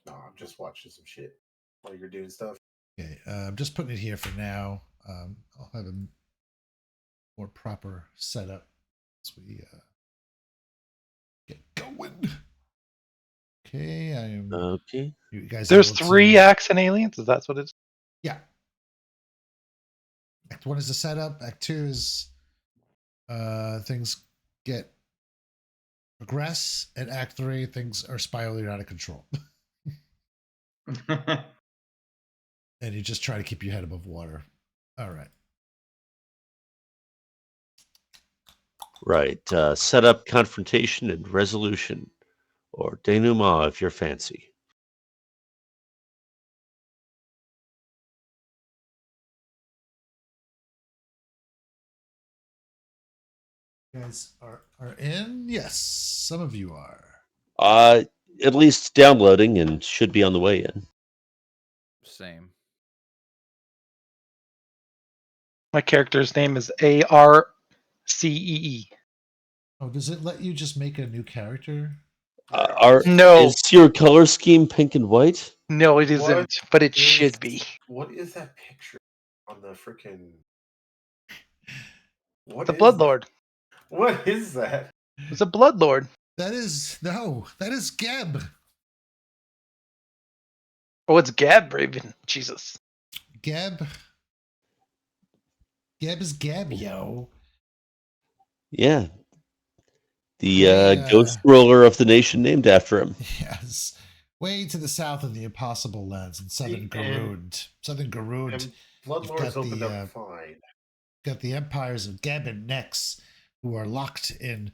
No, I'm just watching some shit while you're doing stuff. Okay. I'm just putting it here for now. I'll have a more proper setup as we get going. Okay, I am. Okay. You guys. There's able 3 to- acts and aliens. Is that what it's? Yeah. Act 1 is the setup. Act 2 is things get progress, and Act 3, things are spiraling out of control. And you just try to keep your head above water. All right. Right. Set up, confrontation, and resolution. Or denouement if you're fancy. You guys are in? Yes, some of you are. At least downloading and should be on the way in. Same. My character's name is ARCEE. Oh, does it let you just make a new character? No. Is your color scheme pink and white? No, it isn't, but it should be. What is that picture on the freaking? The Bloodlord. What is that? It's a Bloodlord. That is Geb. Oh, it's Gab Raven. Jesus. Geb is Gab, yo. Yeah. The ghost ruler of the nation named after him. Yes. Way to the south of the Impossible Lands in southern Garund. Southern Garund. Bloodlords opened up fine. Got the empires of Geb and Nex, who are locked in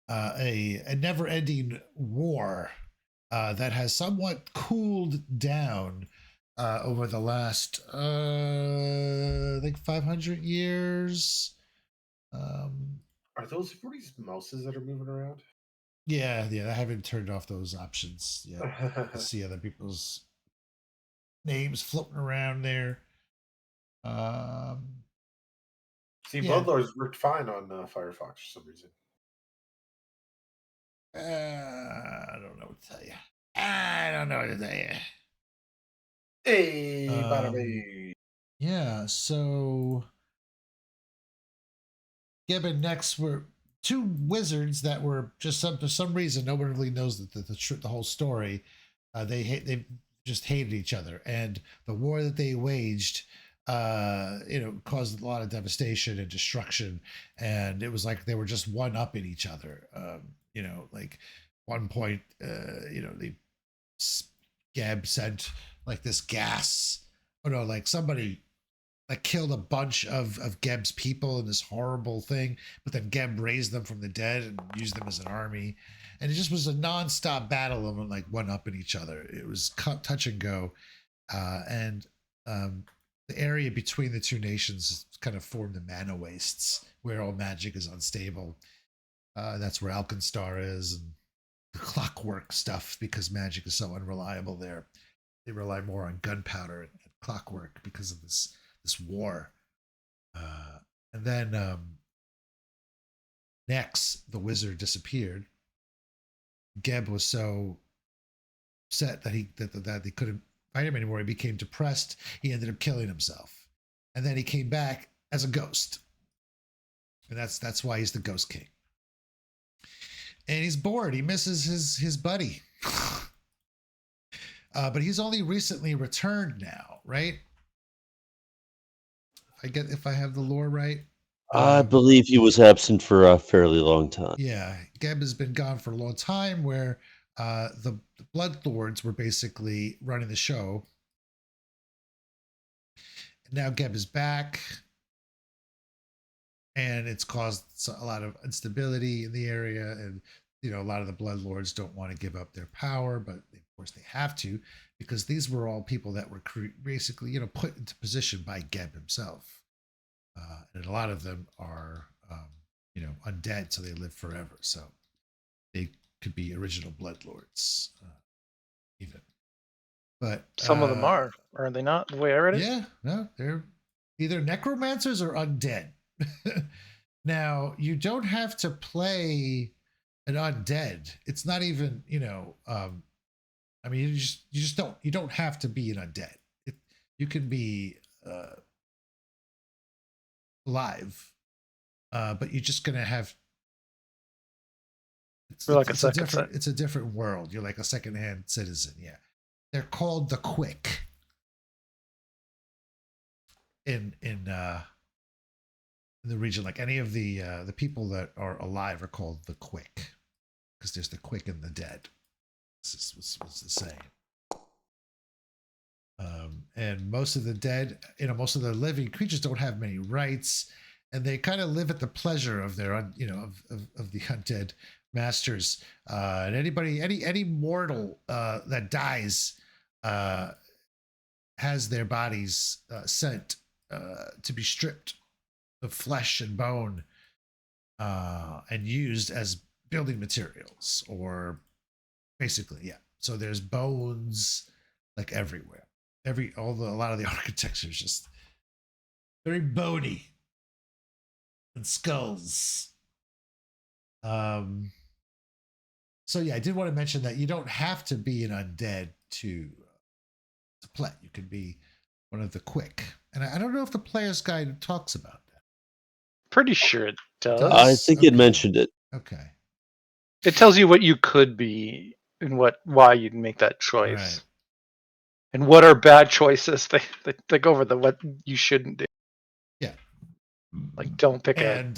a never-ending war that has somewhat cooled down over the last, I think, 500 years. Are those these mouses that are moving around? Yeah, I haven't turned off those options yet. I see other people's names floating around there. Bloodlords worked fine on Firefox for some reason. I don't know what to tell you. I don't know what to tell you. Hey, bada bing. Yeah, so Geb and Nex were two wizards that were just for some reason, no one really knows the whole story. They just hated each other, and the war that they waged caused a lot of devastation and destruction, and it was like they were just one up in each other. Like one point, Geb sent like this gas. Oh no, like somebody like killed a bunch of Geb's people in this horrible thing, but then Geb raised them from the dead and used them as an army. And it just was a nonstop battle of like one up in each other. It was touch and go. And the area between the two nations kind of formed the mana wastes where all magic is unstable. That's where Alkenstar is, and the clockwork stuff, because magic is so unreliable there. They rely more on gunpowder and clockwork because of this war. And then Nex, the wizard, disappeared. Geb was so upset that they couldn't fight him anymore. He became depressed. He ended up killing himself, and then he came back as a ghost, and that's why he's the Ghost King. And he's bored. He misses his buddy, but he's only recently returned now, right? If I have the lore right. I believe he was absent for a fairly long time. Yeah, Geb has been gone for a long time, where the Bloodlords were basically running the show. And now Geb is back, and it's caused a lot of instability in the area, and a lot of the Bloodlords don't want to give up their power, but of course they have to, because these were all people that were basically put into position by Geb himself. And a lot of them are, undead, so they live forever. So they could be original Bloodlords, even. But some of them are they not? The way I read it. Yeah, no, they're either necromancers or undead. Now you don't have to play an undead. It's not even, I mean, you don't have to be an undead. You can be alive, but you're just gonna have. It's a different world. You're like a secondhand citizen. Yeah, they're called the Quick in the region. Like any of the people that are alive are called the Quick. because there's the quick and the dead. This is what's the saying. And most of the dead, most of the living creatures don't have many rights, and they kind of live at the pleasure of their, of the undead masters. And any mortal that dies has their bodies sent to be stripped of flesh and bone and used as building materials, or basically, yeah. So there's bones like everywhere. A lot of the architecture is just very bony, and skulls. So yeah, I did want to mention that you don't have to be an undead to play. You can be one of the quick, and I don't know if the player's guide talks about that. Pretty sure it does. I think it mentioned it. Okay. It tells you what you could be and why you'd make that choice. Right. And what are bad choices? They go over what you shouldn't do. Yeah. Like, don't pick a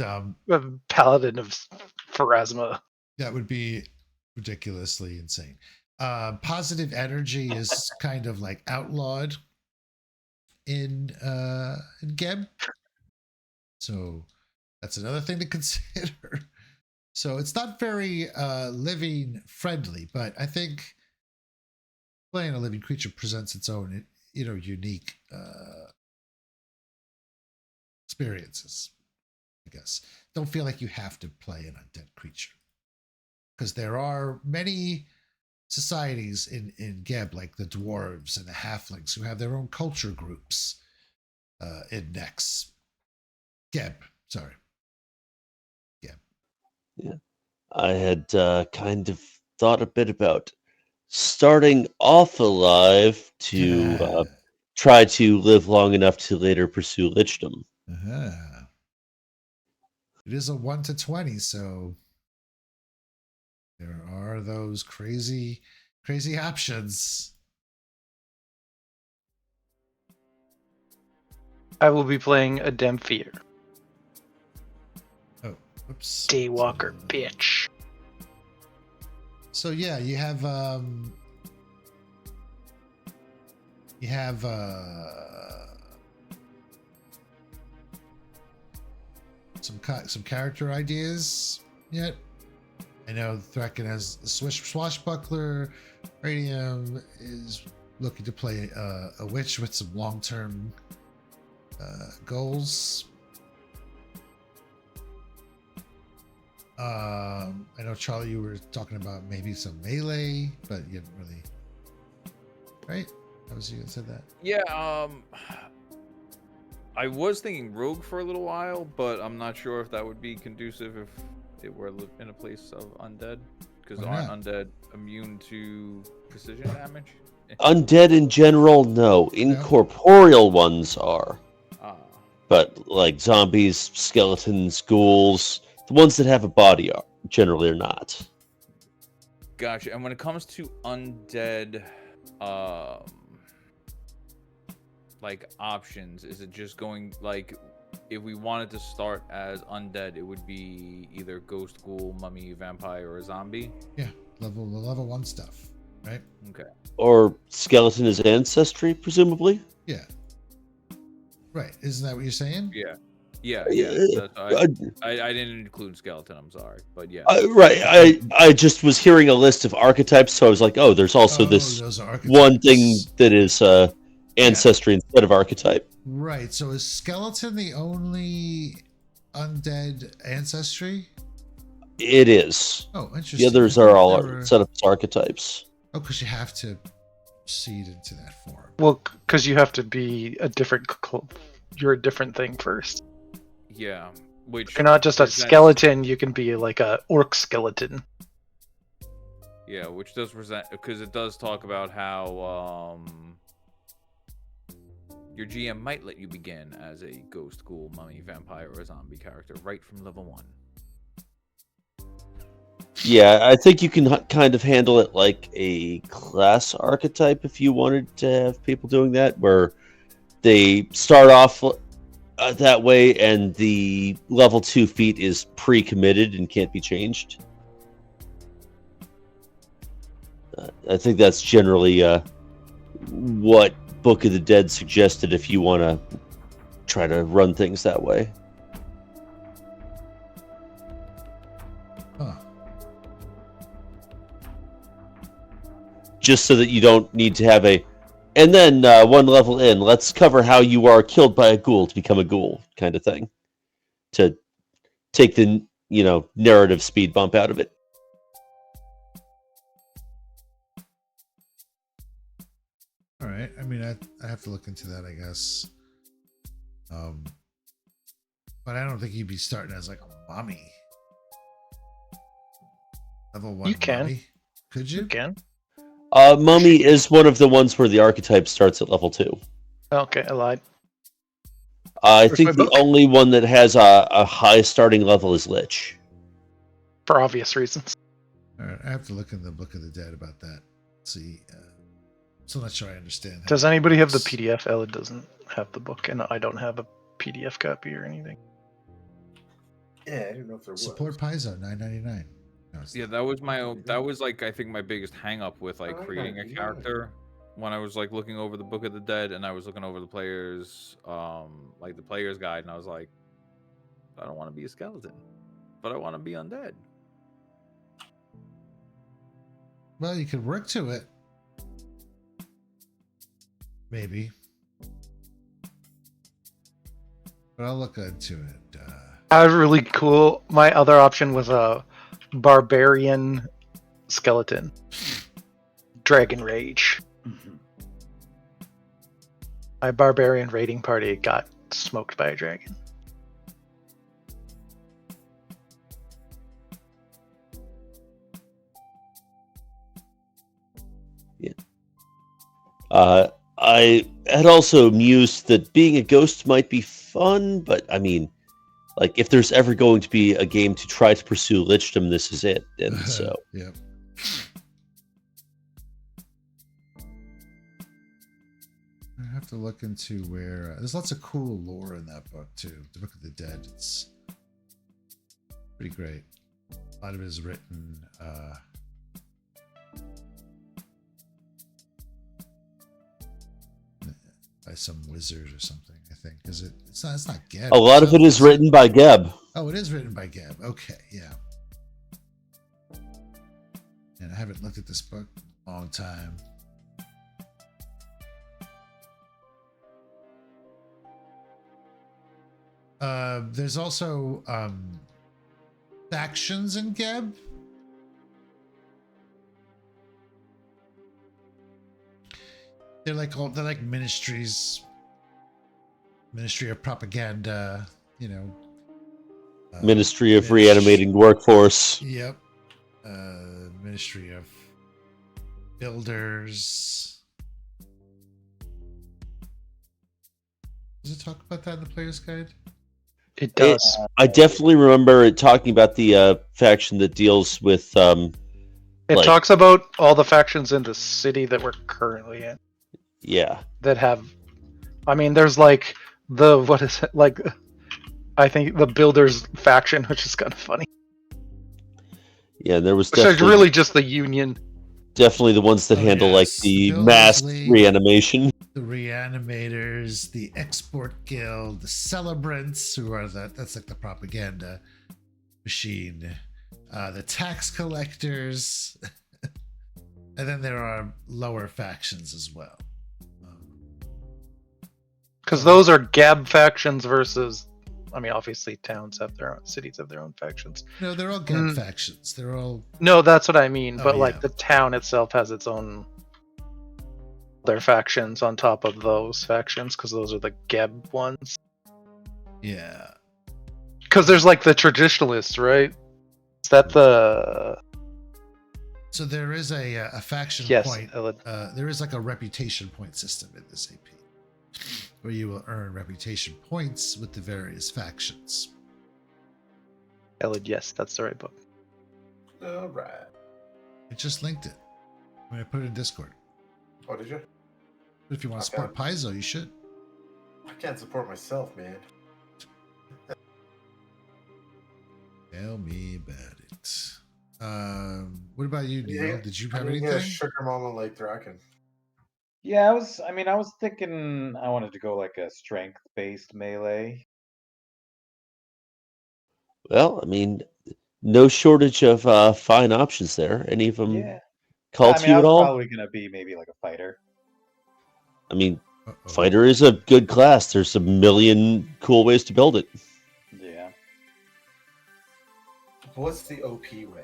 paladin of Pharasma. That would be ridiculously insane. Positive energy is kind of like outlawed in Geb. So that's another thing to consider. So it's not very living friendly, but I think playing a living creature presents its own, unique experiences, I guess. Don't feel like you have to play an undead creature, because there are many societies in Geb, like the dwarves and the halflings, who have their own culture groups in Nex. Geb. Yeah. I had kind of thought a bit about starting off alive to try to live long enough to later pursue lichdom. It is a 1 to 20, so there are those crazy options. I will be playing a Demphier. Oh, oops. Daywalker, bitch. So yeah, you have some character ideas yet. I know Threkken has the Swashbuckler. Radium is looking to play a witch with some long-term goals. I know, Charlie, you were talking about maybe some melee, but you didn't really. Right? That was you that said that? Yeah, I was thinking rogue for a little while, but I'm not sure if that would be conducive if it were in a place of undead, because aren't undead immune to precision damage? Undead in general, no. Incorporeal ones are. But like zombies, skeletons, ghouls, the ones that have a body are generally not. Gotcha. And when it comes to undead, like options, is it just going like, if we wanted to start as undead, it would be either ghost, ghoul, mummy, vampire, or zombie? Yeah, level 1 stuff, right? Okay. Or skeleton is ancestry, presumably. Yeah. Right. Isn't that what you're saying? Yeah. I didn't include skeleton. I'm sorry, but yeah. Right. I just was hearing a list of archetypes, so I was like, oh, there's also this one thing that is ancestry instead of archetype. Right. So is skeleton the only undead ancestry? It is. Oh, interesting. The others are all set up as archetypes. Oh, because you have to seed into that form. Well, because you have to be you're a different thing first. Yeah. Which you're not just a skeleton, you can be like a orc skeleton. Yeah, which does present, because it does talk about how your GM might let you begin as a ghost, ghoul, mummy, vampire, or zombie character right from level 1. Yeah, I think you can kind of handle it like a class archetype if you wanted to have people doing that, where they start off that way and the level 2 feat is pre-committed and can't be changed. I think that's generally what Book of the Dead suggested if you want to try to run things that way. Huh. Just so that you don't need to have a... And then one level in, let's cover how you are killed by a ghoul to become a ghoul, kind of thing. To take the, narrative speed bump out of it. All right. I mean, I have to look into that, I guess. But I don't think you'd be starting as like a mummy. Level 1 You can. mummy. Could you? You can. Mummy is one of the ones where the archetype starts at level 2. Okay, I lied. I Where's think my the book? only one that has a high starting level is Lich. For obvious reasons. All right. I have to look in the Book of the Dead about that. See. So not sure I understand. Does anybody have the PDF? Ella doesn't have the book, and I don't have a PDF copy or anything. Yeah, I didn't know if there was. Support Paizo $9.99. No, it's Yeah, not. that was my own. That was like I think my biggest hang up with like Oh, creating yeah, a yeah. character when I was like looking over the Book of the Dead and I was looking over the players, like the player's guide, and I was like, I don't want to be a skeleton, but I want to be undead. Well, you could work to it. Maybe. But I'll look into it. Really cool. My other option was a barbarian skeleton. Dragon Rage. Mhm. My barbarian raiding party got smoked by a dragon. I had also mused that being a ghost might be fun, but I mean, like, if there's ever going to be a game to try to pursue lichdom, this is it. And so, Yep. I have to look into where there's lots of cool lore in that book too. The Book of the Dead. It's pretty great. A lot of it is written. By some wizard or something, I think. Is it? It's not. It's not Geb. a lot of it is written by Geb. Oh, it is written by Geb. Okay, yeah. And I haven't looked at this book in a long time. There's also factions in Geb. They're like ministries. Ministry of Propaganda, Ministry of Reanimating Workforce. Yep. Ministry of Builders. Does it talk about that in the player's guide? It does. I definitely remember it talking about the faction that deals with. It talks about all the factions in the city that we're currently in. Yeah. That have, I mean, there's like what is it like? I think the Builders faction, which is kind of funny. Yeah, there was Which is definitely really just the Union. definitely the ones that handle like yes. the Builders mass League. reanimation. The Reanimators, the Export Guild, the Celebrants, who are that's like the propaganda machine, the tax collectors, and then there are lower factions as well. Because those are Gab factions versus, I mean, obviously towns have their own, cities have their own factions. No, they're all Geb factions. They're all. No, that's what I mean. Oh, But yeah. like the town itself has its own their factions on top of those factions, because those are the Geb ones. Yeah. Because there's like the traditionalists, right? Is that the So there is a faction yes? point. There is like a reputation point system in this AP, where you will earn reputation points with the various factions. Elid, yes, that's the right book. All right. I just linked it. I'm gonna put it in Discord. Oh, did you? But if you want to Okay. support Paizo, you should. I can't support myself, man. Tell me about it. What about you, Neil? Yeah, Did you I have didn't get anything? a sugar mama like Draken. Yeah, I was thinking I wanted to go like a strength-based melee. Well, I mean, no shortage of fine options there. Any of them Yeah. call I to mean, I you at was all? probably gonna be maybe like a fighter. I mean, Uh-oh. fighter is a good class. There's a million cool ways to build it. Yeah. What's the OP way?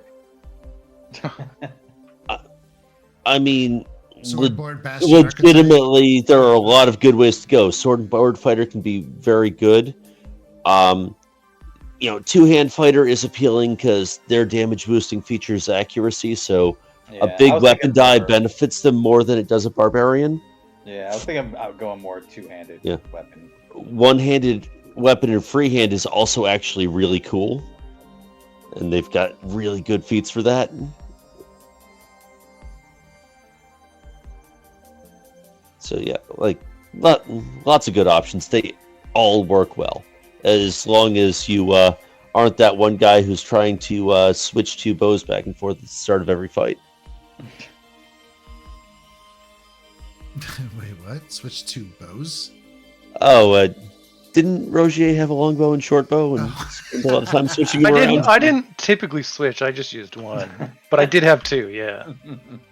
I mean, Swordboard Bastion Archetype. legitimately, there are a lot of good ways to go. Sword and board fighter can be very good. Two-hand fighter is appealing because their damage boosting features accuracy, so a Yeah, I big was weapon thinking die more- benefits them more than it does a barbarian. Yeah, I was thinking I'm going more two-handed Yeah. weapon. One-handed weapon and freehand is also actually really cool, and they've got really good feats for that. So yeah, like lots of good options. They all work well, as long as you aren't that one guy who's trying to switch two bows back and forth at the start of every fight. Wait, what? Switch to bows? Oh, didn't Rogier have a longbow and short bow and spend a lot of time switching them around? I didn't typically switch. I just used one, but I did have two. Yeah,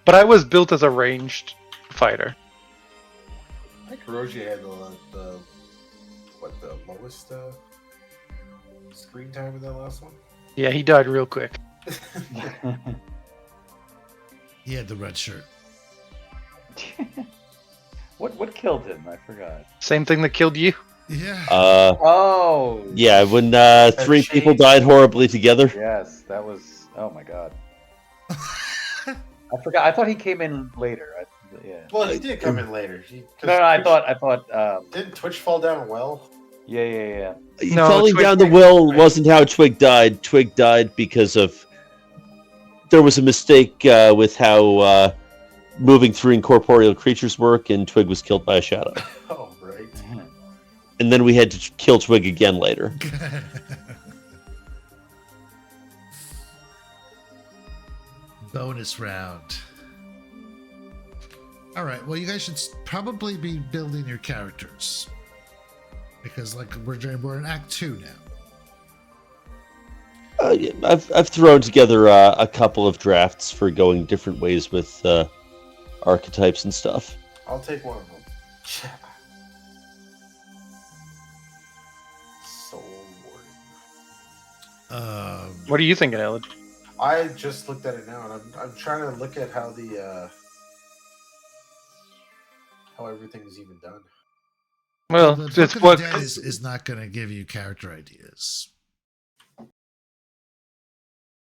but I was built as a ranged fighter. I think Rogier had the lowest screen time in that last one. Yeah, he died real quick. He had the red shirt. What killed him? I forgot. Same thing that killed you. Yeah. Oh. Yeah, when three people changed. died horribly together. Yes, that was. Oh my god. I forgot. I thought he came in later. Yeah. Well, he did come in later. No, I thought. Didn't Twitch fall down well? Yeah. No, Falling Twig down the died, well right? wasn't how Twig died. Twig died because of there was a mistake with how moving through incorporeal creatures work, and Twig was killed by a shadow. Oh, right. And then we had to kill Twig again later. Bonus round. All right. Well, you guys should probably be building your characters because, like, we're in Act 2 now. Yeah, I've thrown together a couple of drafts for going different ways with archetypes and stuff. I'll take one of them. Soul Warden. What are you thinking, Ellen? I just looked at it now, and I'm trying to look at how how everything's even done. Well, the Book it's of the what Dead is not going to give you character ideas.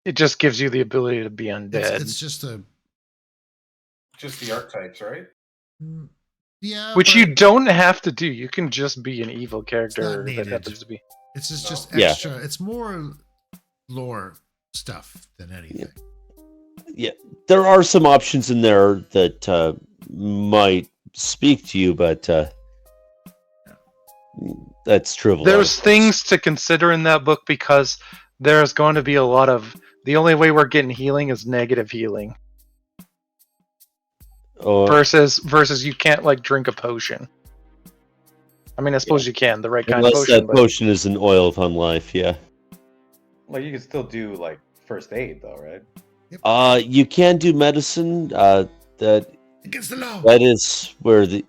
it just gives you the ability to be undead, It's just a Just the archetypes, right? yeah, which but you don't have to do. You can just be an evil character that needed. happens to be. It's just Yeah. extra. It's more lore stuff than anything. Yeah, there are some options in there that might speak to you, but that's true. of a lot There's of things to consider in that book because there's going to be a lot of. The only way we're getting healing is negative healing. Oh, Versus you can't like drink a potion. I mean, I suppose you can, the right kind of unless potion. that But potion is an oil of unlife, yeah. Like you can still do like first aid though, right? You can do medicine. That Against the law. is where the.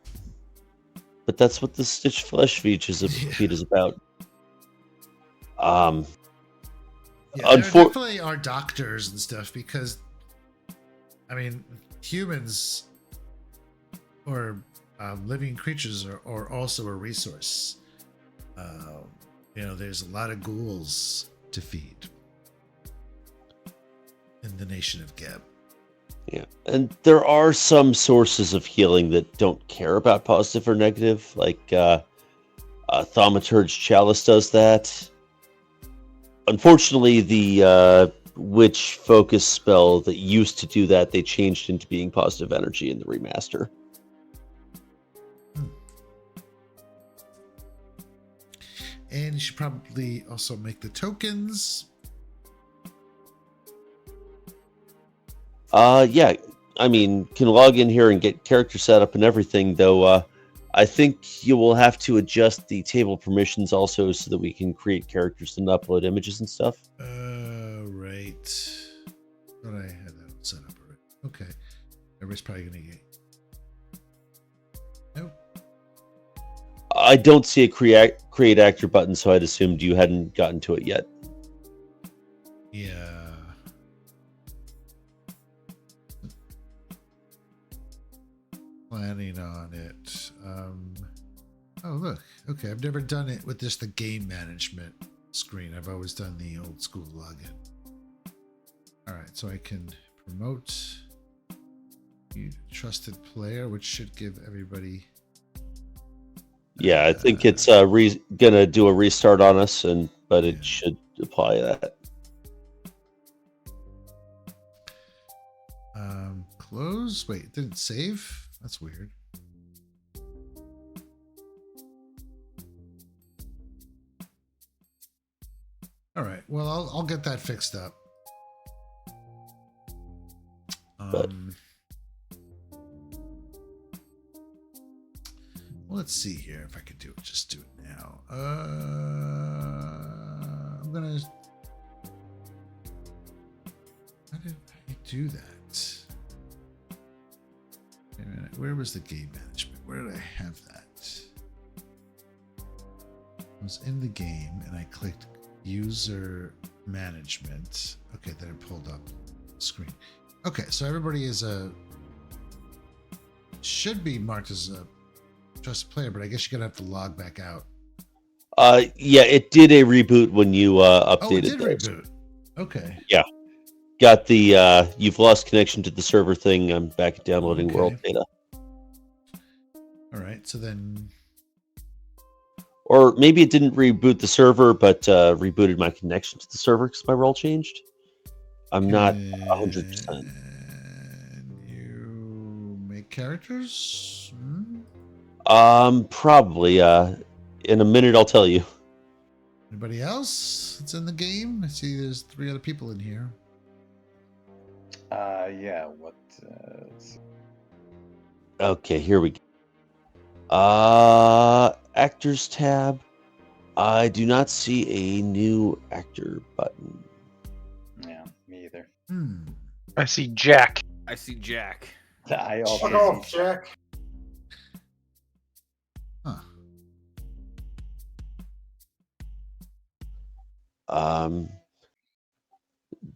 But that's what the Stitch Flesh feat is about. Yeah, there definitely are doctors and stuff because, I mean, humans or living creatures are also a resource. There's a lot of ghouls to feed in the nation of Geb. Yeah, and there are some sources of healing that don't care about positive or negative, like Thaumaturge Chalice does that. Unfortunately, the witch focus spell that used to do that, they changed into being positive energy in the remaster. And you should probably also make the tokens. Yeah. I mean, can log in here and get character setup and everything, though. I think you will have to adjust the table permissions also so that we can create characters and upload images and stuff. Right. Thought I had that set up already. Okay. Everybody's probably gonna get. Nope. I don't see a create actor button, so I'd assumed you hadn't gotten to it yet. Yeah. Planning on it. Oh, look. Okay, I've never done it with just the game management screen. I've always done the old school login. All right, so I can promote you trusted player, which should give everybody. Yeah, I think it's gonna do a restart on us, but it should apply that. Close. Wait, it didn't save. That's weird. All right. Well, I'll get that fixed up. Let's see here if I can do it. Just do it now. I'm gonna. How did I do that? Wait a minute. Where was the game management? Where did I have that? I was in the game and I clicked user management. Okay, then it pulled up the screen. Okay, so everybody should be marked as a trusted player, but I guess you're gonna have to log back out. Yeah, it did a reboot when you updated. Oh, it did reboot. Okay. Yeah, got the you've lost connection to the server thing. I'm back downloading world data. All right, so then, or maybe it didn't reboot the server, but rebooted my connection to the server because my role changed. I'm not 100%. You make characters? Probably. In a minute, I'll tell you. Anybody else that's in the game? I see there's 3 other people in here. Yeah. What? Okay, here we go. Actors tab. I do not see a new actor button. Yeah, me either. I see Jack. I see Jack. I also Fuck off, Jack. Huh.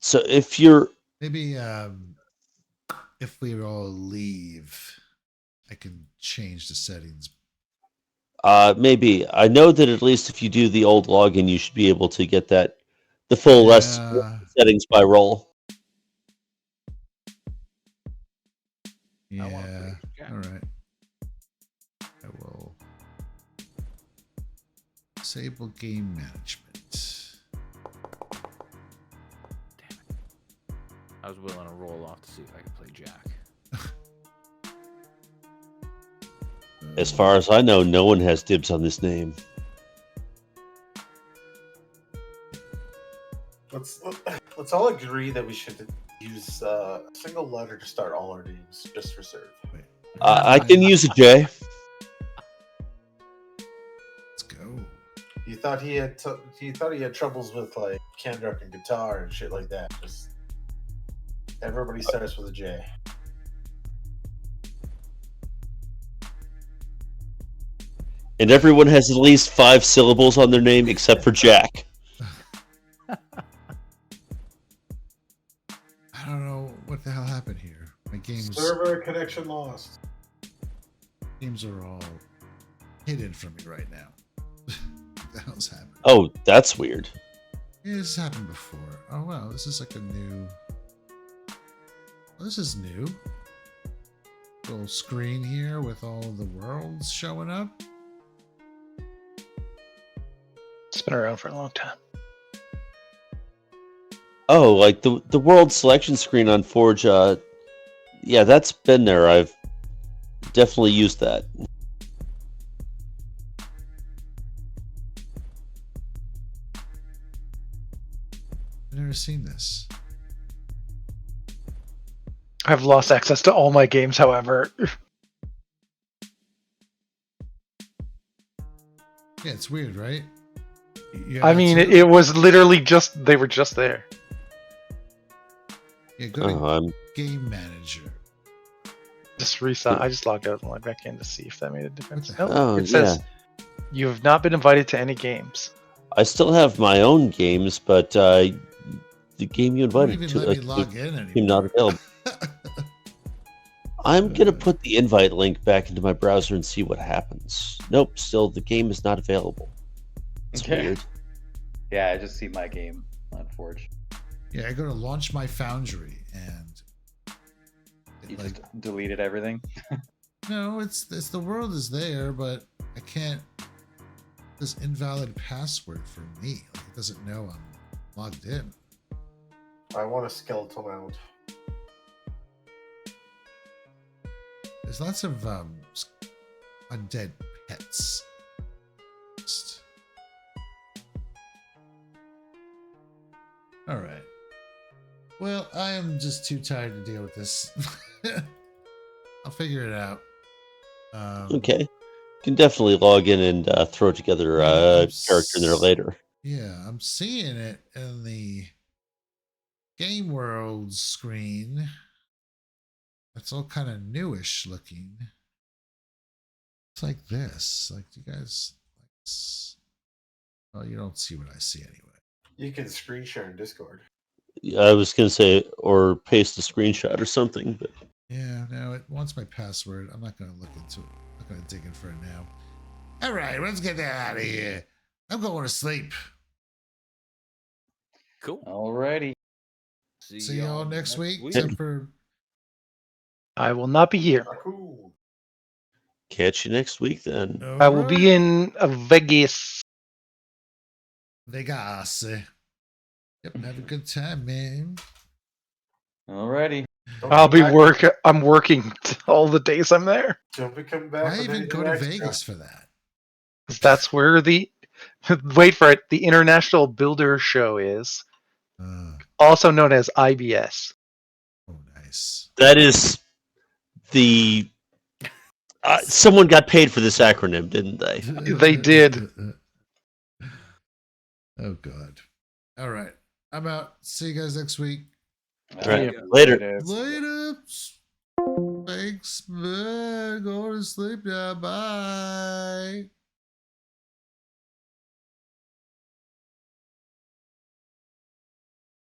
So if you're Maybe if we all leave, I can change the settings. maybe I know that at least if you do the old login, you should be able to get the full list settings by role. Yeah. All right. I will disable game management. I was willing to roll off to see if I could play Jack. As far as I know, no one has dibs on this name. Let's all agree that we should use a single letter to start all our names, just for serve. I can use a J. Let's go. You thought he had troubles with like Kendrick and guitar and shit like that. Just everybody starts with a J. And everyone has at least 5 syllables on their name except for Jack. I don't know what the hell happened here. My games Server connection lost. games are all hidden from me right now. What the hell's happening? Oh, that's weird. Yeah, this has happened before. Oh wow, this is like a new. Well, this is new. Little screen here with all the worlds showing up. It's been around for a long time. Oh, like the world selection screen on Forge. Yeah, that's been there. I've definitely used that. I've never seen this. I've lost access to all my games, however. Yeah, it's weird, right? I mean, it was literally just, they were just there. Yeah, go to Game Manager. Just reset. I just logged out and logged back in to see if that made a difference. Nope. Oh, it says you have not been invited to any games. I still have my own games, but the game you invited Don't to even let me log in is anymore. not available. I'm gonna put the invite link back into my browser and see what happens. Nope, still the game is not available. It's weird. Yeah, I just see my game on Forge. Yeah, I go to launch my Foundry and You just deleted everything. no, it's the world is there, but I can't. This invalid password for me. Like, it doesn't know I'm logged in. I want a skeletal mount. There's lots of undead pets. All right. Well, I am just too tired to deal with this. I'll figure it out. Okay. You can definitely log in and throw together a character in there later. Yeah, I'm seeing it in the Game World screen. It's all kind of newish looking. It's like this. Like, do you guys like this? Well, you don't see what I see anyway. You can screen share in Discord. I was gonna say, or paste a screenshot or something, but Yeah, no, it wants my password. I'm not gonna look into it. I'm not gonna dig in for it now. All right, let's get that out of here. I'm going to sleep. Cool. Alrighty. See y'all next week. Except for I will not be here. Cool. catch you next week then. I will be in Vegas. Vegas. Yep, have a good time, man. Alrighty. I'm working all the days I'm there. Don't be coming back. Why with even go anything to extra. Vegas for that? That's where the wait for it. The International Builder Show is, also known as IBS. Oh, nice. That is the someone got paid for this acronym, didn't they? They did. Oh God. All right. I'm out. See you guys next week. All right. Later. Later. Thanks. Go to sleep now. Bye.